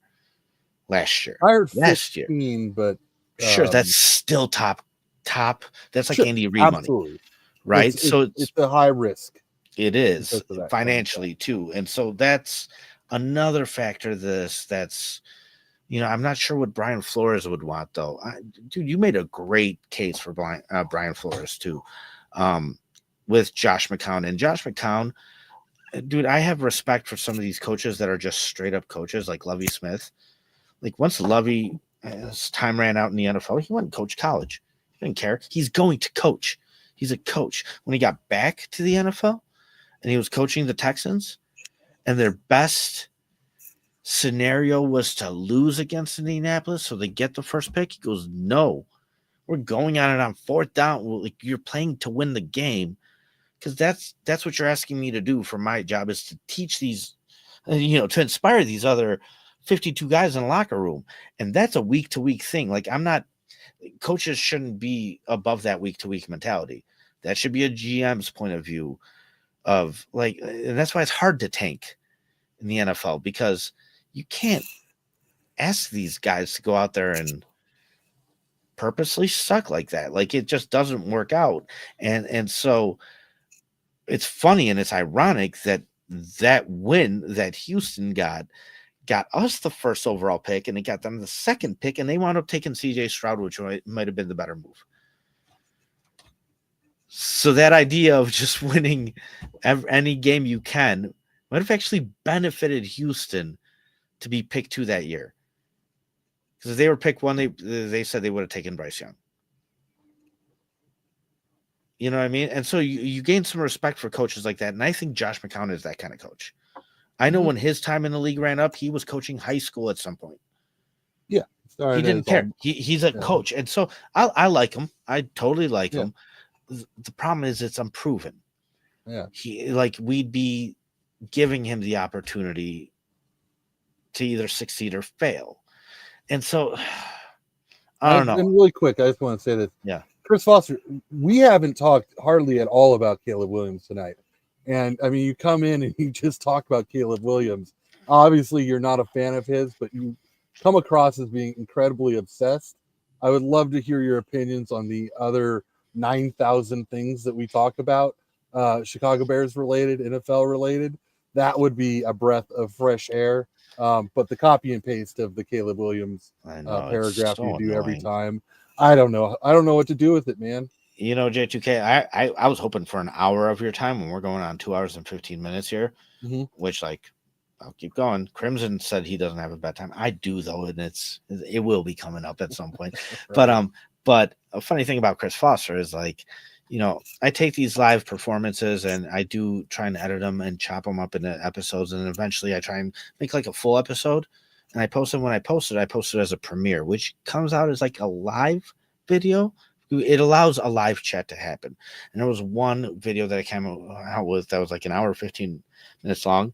[SPEAKER 3] last year.
[SPEAKER 4] I heard
[SPEAKER 3] last
[SPEAKER 4] 15,
[SPEAKER 3] year,
[SPEAKER 4] but
[SPEAKER 3] sure, that's still top. That's like
[SPEAKER 4] sure,
[SPEAKER 3] Andy Reid
[SPEAKER 4] absolutely.
[SPEAKER 3] money, right?
[SPEAKER 4] It's a high risk.
[SPEAKER 3] It is
[SPEAKER 4] because of that
[SPEAKER 3] financially too, and so that's another factor. That's. I'm not sure what Brian Flores would want, though. Dude, you made a great case for Brian Flores, too, with Josh McCown. And Josh McCown, dude, I have respect for some of these coaches that are just straight-up coaches, like Lovie Smith. Like, once his time ran out in the NFL, he went and coached college. He didn't care. He's going to coach. He's a coach. When he got back to the NFL and he was coaching the Texans, and their best scenario was to lose against Indianapolis so they get the first pick, he goes, no, we're going on it on fourth down. Like, you're playing to win the game, because that's what you're asking me to do for my job, is to teach these, to inspire these other 52 guys in the locker room. And that's a week-to-week thing. Like, coaches shouldn't be above that week-to-week mentality. That should be a GM's point of view of, like, and that's why it's hard to tank in the NFL, because you can't ask these guys to go out there and purposely suck like that. Like, it just doesn't work out. And so it's funny and it's ironic that win that Houston got us the first overall pick, and it got them the second pick, and they wound up taking CJ Stroud, which might have been the better move. So that idea of just winning any game you can might have actually benefited Houston to be picked 2 that year, because if they were picked 1, they said they would have taken Bryce Young. You know what I mean? And so you gain some respect for coaches like that, and I think Josh McCown is that kind of coach. I know when his time in the league ran up, he was coaching high school at some point.
[SPEAKER 4] Yeah,
[SPEAKER 3] he didn't care. He's a coach, and so I like him. I totally like him. The problem is it's unproven.
[SPEAKER 4] Yeah,
[SPEAKER 3] we'd be giving him the opportunity to either succeed or fail. And so I don't know.
[SPEAKER 4] And really quick, I just want to say that,
[SPEAKER 3] yeah,
[SPEAKER 4] Chris Foster, we haven't talked hardly at all about Caleb Williams tonight. And I mean, you come in and you just talk about Caleb Williams. Obviously, you're not a fan of his, but you come across as being incredibly obsessed. I would love to hear your opinions on the other 9,000 things that we talk about, Chicago Bears related, NFL related. That would be a breath of fresh air. But the copy and paste of the Caleb Williams paragraph so you do annoying every time, I don't know what to do with it, man.
[SPEAKER 3] J2K, I was hoping for an hour of your time, when we're going on 2 hours and 15 minutes here, which, like, I'll keep going. Crimson said he doesn't have a bedtime. I do, though, and it will be coming up at some point. Right. But a funny thing about Chris Foster is, like, I take these live performances and I do try and edit them and chop them up into episodes, and eventually I try and make like a full episode, and I post them. When I post it as a premiere, which comes out as like a live video. It allows a live chat to happen. And there was one video that I came out with that was like an hour, 15 minutes long.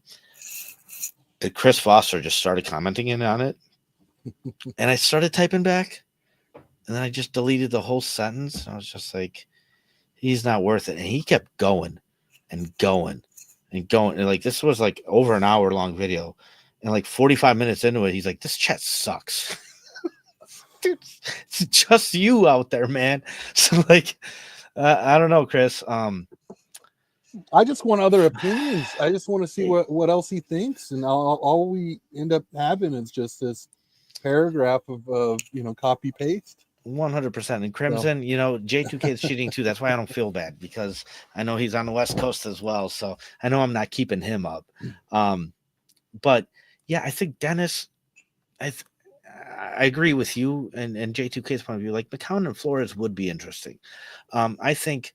[SPEAKER 3] And Chris Foster just started commenting on it. And I started typing back, and then I just deleted the whole sentence. I was just like, he's not worth it. And he kept going and going and going, and like, this was like over an hour long video, and like 45 minutes into it, he's like, this chat sucks. Dude, it's just you out there, man. So like, I don't know, Chris.
[SPEAKER 4] I just want other opinions. I just want to see what else he thinks, and all we end up having is just this paragraph of copy paste.
[SPEAKER 3] 100%. And Crimson, J2K is cheating too. That's why I don't feel bad, because I know he's on the West Coast as well. So I know I'm not keeping him up. But yeah, I think Dennis, I agree with you and J2K's point of view. Like, McCown and Flores would be interesting. I think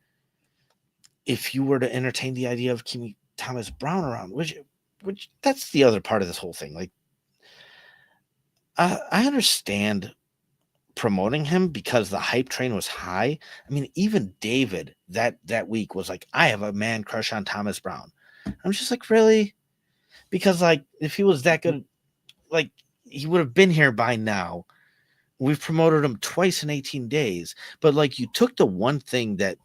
[SPEAKER 3] if you were to entertain the idea of keeping Thomas Brown around, which that's the other part of this whole thing. Like, I understand promoting him because the hype train was high. I mean, even David that week was like, I have a man crush on Thomas Brown. I'm just like, really? Because like, if he was that good, like, he would have been here by now. We've promoted him twice in 18 days. But like, you took the one thing that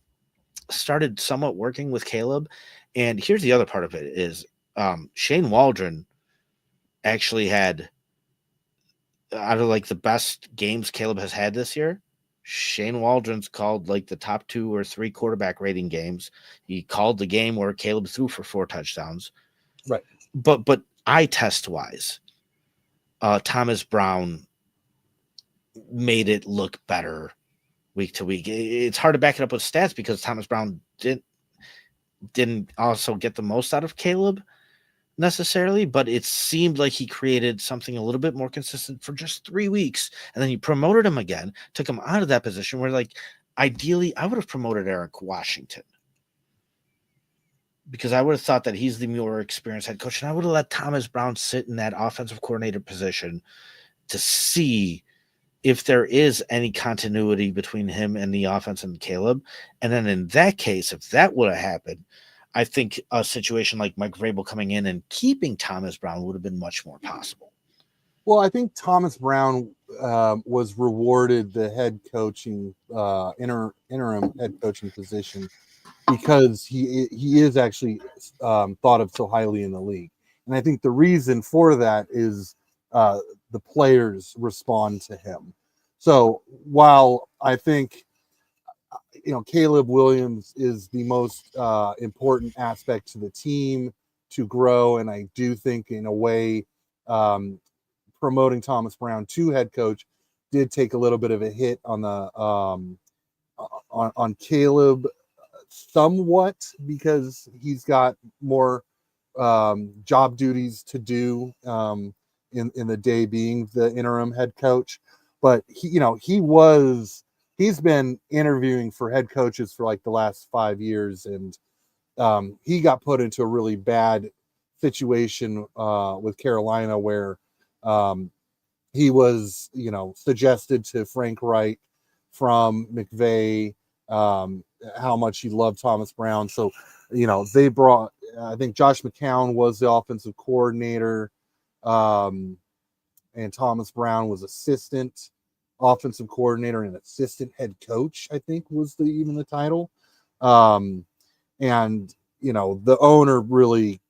[SPEAKER 3] started somewhat working with Caleb, and here's the other part of it is Shane Waldron actually had, out of like the best games Caleb has had this year, Shane Waldron's called like the top 2 or 3 quarterback rating games. He called the game where Caleb threw for 4 touchdowns.
[SPEAKER 4] Right.
[SPEAKER 3] But eye test wise, Thomas Brown made it look better week to week. It's hard to back it up with stats because Thomas Brown didn't also get the most out of Caleb necessarily, but it seemed like he created something a little bit more consistent for just 3 weeks, and then you promoted him again, took him out of that position where, like, ideally I would have promoted Eric Washington, because I would have thought that he's the more experienced head coach, and I would have let Thomas Brown sit in that offensive coordinator position to see if there is any continuity between him and the offense and Caleb. And then in that case, if that would have happened, I think a situation like Mike Vrabel coming in and keeping Thomas Brown would have been much more possible.
[SPEAKER 4] Well, I think Thomas Brown was rewarded the head coaching interim head coaching position because he is actually thought of so highly in the league, and I think the reason for that is the players respond to him. So while I think Caleb Williams is the most important aspect to the team to grow, and I do think in a way promoting Thomas Brown to head coach did take a little bit of a hit on the on Caleb somewhat, because he's got more job duties to do in the day being the interim head coach. But he's been interviewing for head coaches for like the last 5 years, and he got put into a really bad situation with Carolina where he was, suggested to Frank Wright from McVay how much he loved Thomas Brown. So, they brought, I think Josh McCown was the offensive coordinator, and Thomas Brown was assistant offensive coordinator and assistant head coach, I think was even the title. And, the owner really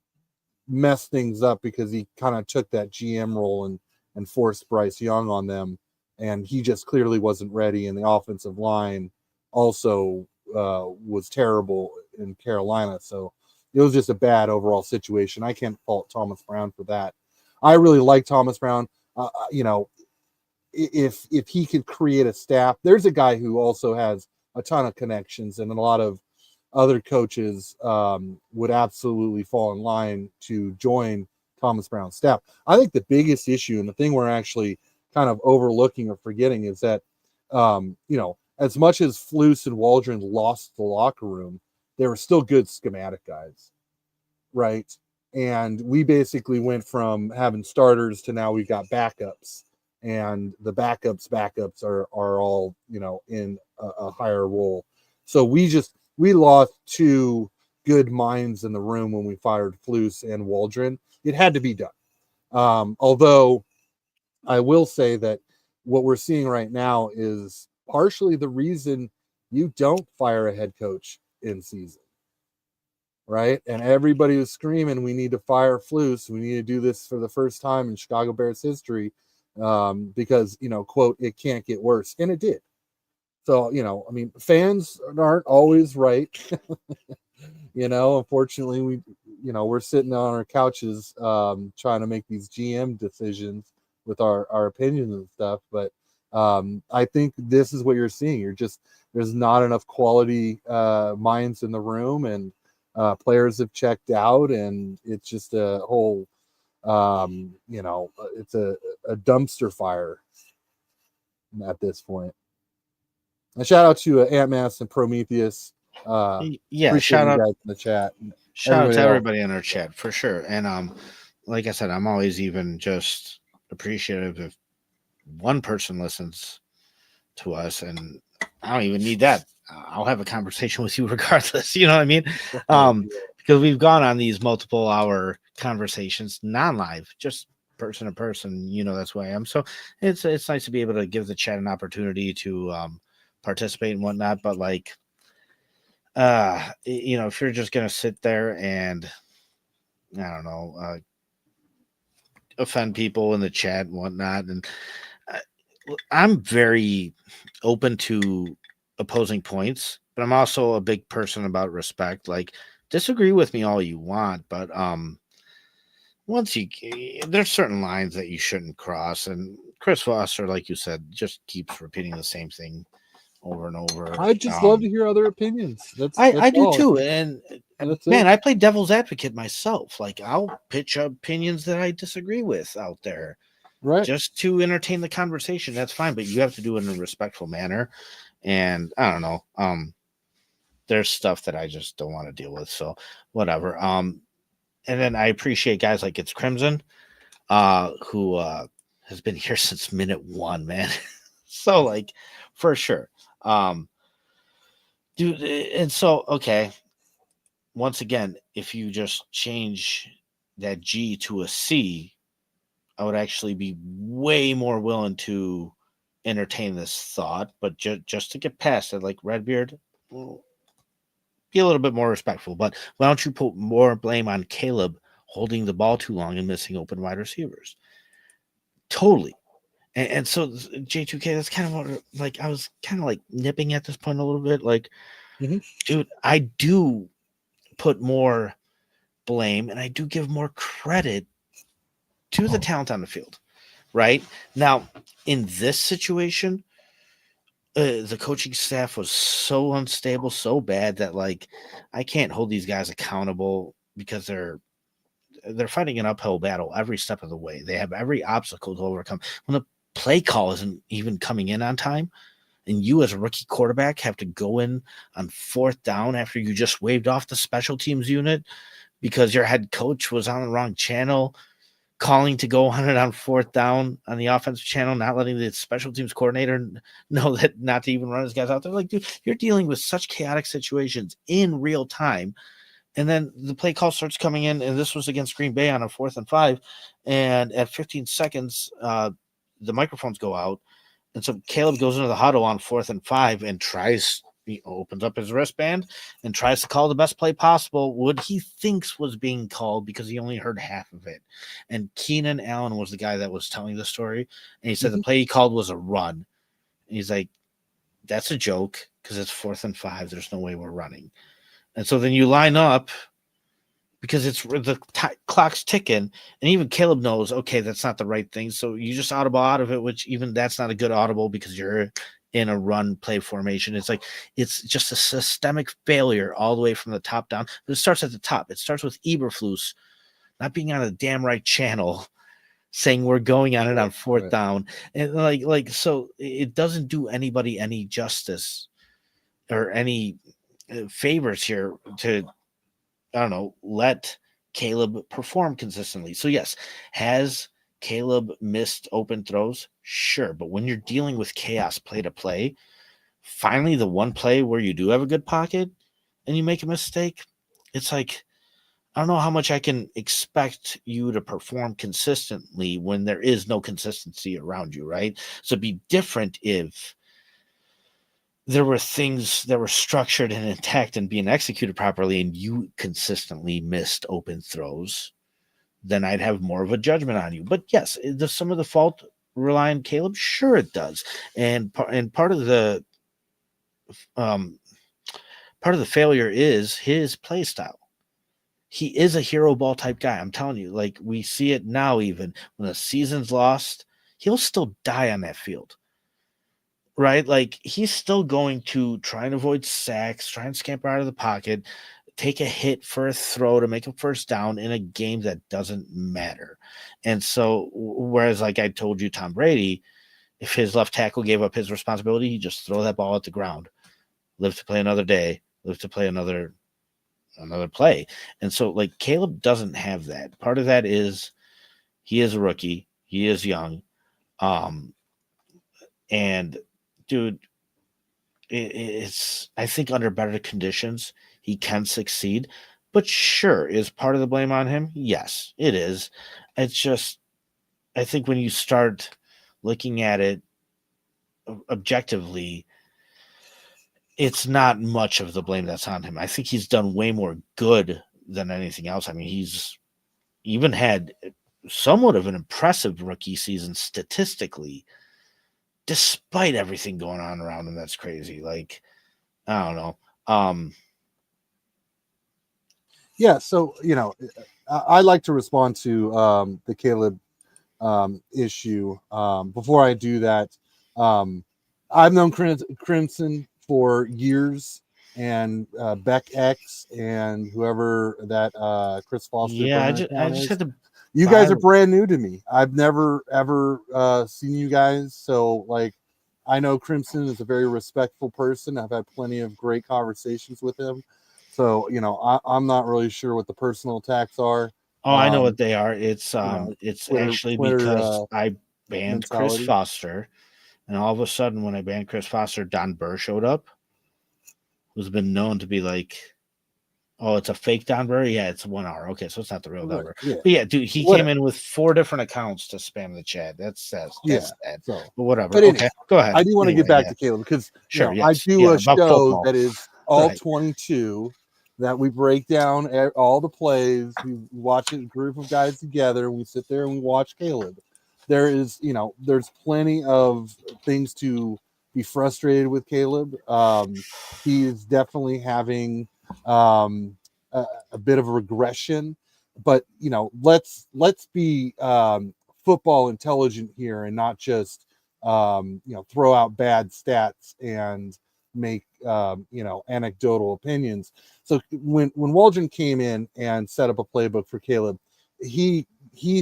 [SPEAKER 4] messed things up because he kind of took that GM role and forced Bryce Young on them. And he just clearly wasn't ready. And the offensive line also was terrible in Carolina. So it was just a bad overall situation. I can't fault Thomas Brown for that. I really like Thomas Brown. If he could create a staff, there's a guy who also has a ton of connections, and a lot of other coaches would absolutely fall in line to join Thomas Brown's staff. I think the biggest issue, and the thing we're actually kind of overlooking or forgetting, is that, as much as Flus and Waldron lost the locker room, they were still good schematic guys, right? And we basically went from having starters to now we've got backups, and the backups are all, in a higher role. So we lost 2 good minds in the room when we fired Flus and Waldron. It had to be done. Although I will say that what we're seeing right now is partially the reason you don't fire a head coach in season. right? And everybody was screaming, we need to fire Flus. We need to do this for the first time in Chicago Bears history, because, quote, it can't get worse. And it did. So, I mean, fans aren't always right. Unfortunately, we're sitting on our couches trying to make these GM decisions with our opinions and stuff. But I think this is what you're seeing. There's not enough quality minds in the room, and players have checked out, and it's just a whole, it's a dumpster fire at this point. And shout out to Ant Mass and Prometheus.
[SPEAKER 3] Yeah,
[SPEAKER 4] appreciate
[SPEAKER 3] shout
[SPEAKER 4] you
[SPEAKER 3] out
[SPEAKER 4] guys in the chat.
[SPEAKER 3] Shout out to
[SPEAKER 4] else.
[SPEAKER 3] everybody in our chat for sure. And like I said, I'm always even just appreciative if one person listens to us, and I don't even need that. I'll have a conversation with you regardless. You know what I mean? Because we've gone on these multiple hour conversations, non-live, just person to person. That's who I am. So it's nice to be able to give the chat an opportunity to participate and whatnot. But like, if you're just gonna sit there and I don't know, offend people in the chat and whatnot, and I'm very open to opposing points, but I'm also a big person about respect. Like, disagree with me all you want, but there's certain lines that you shouldn't cross. And Chris Foster, like you said, just keeps repeating the same thing over and over.
[SPEAKER 4] I just love to hear other opinions.
[SPEAKER 3] I do
[SPEAKER 4] all.
[SPEAKER 3] too. And man,
[SPEAKER 4] it.
[SPEAKER 3] I play devil's advocate myself. Like, I'll pitch opinions that I disagree with out there,
[SPEAKER 4] right?
[SPEAKER 3] Just to entertain the conversation. That's fine, but you have to do it in a respectful manner. And I don't know. There's stuff that I just don't want to deal with. So whatever. And then I appreciate guys like It's Crimson, who has been here since minute 1, man. So like, for sure. Dude, and so okay. Once again, if you just change that G to a C, I would actually be way more willing to entertain this thought. But just to get past it, like Redbeard, be a little bit more respectful. But why don't you put more blame on Caleb holding the ball too long and missing open wide receivers? Totally. And so J2K, that's kind of what, like, I was kind of like nipping at this point a little bit. Like, dude, I do put more blame and I do give more credit to the talent on the field, right? Now, in this situation, the coaching staff was so unstable, so bad that like I can't hold these guys accountable because they're fighting an uphill battle every step of the way. They have every obstacle to overcome. When the play call isn't even coming in on time, and you as a rookie quarterback have to go in on 4th down after you just waved off the special teams unit because your head coach was on the wrong channel, calling to go on it on 4th down on the offensive channel, not letting the special teams coordinator know that not to even run his guys out there. Like, dude, you're dealing with such chaotic situations in real time. And then the play call starts coming in, and this was against Green Bay on a 4th and 5. And at 15 seconds, the microphones go out. And so Caleb goes into the huddle on 4th and 5 and opens up his wristband and tries to call the best play possible, what he thinks was being called because he only heard half of it. And Keenan Allen was the guy that was telling the story. And he said the play he called was a run. And he's like, that's a joke because it's 4th and 5. There's no way we're running. And so then you line up because the clock's ticking, and even Caleb knows, okay, that's not the right thing. So you just audible out of it, which even that's not a good audible because you're in a run play formation. It's like, it's just a systemic failure all the way from the top down. But it starts at the top. It starts with Eberflus not being on a damn right channel, saying we're going on it on 4th down. And like, so it doesn't do anybody any justice or any favors here to, I don't know, let Caleb perform consistently. So yes, has Caleb missed open throws? Sure. But when you're dealing with chaos play to play, finally the one play where you do have a good pocket and you make a mistake, it's like, I don't know how much I can expect you to perform consistently when there is no consistency around you, right? So it'd be different if there were things that were structured and intact and being executed properly, and you consistently missed open throws, then I'd have more of a judgment on you. But yes, does some of the fault rely on Caleb? Sure, it does. And part of the failure is his play style. He is a hero ball type guy. I'm telling you, like we see it now, even when the season's lost, he'll still die on that field. Right? Like he's still going to try and avoid sacks, try and scamper out of the pocket, take a hit for a throw to make a first down in a game that doesn't matter. And so, whereas like I told you, Tom Brady, if his left tackle gave up his responsibility, he'd just throw that ball at the ground, live to play another day, live to play another play. And so like Caleb doesn't have that. Part of that is he is a rookie, he is young. And dude, it's I think under better conditions he can succeed. But sure, is part of the blame on him? Yes, it is. It's just I think when you start looking at it objectively, it's not much of the blame that's on him. I think he's done way more good than anything else. I mean, he's even had somewhat of an impressive rookie season statistically, despite everything going on around him. That's crazy. Like, I don't know.
[SPEAKER 4] Yeah, so I like to respond to the Caleb issue. Before I do that, I've known Crimson for years, and Beck X and whoever that Chris Foster.
[SPEAKER 3] Yeah, I just had to.
[SPEAKER 4] You guys are brand new to me. I've never ever seen you guys, so like I know Crimson is a very respectful person. I've had plenty of great conversations with him. So, I'm not really sure what the personal attacks are.
[SPEAKER 3] Oh, I know what they are. It's actually because I banned mentality. Chris Foster, and all of a sudden when I banned Chris Foster, Don Burr showed up, who's been known to be like, oh, it's a fake Don Burr? Yeah, it's 1 hour. Okay, so it's not the real Don Burr. Yeah. But yeah, dude, he came in with 4 different accounts to spam the chat. That's sad. So, but whatever. But anyway, okay, go ahead.
[SPEAKER 4] I do want to get back to Caleb because I do a show that is all 22 that we break down all the plays. We watch a group of guys together. We sit there and we watch Caleb. There is, there's plenty of things to be frustrated with Caleb. He is definitely having a bit of a regression, but let's be football intelligent here and not just throw out bad stats and make anecdotal opinions. So when Waldron came in and set up a playbook for Caleb, he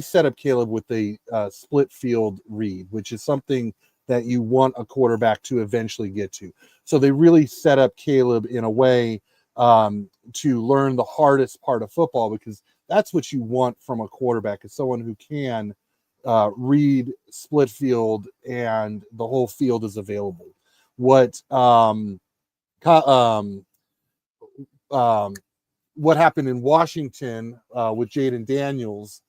[SPEAKER 4] set up Caleb with a split field read, which is something that you want a quarterback to eventually get to. So they really set up Caleb in a way to learn the hardest part of football, because that's what you want from a quarterback, is someone who can read split field and the whole field is available. What happened in Washington with Jaden Daniels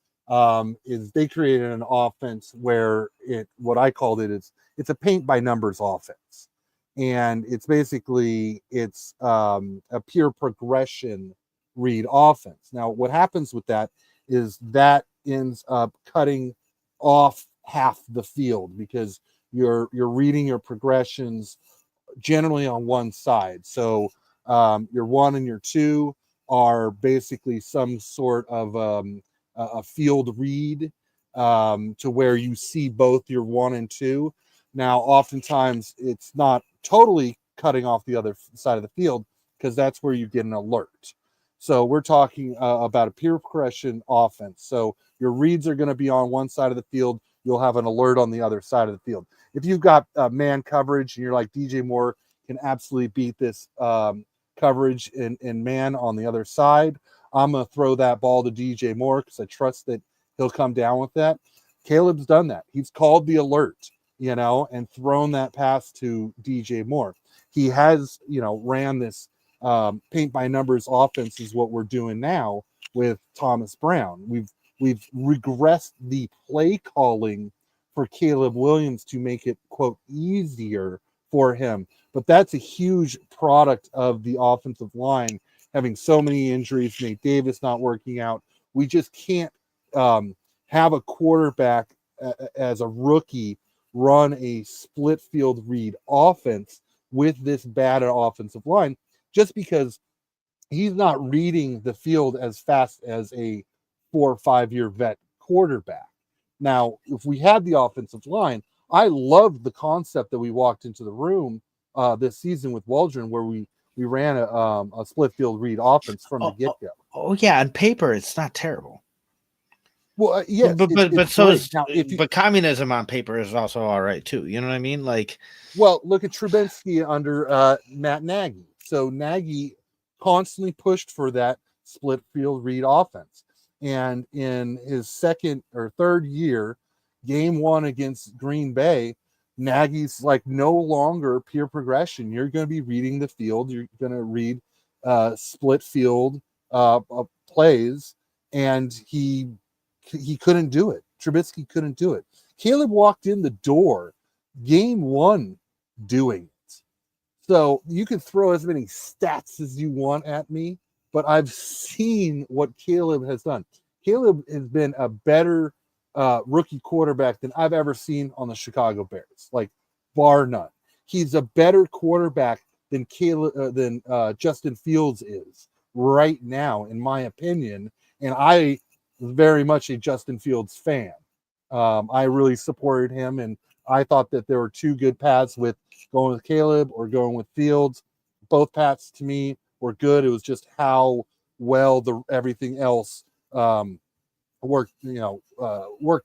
[SPEAKER 4] is they created an offense where what I called it's a paint by numbers offense. And it's basically a pure progression read offense. Now, what happens with that is that ends up cutting off half the field, because you're reading your progressions generally on one side. So your 1 and your 2 are basically some sort of a field read to where you see both your 1 and 2. Now, oftentimes it's not totally cutting off the other side of the field, because that's where you get an alert. So we're talking about a pure progression offense. So your reads are going to be on one side of the field. You'll have an alert on the other side of the field. If you've got man coverage and you're like, DJ Moore can absolutely beat this coverage in man on the other side, I'm going to throw that ball to DJ Moore because I trust that he'll come down with that. Caleb's done that. He's called the alert, and thrown that pass to DJ Moore. He has, ran this paint by numbers offense is what we're doing now with Thomas Brown. We've regressed the play calling for Caleb Williams to make it, quote, easier for him. But that's a huge product of the offensive line having so many injuries, Nate Davis not working out. We just can't have a quarterback as a rookie run a split field read offense with this bad offensive line, just because he's not reading the field as fast as a 4 or 5 year vet quarterback. Now, if we had the offensive line, I loved the concept that we walked into the room this season with Waldron, where we ran a split field read offense from the get-go.
[SPEAKER 3] Oh, yeah, on paper it's not terrible.
[SPEAKER 4] Well, yes,
[SPEAKER 3] but so
[SPEAKER 4] great.
[SPEAKER 3] is
[SPEAKER 4] Now,
[SPEAKER 3] but communism on paper is also all right too. You know what I mean? Like,
[SPEAKER 4] well, look at Trubinsky under Matt Nagy. So Nagy constantly pushed for that split field read offense, and in his second or third year, game one against Green Bay, Nagy's like no longer pure progression. You're going to be reading the field. You're going to read split field plays, and he couldn't do it. Trubisky couldn't do it. Caleb walked in the door game one doing it. So you can throw as many stats as you want at me, but I've seen what Caleb has done. Caleb has been a better rookie quarterback than I've ever seen on the Chicago Bears, like bar none. He's a better quarterback than Justin Fields is right now, in my opinion. And I very much a Justin Fields fan. I really supported him, and I thought that there were two good paths with going with Caleb or going with Fields. Both paths to me were good. It was just how well everything else worked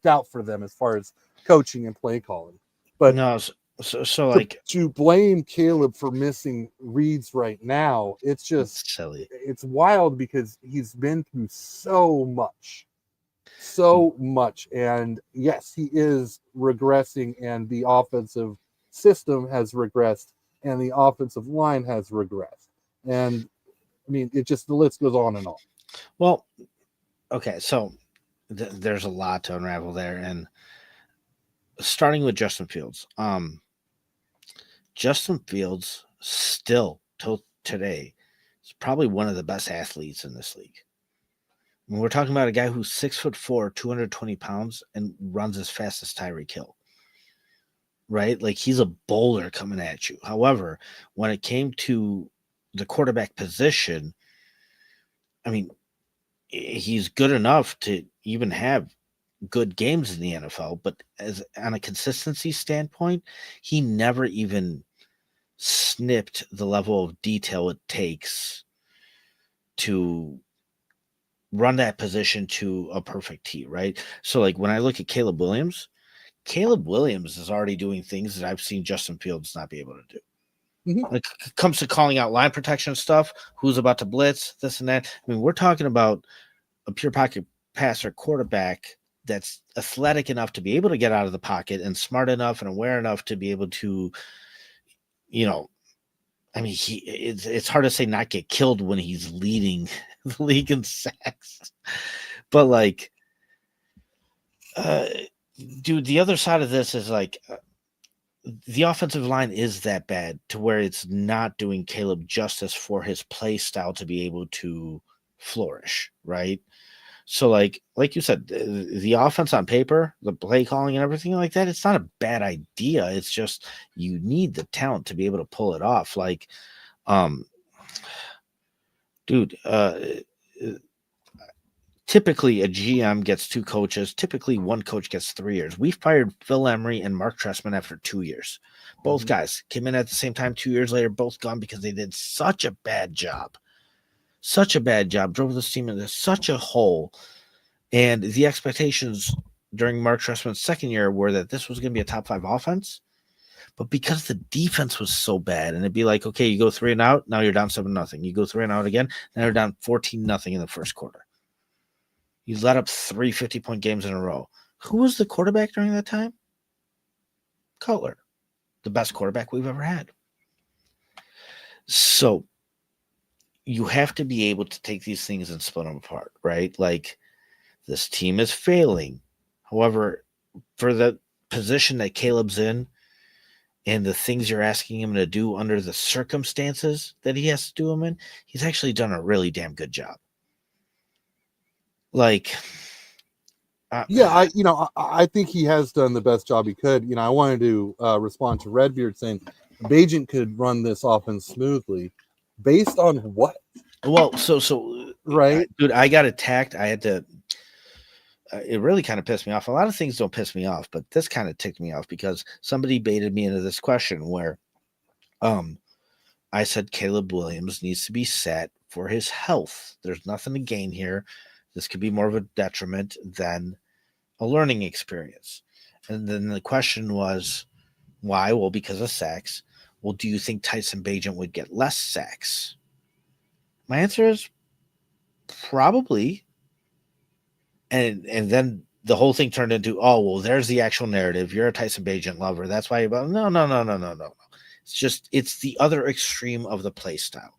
[SPEAKER 4] out for them as far as coaching and play calling. But
[SPEAKER 3] no, so like
[SPEAKER 4] to blame Caleb for missing reads right now, it's just
[SPEAKER 3] silly.
[SPEAKER 4] It's wild because he's been through so much. And yes, he is regressing, and the offensive system has regressed, and the offensive line has regressed. And I mean, the list goes on and on.
[SPEAKER 3] Well, okay, so there's a lot to unravel there, and starting with Justin Fields. Justin Fields still till today is probably one of the best athletes in this league. When we're talking about a guy who's 6'4", 220 pounds, and runs as fast as Tyreek Hill, right? Like, he's a boulder coming at you. However, when it came to the quarterback position, I mean, he's good enough to even have good games in the NFL, but as on a consistency standpoint, he never even snipped the level of detail it takes to run that position to a perfect tee, right? So, like, when I look at Caleb Williams is already doing things that I've seen Justin Fields not be able to do.
[SPEAKER 4] Mm-hmm.
[SPEAKER 3] Like, it comes to calling out line protection stuff, who's about to blitz, this and that. I mean, we're talking about a pure pocket passer quarterback that's athletic enough to be able to get out of the pocket and smart enough and aware enough to be able to, I mean, it's hard to say not get killed when he's leading the league in sacks. But, like, dude, the other side of this is, like, the offensive line is that bad to where it's not doing Caleb justice for his play style to be able to flourish, right? So, like you said, the offense on paper, the play calling and everything like that, it's not a bad idea. It's just you need the talent to be able to pull it off. Like, dude, typically a GM gets two coaches. Typically one coach gets 3 years. We fired Phil Emery and Mark Trestman after 2 years. Both guys came in at the same time. 2 years later, both gone because they did such a bad job. Drove this team into such a hole. And the expectations during Mark Trestman's second year were that this was going to be a top 5 offense. But because the defense was so bad, and it'd be like, okay, you go 3 and out, now you're down 7-0. You go 3 and out again, now you're down 14-0 in the first quarter. You let up 3 50-point games in a row. Who was the quarterback during that time? Cutler, the best quarterback we've ever had. So you have to be able to take these things and split them apart, right? Like, this team is failing. However, for the position that Caleb's in and the things you're asking him to do under the circumstances that he has to do them in, he's actually done a really damn good job. Like,
[SPEAKER 4] yeah, I think he has done the best job he could. I wanted to respond to Redbeard saying Bagent could run this offense smoothly, based on what?
[SPEAKER 3] Well, so
[SPEAKER 4] right,
[SPEAKER 3] dude, I got attacked. I had to. It really kind of pissed me off. A lot of things don't piss me off, but this kind of ticked me off because somebody baited me into this question where, I said Caleb Williams needs to be set for his health. There's nothing to gain here. This could be more of a detriment than a learning experience. And then the question was, why? Well, because of sacks. Well, do you think Tyson Bagent would get less sacks? My answer is probably. And then the whole thing turned into, oh, well, there's the actual narrative. You're a Tyson Bagent lover. That's why you're about. No. It's the other extreme of the play style.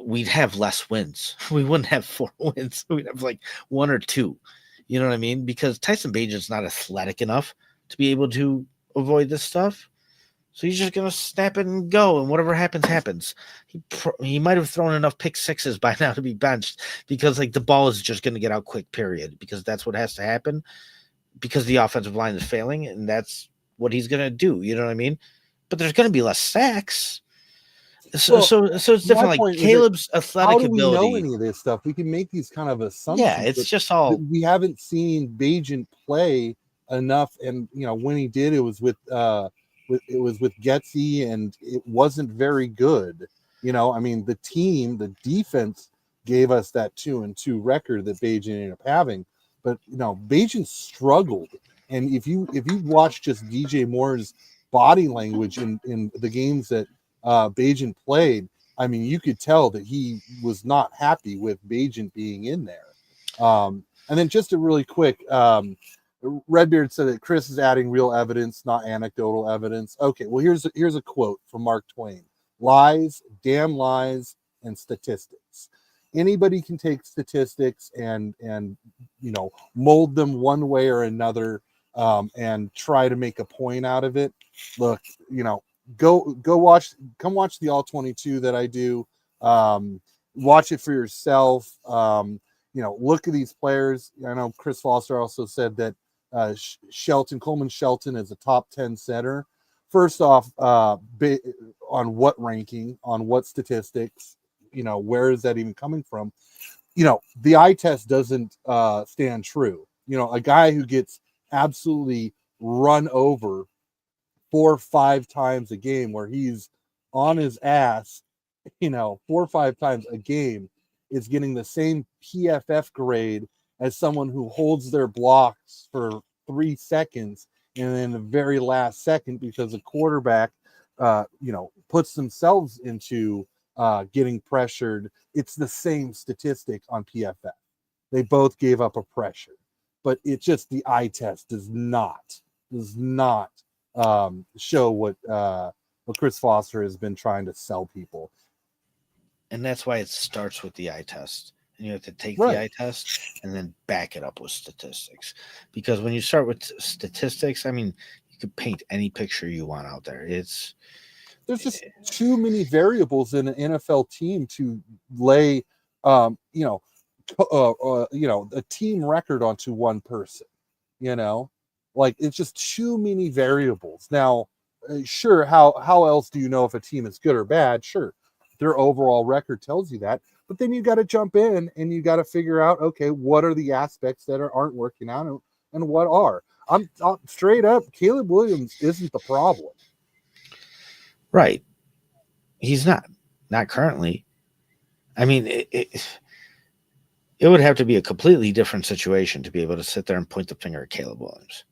[SPEAKER 3] We'd have less wins. We wouldn't have 4 wins. We'd have like 1 or 2. You know what I mean? Because Tyson Bagent's not athletic enough to be able to avoid this stuff. So he's just going to snap it and go, and whatever happens, happens. He might have thrown enough pick sixes by now to be benched because, like, the ball is just going to get out quick, period, because that's what has to happen because the offensive line is failing, and that's what he's going to do. You know what I mean? But there's going to be less sacks. So it's different. Like, Caleb's athletic ability.
[SPEAKER 4] How do we know any of this stuff? We can make these kind of assumptions.
[SPEAKER 3] Yeah, it's just all.
[SPEAKER 4] We haven't seen Bagent play enough, and, when he did, it was with Getsy, and it wasn't very good. The defense gave us that 2-2 record that Bagent ended up having, but Bagent struggled. And if you watch just DJ Moore's body language in the games that Bagent played, you could tell that he was not happy with Bagent being in there. And then just a really quick. Redbeard said that Chris is adding real evidence, not anecdotal evidence. Okay, well, here's a quote from Mark Twain: lies, damn lies, and statistics. Anybody can take statistics and mold them one way or another, and try to make a point out of it. Look, come watch the All 22 that I do. Watch it for yourself. Look at these players. I know Chris Foster also said that Coleman Shelton is a top 10 center. First off, on what ranking, on what statistics, where is that even coming from? The eye test doesn't stand true. A guy who gets absolutely run over 4 or 5 times a game, where he's on his ass, 4 or 5 times a game, is getting the same PFF grade as someone who holds their blocks for 3 seconds and then the very last second, because the quarterback, puts themselves into getting pressured. It's the same statistic on PFF. They both gave up a pressure, but it's just the eye test does not show what Chris Foster has been trying to sell people.
[SPEAKER 3] And that's why it starts with the eye test. And you have to take the eye test and then back it up with statistics. Because when you start with statistics, you could paint any picture you want out there. There's
[SPEAKER 4] just too many variables in an NFL team to lay, a team record onto one person. It's just too many variables. Now, sure, how else do you know if a team is good or bad? Sure, their overall record tells you that. But then you got to jump in and you got to figure out, okay, what are the aspects that aren't working out and what are. I'm straight up, Caleb Williams isn't the problem.
[SPEAKER 3] Right. He's not currently. It would have to be a completely different situation to be able to sit there and point the finger at Caleb Williams.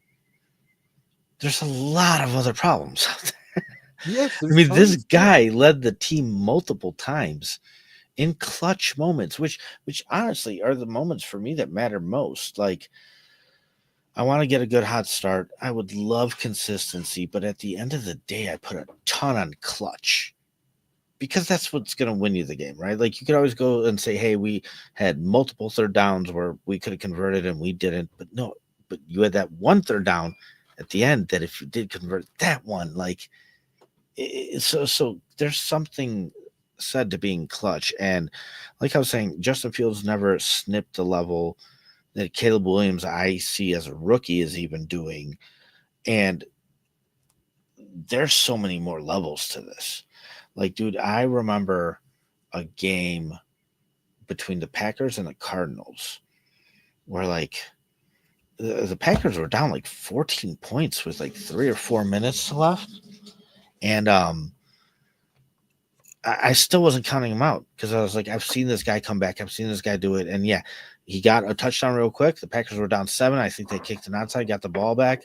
[SPEAKER 3] There's a lot of other problems out there.
[SPEAKER 4] Yes,
[SPEAKER 3] this guy led the team multiple times in clutch moments, which honestly are the moments for me that matter most. Like, I want to get a good hot start. I would love consistency, but at the end of the day, I put a ton on clutch because that's what's going to win you the game, right? Like, you could always go and say, hey, we had multiple third downs where we could have converted and we didn't, but you had that one third down at the end that if you did convert that one, like, so there's something said to being clutch. And like I was saying, Justin Fields never snipped the level that Caleb Williams I see as a rookie is even doing. And there's so many more levels to this. Like, dude, I remember a game between the Packers and the Cardinals where, like, the Packers were down like 14 points with like 3 or 4 minutes left. And I still wasn't counting him out because I was like, I've seen this guy come back. I've seen this guy do it. And yeah, he got a touchdown real quick. The Packers were down 7. I think they kicked an onside, got the ball back.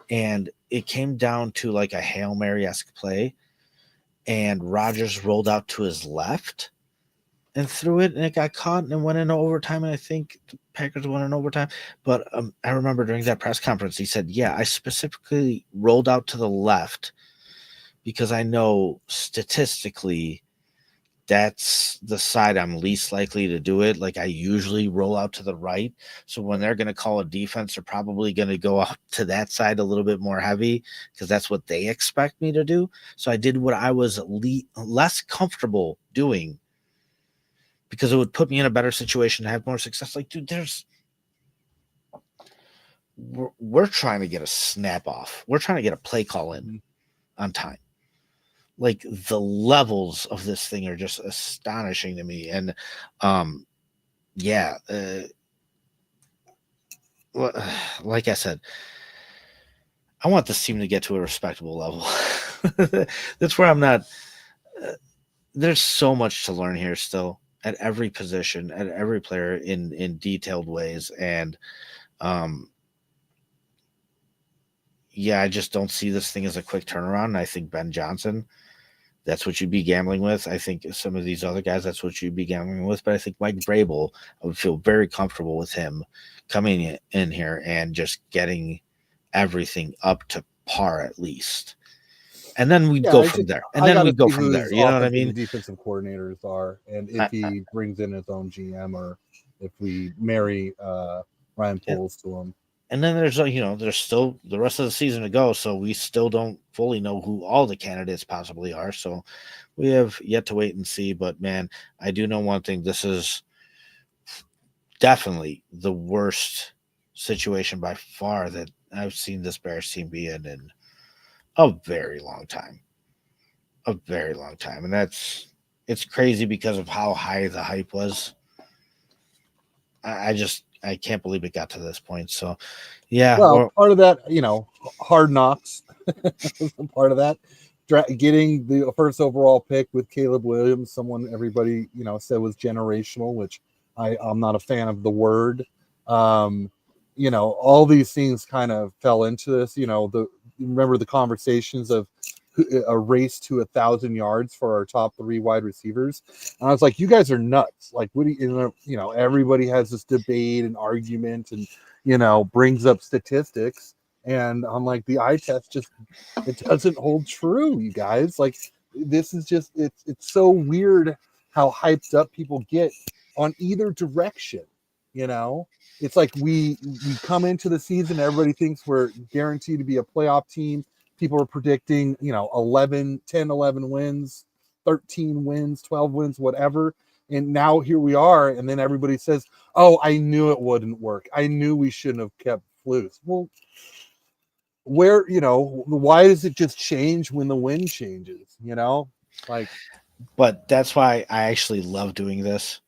[SPEAKER 3] And it came down to like a Hail Mary-esque play. And Rodgers rolled out to his left and threw it, and it got caught and went into overtime. And I think the Packers won in overtime. But I remember during that press conference, he said, yeah, I specifically rolled out to the left because I know statistically that's the side I'm least likely to do it. Like, I usually roll out to the right. So when they're going to call a defense, they're probably going to go out to that side a little bit more heavy because that's what they expect me to do. So I did what I was less comfortable doing because it would put me in a better situation to have more success. Like, dude, we're trying to get a snap off. We're trying to get a play call in on time. Like, the levels of this thing are just astonishing to me. And like I said, I want this team to get to a respectable level. That's where I'm not. There's so much to learn here still at every position, at every player in detailed ways. And I just don't see this thing as a quick turnaround. And I think Ben Johnson, that's what you'd be gambling with. I think some of these other guys, that's what you'd be gambling with. But I think Mike Vrabel, I would feel very comfortable with him coming in here and just getting everything up to par at least. And then we'd go from there. And then we'd go from there. You know what I mean?
[SPEAKER 4] Defensive coordinators are, and if he brings in his own GM, or if we marry Ryan Poles to him.
[SPEAKER 3] And then there's still the rest of the season to go, so we still don't fully know who all the candidates possibly are. So we have yet to wait and see. But man, I do know one thing: this is definitely the worst situation by far that I've seen this Bears team be in a very long time. A very long time. And it's crazy because of how high the hype was. I can't believe it got to this point. So, yeah.
[SPEAKER 4] Well, part of that, Hard Knocks, part of that, getting the first overall pick with Caleb Williams, someone everybody, said was generational, which I'm not a fan of the word. All these things kind of fell into this. Remember the conversations of a race to 1,000 yards for our top 3 wide receivers. And I was like, you guys are nuts. Like, what do you, everybody has this debate and argument and, brings up statistics. And I'm like, the eye test it doesn't hold true, you guys. Like, this is just, it's so weird how hyped up people get on either direction. It's like we come into the season, everybody thinks we're guaranteed to be a playoff team. People are predicting, 11 wins, 13 wins, 12 wins, whatever. And now here we are. And then everybody says, oh, I knew it wouldn't work. I knew we shouldn't have kept Flus. Well, why does it just change when the wind changes? But
[SPEAKER 3] that's why I actually love doing this.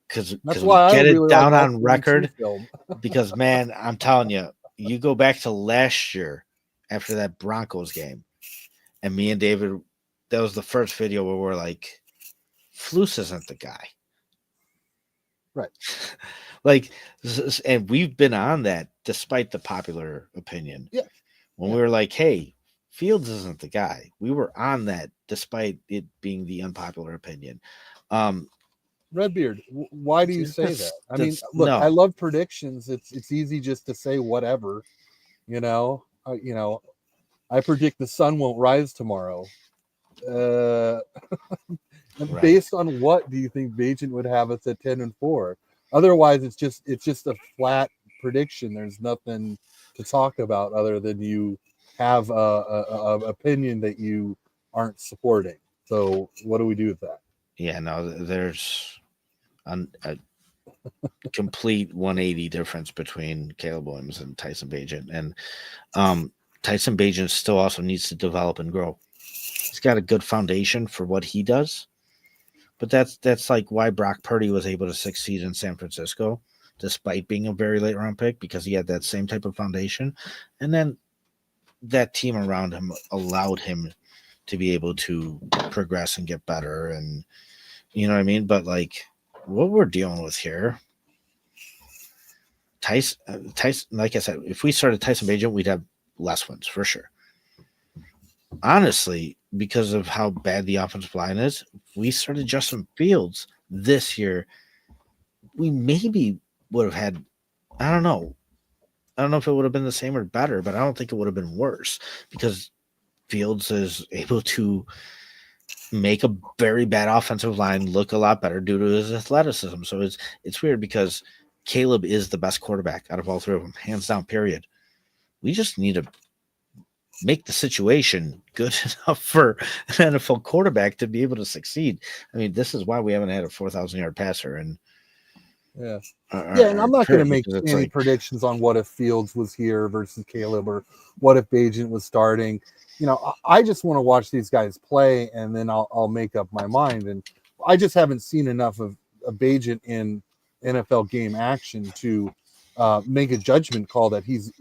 [SPEAKER 3] Because we
[SPEAKER 4] get
[SPEAKER 3] it
[SPEAKER 4] really
[SPEAKER 3] down on record. Because, man, I'm telling you, you go back to last year after that Broncos game, and me and David, that was the first video where we're like, Flus isn't the guy.
[SPEAKER 4] Right.
[SPEAKER 3] And we've been on that despite the popular opinion.
[SPEAKER 4] Yeah.
[SPEAKER 3] When we were like, hey, Fields isn't the guy. We were on that despite it being the unpopular opinion.
[SPEAKER 4] Redbeard, why do you say that? I mean, look, I love predictions. It's easy just to say whatever, I predict the sun won't rise tomorrow. Right. Based on what do you think Bajan would have us at 10-4? Otherwise, it's just a flat prediction. There's nothing to talk about other than you have a opinion that you aren't supporting. So what do we do with that?
[SPEAKER 3] Yeah, no, there's a complete 180 difference between Caleb Williams and Tyson Bagent. And Tyson Bagent still also needs to develop and grow. He's got a good foundation for what he does. But that's like why Brock Purdy was able to succeed in San Francisco, despite being a very late round pick, because he had that same type of foundation. And then that team around him allowed him to be able to progress and get better. And you know what I mean? But like what we're dealing with here, Tyson, like I said, if we started Tyson Bagent, we'd have less wins for sure. Honestly, because of how bad the offensive line is, if we started Justin Fields this year, we maybe would have had, I don't know if it would have been the same or better, but I don't think it would have been worse because Fields is able to make a very bad offensive line look a lot better due to his athleticism. So it's weird because Caleb is the best quarterback out of all three of them, hands down, period. We just need to make the situation good enough for an NFL quarterback to be able to succeed. I mean, this is why we haven't had a 4,000-yard passer. And
[SPEAKER 4] and I'm not going to make any predictions on what if Fields was here versus Caleb or what if Bagent was starting. You know, I just want to watch these guys play, and then I'll make up my mind. And I just haven't seen enough of a Bagent in NFL game action to make a judgment call that he's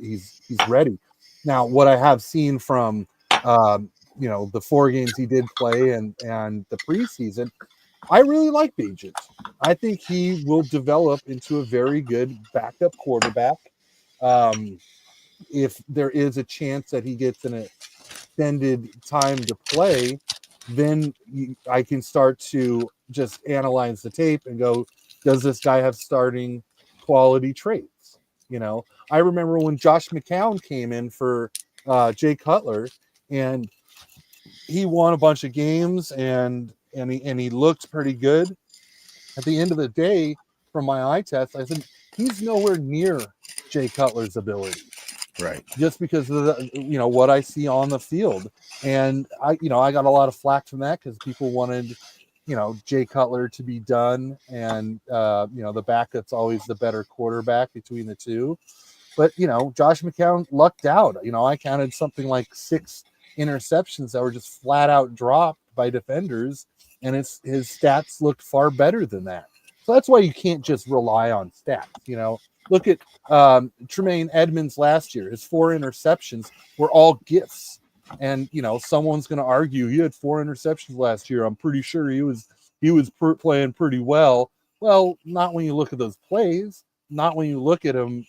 [SPEAKER 4] ready. Now, what I have seen from the 4 games he did play and the preseason, I really like Bagent. I think he will develop into a very good backup quarterback. If there is a chance that he gets an extended time to play, then I can start to just analyze the tape and go, does this guy have starting quality traits? You know, I remember when Josh McCown came in for Jay Cutler, and he won a bunch of games and he looked pretty good. At the end of the day, from my eye test, I said he's nowhere near Jay Cutler's ability.
[SPEAKER 3] Right.
[SPEAKER 4] Just because of what I see on the field. And I got a lot of flack from that because people wanted, Jay Cutler to be done. And, the backup's always the better quarterback between the two. But, Josh McCown lucked out. I counted something like 6 interceptions that were just flat out dropped by defenders. And his stats looked far better than that. So that's why you can't just rely on stats, Look at Tremaine Edmonds last year. His 4 interceptions were all gifts. And, someone's going to argue he had 4 interceptions last year. I'm pretty sure he was playing pretty well. Well, not when you look at those plays. Not when you look at him,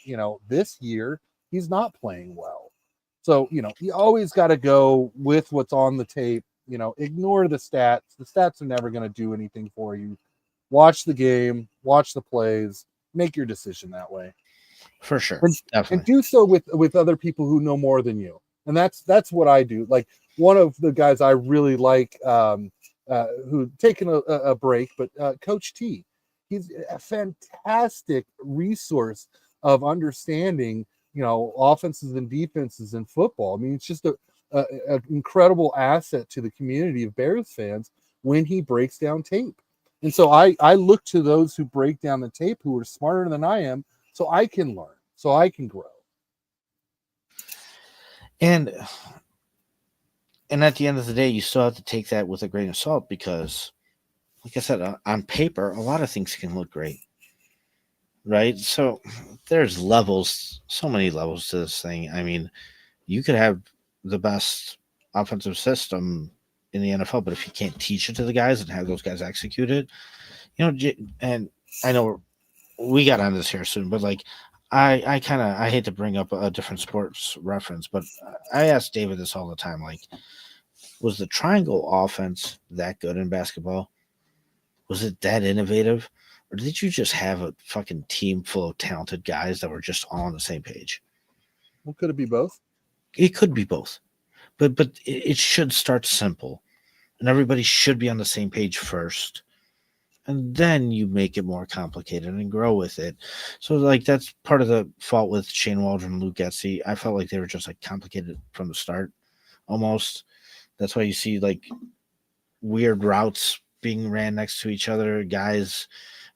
[SPEAKER 4] this year. He's not playing well. So, you always got to go with what's on the tape. Ignore the stats. The stats are never going to do anything for you. Watch the game. Watch the plays. Make your decision that way.
[SPEAKER 3] For sure.
[SPEAKER 4] And do so with other people who know more than you. And that's what I do. Like one of the guys I really like who taken a break, but Coach T, he's a fantastic resource of understanding, offenses and defenses in football. I mean, it's just an incredible asset to the community of Bears fans when he breaks down tape. And so I look to those who break down the tape who are smarter than I am so I can learn, so I can grow.
[SPEAKER 3] And at the end of the day, you still have to take that with a grain of salt because, like I said, on paper, a lot of things can look great, right? So there's levels, so many levels to this thing. I mean, you could have the best offensive system in the NFL, but if you can't teach it to the guys and have those guys execute it, and I know we got on this here soon, but like I hate to bring up a different sports reference, but I ask David this all the time. Like, was the triangle offense that good in basketball? Was it that innovative? Or did you just have a fucking team full of talented guys that were just all on the same page?
[SPEAKER 4] Well, could it be both?
[SPEAKER 3] It could be both. But it should start simple. And everybody should be on the same page first. and then you make it more complicated and grow with it. So like that's part of the fault with Shane Waldron and Luke Getsy. I felt like they were just like complicated from the start, almost. That's why you see like weird routes being ran next to each other, guys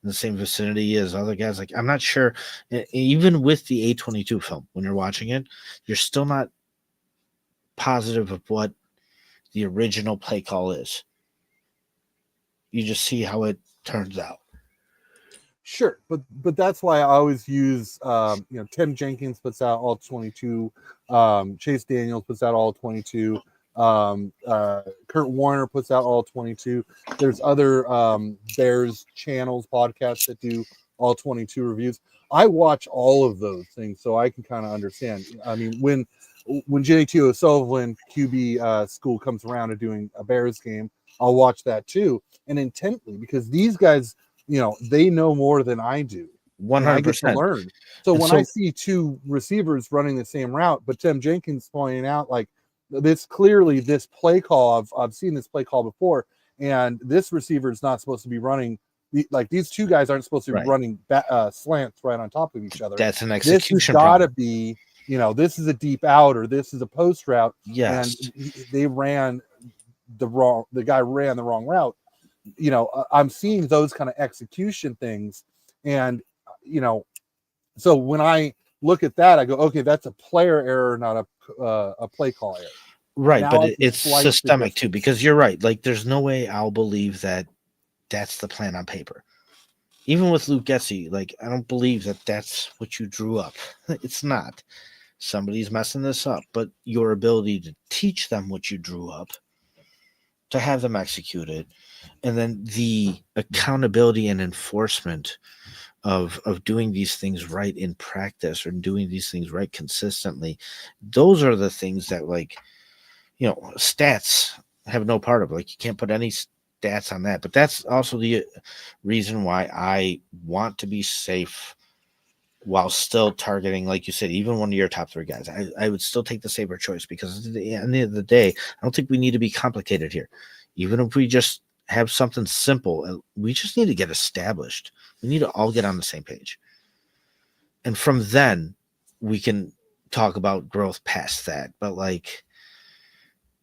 [SPEAKER 3] in the same vicinity as other guys. Like I'm not sure, even with the A22 film, when you're watching it, you're still not positive of what the original play call is. You just see how it turns out.
[SPEAKER 4] Sure, but that's why I always use Tim Jenkins puts out all 22, Chase Daniels puts out all 22, Kurt Warner puts out all 22. There's other Bears channels podcasts that do all 22 reviews. I watch all of those things so I can kind of understand. I mean, when JT O'Sullivan QB school comes around to doing a Bears game, I'll watch that too, and intently, because these guys, they know more than I do.
[SPEAKER 3] 100%.
[SPEAKER 4] I get to learn. So when I see two receivers running the same route, but Tim Jenkins pointing out like this clearly this play call, I've seen this play call before, and this receiver is not supposed to be running. Like these two guys aren't supposed to be running slants right on top of each other.
[SPEAKER 3] That's an execution.
[SPEAKER 4] This has got to be, this is a deep out or this is a post route.
[SPEAKER 3] Yes,
[SPEAKER 4] and they ran the guy ran the wrong route. I'm seeing those kind of execution things, and so when I look at that, I go, okay, that's a player error, not a play call error.
[SPEAKER 3] Right,
[SPEAKER 4] now
[SPEAKER 3] but it's systemic too, because you're right. Like, there's no way I'll believe that that's the plan on paper. Even with Luke Getsy, like, I don't believe that that's what you drew up. It's not. Somebody's messing this up, but your ability to teach them what you drew up, to have them execute it, and then the accountability and enforcement of doing these things right in practice or doing these things right consistently, those are the things that, like, stats have no part of. Like, you can't put any stats on that. But that's also the reason why I want to be safe while still targeting, like you said, even one of your top three guys. I would still take the safer choice, because at the end of the day, I don't think we need to be complicated here. Even if we just have something simple, we just need to get established. We need to all get on the same page. And from then, we can talk about growth past that. But, like,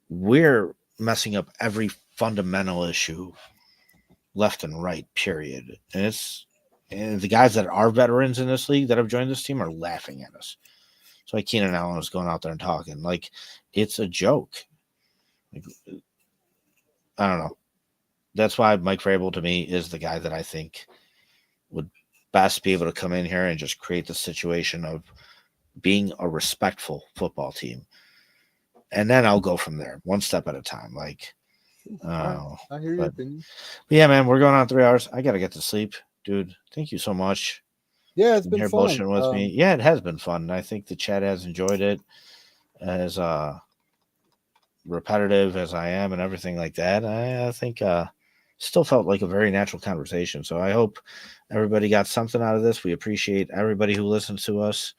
[SPEAKER 3] we're messing up every fundamental issue left and right, period. And the guys that are veterans in this league that have joined this team are laughing at us. So like Keenan Allen was going out there and talking. Like, it's a joke. Like, I don't know. That's why Mike Vrabel, to me, is the guy that I think would best be able to come in here and just create the situation of being a respectful football team. And then I'll go from there, one step at a time. Like,
[SPEAKER 4] I hear your opinion.
[SPEAKER 3] But yeah, man, we're going on 3 hours. I got to get to sleep. Dude, thank you so much.
[SPEAKER 4] Yeah, it's been fun.
[SPEAKER 3] Bullshitting with me. Yeah, it has been fun. I think the chat has enjoyed it, as repetitive as I am and everything like that. I think still felt like a very natural conversation. So I hope everybody got something out of this. We appreciate everybody who listens to us,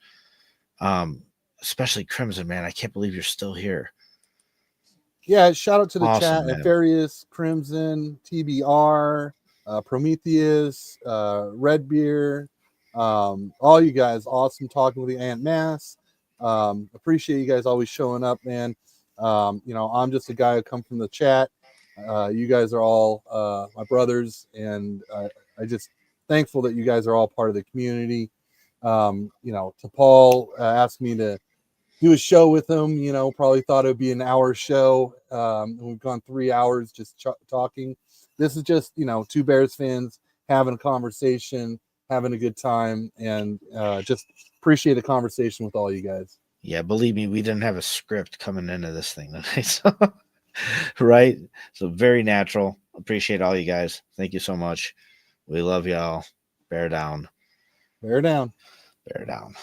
[SPEAKER 3] especially Crimson, man. I can't believe you're still here.
[SPEAKER 4] Yeah, shout out to the
[SPEAKER 3] Awesome,
[SPEAKER 4] chat.
[SPEAKER 3] man.
[SPEAKER 4] Nefarious, Crimson, TBR, Prometheus, Red Beer, all you guys. Awesome talking with you, Aunt Mass. Appreciate you guys always showing up, man. I'm just a guy who come from the chat. You guys are all my brothers, and I just thankful that you guys are all part of the community. To Paul asked me to do a show with him, probably thought it would be an hour show. And we've gone 3 hours just talking. This is just, two Bears fans having a conversation, having a good time, and just appreciate the conversation with all you guys.
[SPEAKER 3] Yeah, believe me, we didn't have a script coming into this thing tonight. So, right? So very natural. Appreciate all you guys. Thank you so much. We love y'all. Bear down.
[SPEAKER 4] Bear down.
[SPEAKER 3] Bear down.